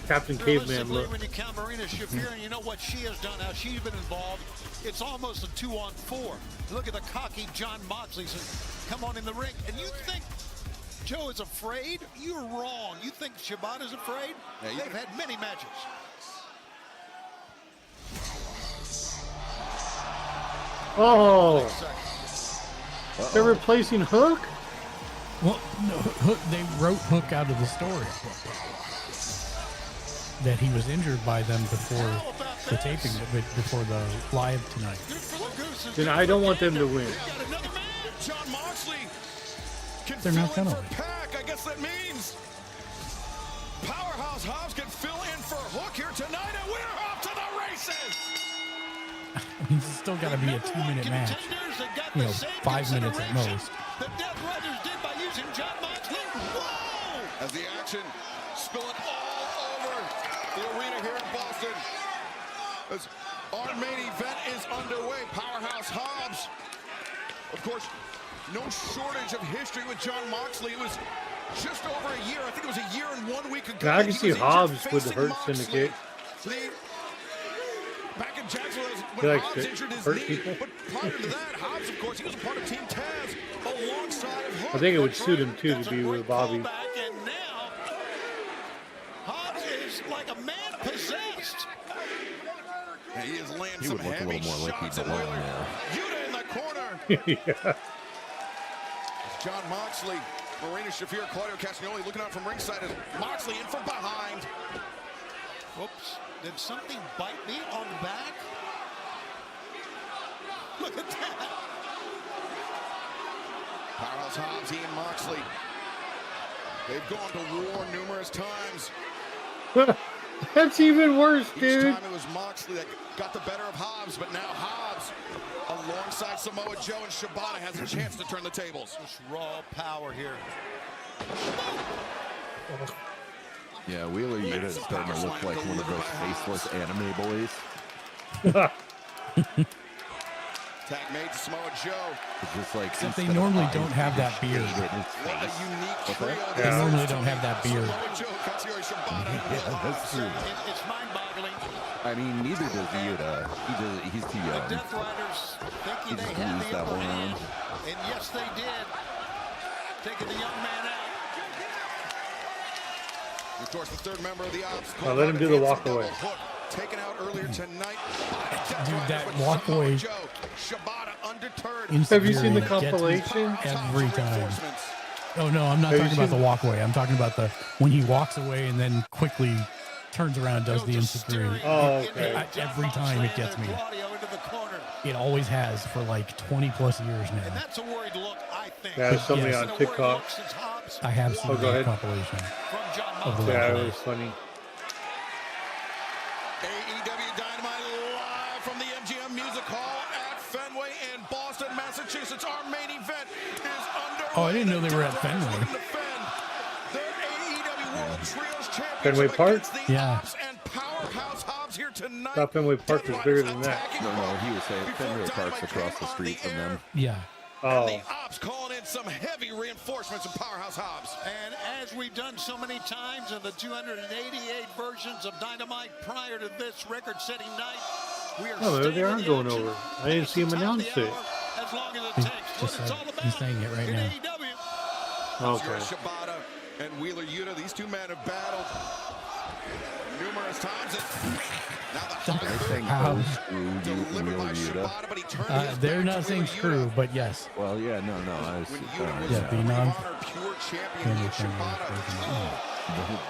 Captain Caveman look. When you count Marina Shafir and you know what she has done, how she's been involved, it's almost a 2-on-4. Look at the cocky John Moxley says, come on in the ring. And you think Joe is afraid? You're wrong. You think Shibata's afraid? Yeah, they've had many matches. Oh, they're replacing Hook? Well, no, Hook. They wrote Hook out of the story. That he was injured by them before the taping, before the live tonight. Then I don't want them to win. John Moxley can They're not gonna win. Pac. I guess that means Powerhouse Hobbs can fill in for Hook here tonight, and we're off to the races. It's still got to be a 2-minute match. 5 minutes at most. The Death Riders did by using John Moxley. Whoa! As the action spilling all over the arena here in Boston. As our main event is underway, Powerhouse Hobbs. Of course, no shortage of history with John Moxley. It was just over a year. I think it was a year and 1 week ago. Now I can see Hobbs with the Hurt Syndicate. Back in Jacksonville, He when likes Hobbs to injured his hurt knee. people. But prior to that, Hobbs, of course, he was a part of Team Taz alongside of Hook. I think it would suit him too to be with Bobby. And now, Hobbs is like a man possessed. And he is landing He some would look a heavy little more like shots he at belonged Wheeler. there. Yuta in the corner. Yeah. John Moxley, Marina Shafir, Claudio Castagnoli looking out from ringside as Moxley in from behind. Whoops. Did something bite me on the back? Look at that. Powerhouse Hobbs, Ian Moxley. They've gone to war numerous times. That's even worse, Each dude. time it was Moxley that got the better of Hobbs, but now Hobbs, alongside Samoa Joe and Shibata, has a chance to turn the tables. Just raw power here. Yeah, Wheeler Yuta is starting to look like one of those faceless anime boys. Tag made to Samoa Joe. It's just like Except they normally don't have that beard. What a unique trio. They normally don't have that beard. That's true. It's mind-boggling. I mean, neither does Yuta. He's too young. The Death Riders thinking He they just had used the that upper one hand. round. And yes, they did. Taking the young man out. Of course, the third member of the Ops. Now let him do the walk away. Taken out earlier tonight. Dude, that walk away. Shibata undeterred. Have you seen the Gets me compilation? every time. Oh no, I'm not Have you talking about the seen- walkway. I'm talking about the when he walks away and then quickly turns around and does the insecurity. Oh, okay. Every time it gets me. It always has for like 20 plus years now. And that's a worried look, I think. Yeah, there's somebody Yes. on TikTok. I have seen Oh, go that ahead. compilation of the Yeah, it walkway. was funny. AEW Dynamite live from the MGM Music Hall at Fenway in Boston, Massachusetts. Our main event is under. Oh, I didn't know they were at Fenway. Their AEW World Trios Championship Fenway Park? against the Yeah. Ops and Powerhouse Hobbs here tonight. Thought Fenway Park was bigger than that. No, he was saying Fenway Park's across the street from them. Yeah. Oh. The Ops calling in some heavy reinforcements in Powerhouse Hobbs. And as we've done so many times in the 288 versions of Dynamite prior to this record-setting night, we are Oh, they are staying going in the over. action I didn't see him past the top of announce the it. hour, as long as it He takes. just What it's said, all about he's saying it right in now. AEW. Okay. Shibata and Wheeler Yuta, these two men have battled numerous times. Now the They're saying How? oh, screw you, Wheeler Yuta. but he turned his They're back not to saying Wheeler screw, Yuta. but yes. Well, yeah, no. I was, Yeah, the non Pure champion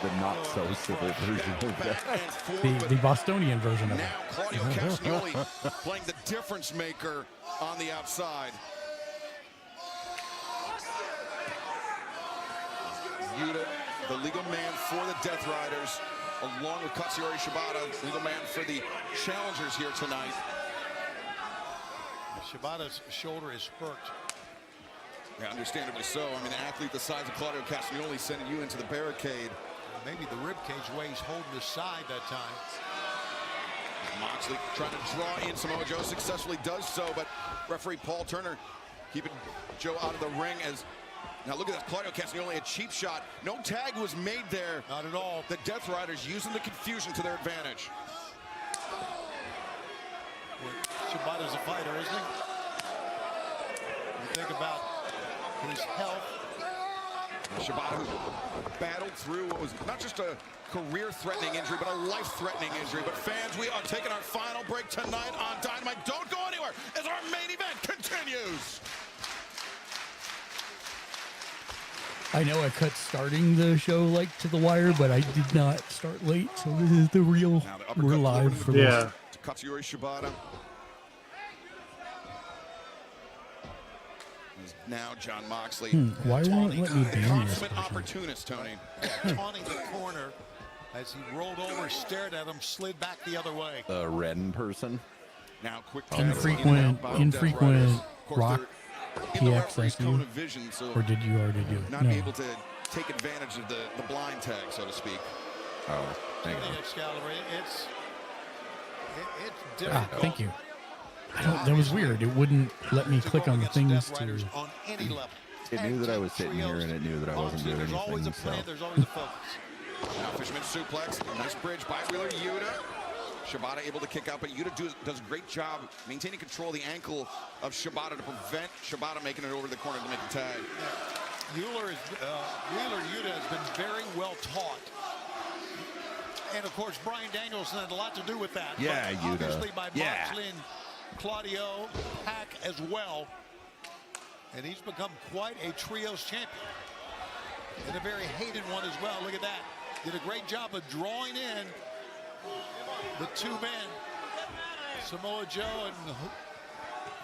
the not so civil version of that. the Bostonian version of it. Now Claudio Castagnoli playing the difference maker on the outside. Yuta, the legal man for the Death Riders, along with Katsuyori Shibata, legal man for the challengers here tonight. Shibata's shoulder is spurked. Yeah, understandably so. I mean, an athlete the size of Claudio Castagnoli sending you into the barricade. Maybe the ribcage way he's holding his side that time. Moxley trying to draw in Samoa Joe, successfully does so, but referee Paul Turner keeping Joe out of the ring as now look at this. Claudio Castagnoli, a cheap shot. No tag was made there. Not at all. The Death Riders using the confusion to their advantage. Shibata's a fighter, isn't he? You think about his health. Shibata who battled through what was not just a career-threatening injury, but a life-threatening injury. But fans, we are taking our final break tonight on Dynamite. Don't go anywhere as our main event continues. I know I cut starting the show like to the wire, but I did not start late, so this is the real. We're live for this. Yeah. Katsuyori Shibata. Now John Moxley. Why won't it let me ban this Consummate person? opportunist, Tony. Taunting the corner as he rolled over, stared at him, slid back the other way. The red person. Now quick Infrequent rock in the PX referee's cone SU? of vision, so Or did you already do it? not No. able to take advantage of the blind tag, so to speak. Oh, hang The on. Excalibur, it's Ah, difficult. thank you. That was weird. It wouldn't let me click on the things to. On any level. It knew that I was sitting here and it knew that I wasn't doing There's always a anything, so. plan, there's always a focus. Now Fisherman suplex, nice bridge by Wheeler Yuta. Shibata able to kick out, but Yuta does a great job maintaining control of the ankle of Shibata to prevent Shibata making it over the corner to make the tag. Wheeler Yuta has been very well taught. And of course, Brian Danielson had a lot to do with that. Yeah, but Yuta. obviously by Yeah. Moxley and Claudio, Pac as well. And he's become quite a trios champion. And a very hated one as well. Look at that. Did a great job of drawing in the two men. Samoa Joe and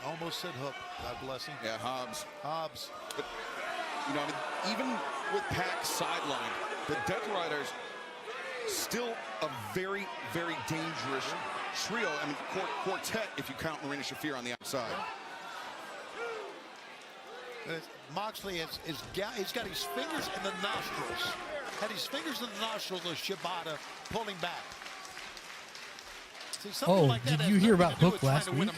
almost said Hook. God bless him. Yeah, Hobbs. Hobbs. But, you know, I mean, even with Pac's sideline, the Death Riders still a very, very dangerous trio. I mean, quartet if you count Marina Shafir on the outside. Moxley he's got his fingers in the nostrils. Had his fingers in the nostrils of Shibata pulling back. Oh, did you hear about Hook last week?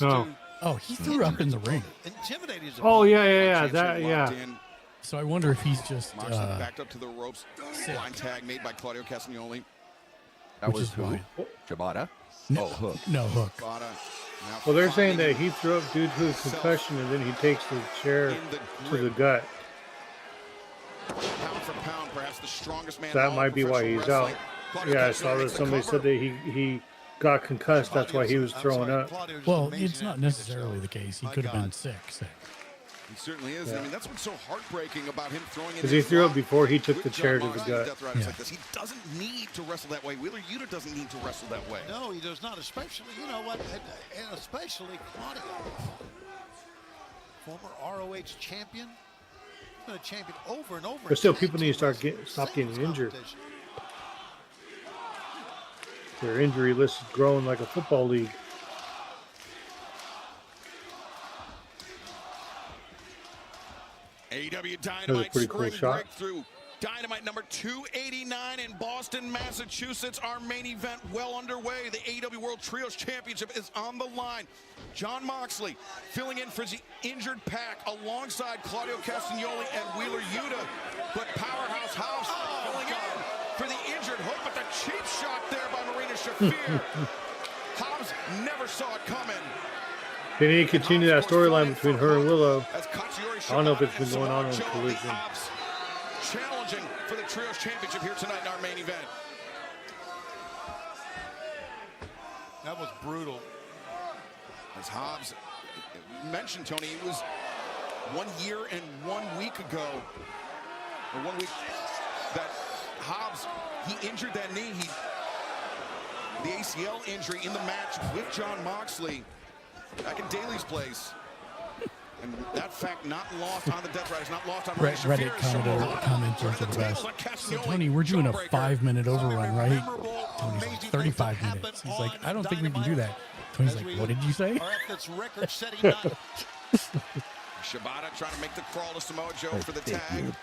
No. Oh, he threw up in the ring. Oh yeah. That yeah. So I wonder if he's just backed up to the ropes. Line tag made by Claudio Castagnoli. That was who? Shibata? No, Hook. No, Hook. Well, they're saying that he threw up due to his concussion, and then he takes the chair to the gut. Pound for pound, perhaps the strongest man. That might be why he's out. Yeah, I saw that somebody said that he got concussed. That's why he was throwing up. Well, it's not necessarily the case. He could have been sick. He certainly is. Yeah. I mean, that's what's so heartbreaking about him throwing. Because he threw up before he took the chair to the gut. Yeah. Like this. He doesn't need to wrestle that way. Wheeler Yuta doesn't need to wrestle that way. No, he does not. Especially, you know what, and especially Claudio, former ROH champion. He's been a champion over and over. But still, people need to stop getting injured. Their injury list is growing like a football league. AEW That was a Dynamite pretty cool spring shot. breakthrough. Dynamite number 289 in Boston, Massachusetts. Our main event well underway. The AEW World Trios Championship is on the line. Jon Moxley filling in for the injured Pac alongside Claudio Castagnoli and Wheeler Yuta. But Powerhouse House filling in for the injured Hook, but the cheap shot there by Marina Shafir. Hobbs never saw it coming. They need to continue that storyline between her and Willow. I don't know if it's been going on Collision. Challenging for the Trios Championship here tonight in our main event. That was brutal. As Hobbs mentioned, Tony, it was 1 year and 1 week ago, or 1 week, that Hobbs, he injured that knee. The ACL injury in the match with Jon Moxley back in Daly's place. And that fact not lost on the Death Riders, not lost on Reddit commenters are the best. So, Tony, we're doing a 5-minute overrun, right? Tony's like, 35 minutes. He's like, I don't think we can do that. Tony's like, what did you say? Shibata trying to make the crawl to Samoa Joe for the tag.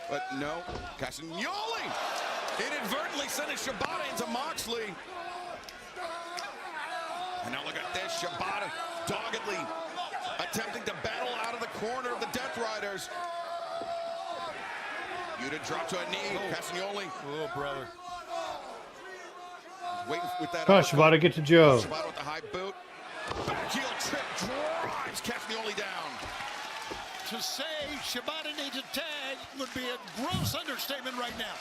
But no, Castagnoli inadvertently sending Shibata into Moxley. And now look at this, Shibata doggedly attempting to battle out of the corner of the Death Riders. Yuta dropped to a knee, Castagnoli. Oh, brother. Waiting with that. Come on, Shibata, get to Joe. Shibata with the high boot. Back heel trip drives Castagnoli down. To say Shibata needs a tag would be a gross understatement right now.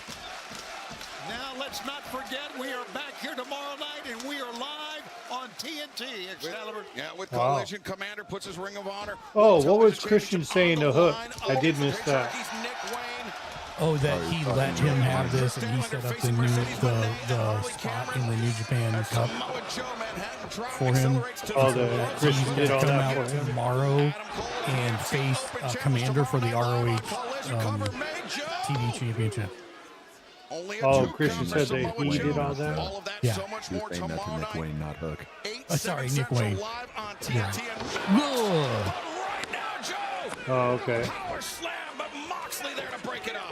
Now, let's not forget, we are back here tomorrow night, and we are live on TNT, Excalibur. With Collision, Commander puts his Ring of Honor. Oh, what was Christian saying to Hook? I did miss that. Oh, that he let him have this, and he set up the spot in the New Japan Cup for him. Oh, the Christian did all come that out for him tomorrow and face Commander for the ROH TV Championship. Oh, Christian said that he did all that? Yeah. You're saying that to Nick Wayne, not Hook. Sorry, Nick Wayne. Yeah. Oh, okay.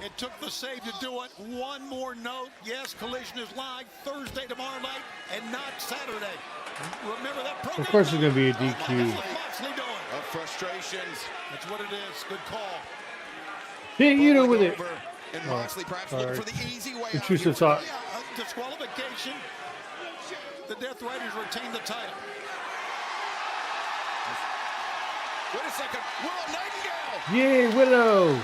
It took the save to do it. One more note. Yes, Collision is live Thursday tomorrow night and not Saturday. Remember that program? Of course, it's going to be a DQ. Of frustrations. That's what it is. Good call. Hit Yuta with it. And Moxley perhaps looking for the easy way out. Intrusive thought. Disqualification. The Death Riders retain the title. Wait a second. Willow Nightingale. Yay, Willow.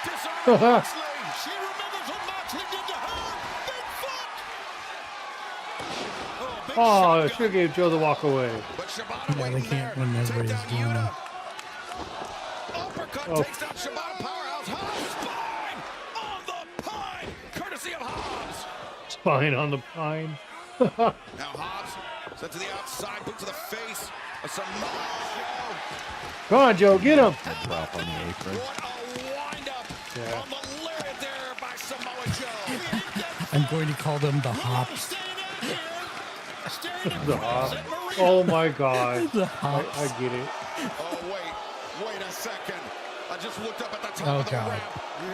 Disarmed Moxley. She remembers what Moxley did to her. Big foot. Oh, I should have gave Joe the walk away. Yeah, they can't when everybody's doing that. Uppercut takes down Shibata. Powerhouse Hobbs. Spine on the pine. Courtesy of Hobbs. Spine on the pine. Now Hobbs sent to the outside, boot to the face. A Samoa Joe. Come on, Joe, get him. Drop on the apron. What a wind-up Yeah. on the lariat there by Samoa Joe. I'm going to call them the Hops. The hop. Oh my God. The Hops. I get it. Oh, wait a second. I just looked up at the top Oh, of the God. ramp.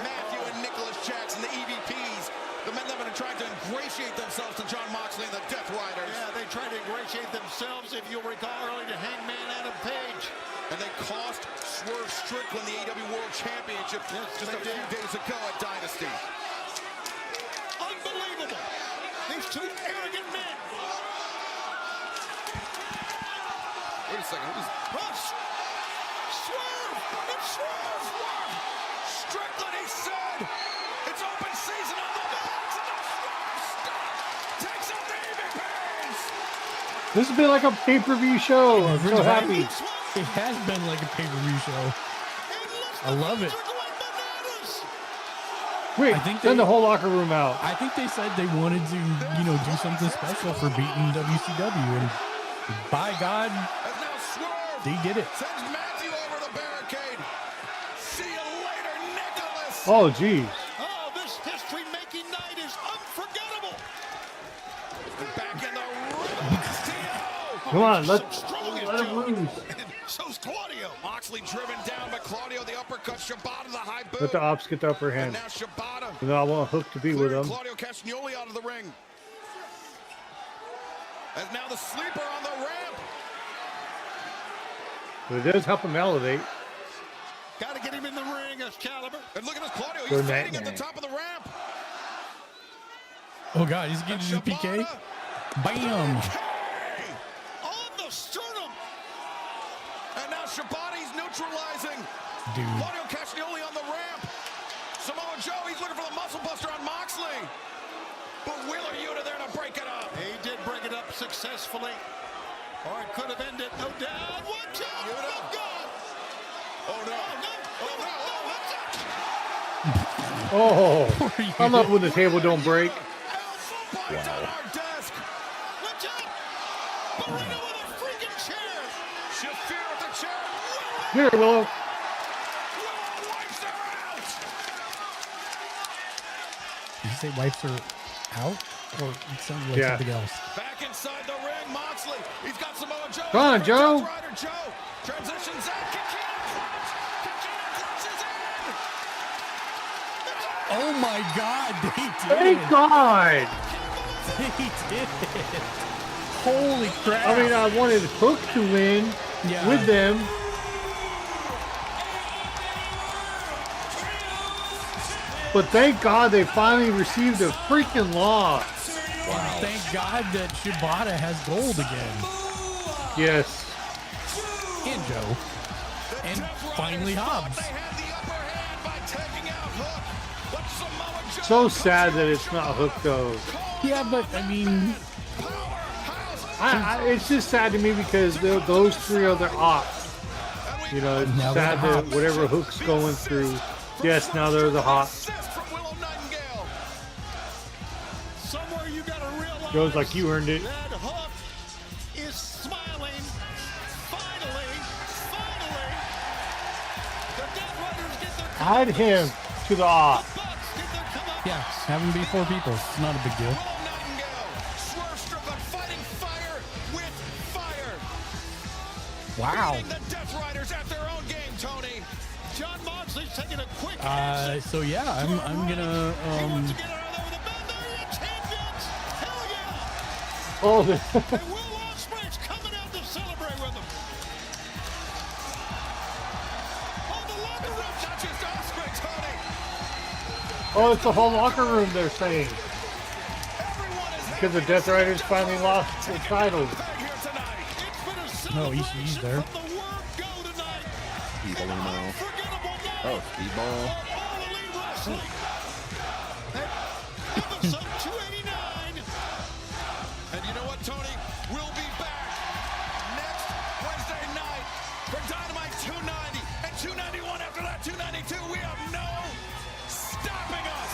Matthew and Nicholas Jackson, the EVPs, The men living and trying to ingratiate themselves to Jon Moxley and the Death Riders. Yeah, they tried to ingratiate themselves, if you'll recall earlier, to Hangman Adam Page. And they cost Swerve Strickland the AEW World Championship just a few days ago at Dynasty. Unbelievable. These two arrogant men. Wait a second. Swerve! It's Swerve! Strickland, he said! It's open season on the box! And the Swerve takes out the EVPs! This has been like a pay-per-view show. I'm so happy. It has been like a pay-per-view show. I love it. Wait, send the whole locker room out. I think they said they wanted to, do something special for beating WCW, and by God, they did it. Sends Matthew over the barricade. See you later, Nicholas! Oh, geez. Oh, this history-making night is unforgettable. And back in the ring. Come on, let him lose. So's Claudio. Moxley driven down by Claudio. The uppercut. Shibata, the high boot. Let the ops get the upper And hand. now Shibata. And I want Hook to be with him. Claudio Castagnoli out of the ring. And now the sleeper on the ramp. But it does help him elevate. Got to get him in the ring, Excalibur. And look at this Claudio. Go He's night, fighting at the night. top of the ramp. Oh God, he's getting his PK. Bam! On the sternum. And now Shibata's neutralizing. Dude. Claudio Castagnoli on the ramp. Samoa Joe, he's looking for the muscle buster on Moxley. But Wheeler Yuta there to break it up. He did break it up successfully. Or it could have ended. No doubt. Watch out. Oh, God. Oh, no. Oh, I love when the table don't break. Wow. Watch out. Marino with a freaking chair. Shafir with the chair. Here, Willow. Wipes her out. Did you say wipes are out? Or it sounded like Yeah. something else? Back inside the ring, Moxley. He's got Samoa Joe. Come on, Joe. Rider Joe. Transitions out. Kikina clutches in. Oh my God, they did Thank it. God. They did it. Holy crap. I mean, I wanted Hook to win with them. But thank God they finally received a freaking loss. Wow. Thank God that Shibata has gold again. Yes. And Joe. And finally Hobbs. So sad that it's not Hook though. Yeah, but I mean, it's just sad to me because those three are their ops. You know, it's Now sad they're the that Hops. whatever Hook's going through. Yes, now they're the Hops. Somewhere you got to realize Joe's like, you earned it. that Hook is smiling. Finally. The Death Riders get their Add him to the op. yeah, have him be 4 people. It's not a big deal. Swerve Strickland fighting fire with fire. Wow. Beating the Death Riders at their own game, Tony. John Moxley's taking a quick So yeah, I'm gonna Oh, Will Ospreay's coming out to celebrate with them. Oh, the locker room. Not just Ospreay, Tony. oh, it's the whole locker room they're saying. Because the Death Riders finally lost the titles. no, he's there. Speedball. Oh, speedball. Episode 289. And you know what, Tony? We'll be back next Wednesday night for Dynamite 290 and 291. After that, 292. We have no stopping us.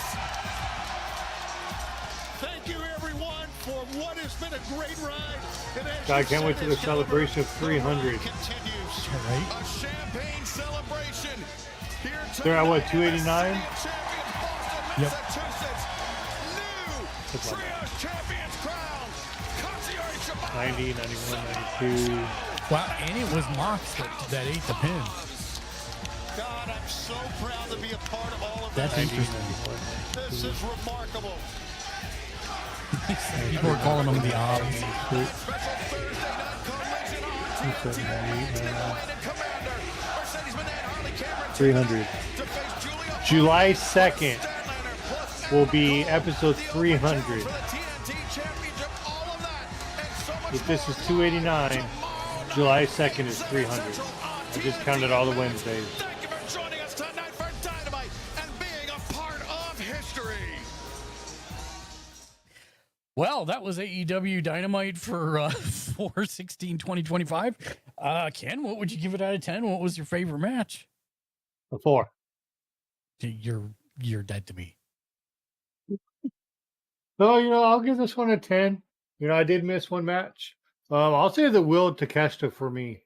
Thank you, everyone, for what has been a great ride. And as I you can't wait said, to the celebration of 300. continues. Right? A champagne celebration. Here They're at what, 289? Yep. Yep. Massachusetts. New Trios Champions crown. Katsuyori Shibata. 90, 91, 92. Wow, and it was Mox that ate the pin. God, I'm so proud to be a part of all of That's this. interesting. This is remarkable. People are calling them the odds. 300. July 2nd will be episode 300. If this is 289, July 2nd is 300. I just counted all the Wednesdays. Thank you for joining us tonight for Dynamite and being a part of history. Well, that was AEW Dynamite for 4/16/2025. Ken, what would you give it out of 10? What was your favorite match? A 4. You're dead to me. So, I'll give this one a 10. I did miss one match. I'll say the Will Takeshita for me.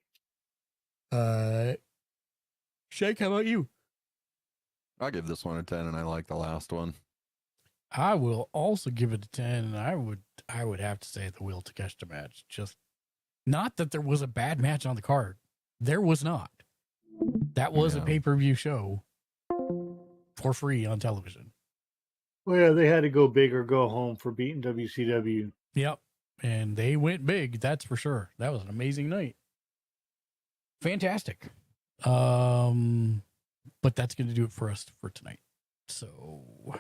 Shake, how about you? I give this one a 10, and I like the last one. I will also give it a 10, and I would have to say the Will Takeshita match. Just not that there was a bad match on the card. There was not. That was a pay-per-view show for free on television. Well, yeah, they had to go big or go home for beating WCW. Yep. And they went big, that's for sure. That was an amazing night. Fantastic. But that's going to do it for us for tonight. So,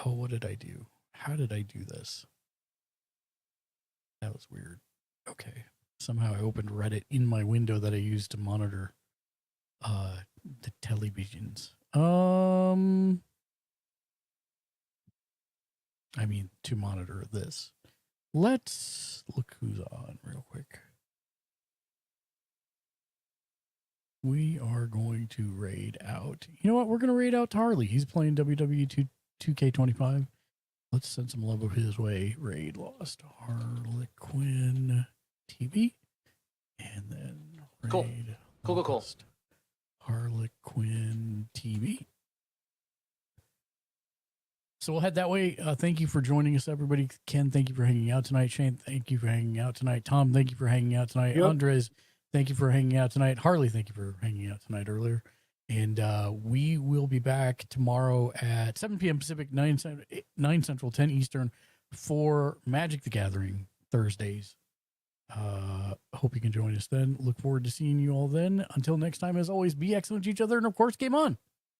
what did I do? How did I do this? That was weird. Okay. Somehow I opened Reddit in my window that I used to monitor the televisions. To monitor this. Let's look who's on real quick. We are going to raid out. You know what? We're going to raid out to Harley. He's playing WWE 2K25. Let's send some love his way. Raid lost Harlequin TV. And then raid Cool. Harlequin TV. So we'll head that way. Thank you for joining us, everybody. Ken, thank you for hanging out tonight. Shane, thank you for hanging out tonight. Tom, thank you for hanging out tonight. Yep. Andres, thank you for hanging out tonight. Harley, thank you for hanging out tonight earlier. And we will be back tomorrow at 7 p.m. Pacific, 9 Central, 10 Eastern for Magic the Gathering Thursdays. Hope you can join us then. Look forward to seeing you all then. Until next time, as always, be excellent to each other. And, of course, game on.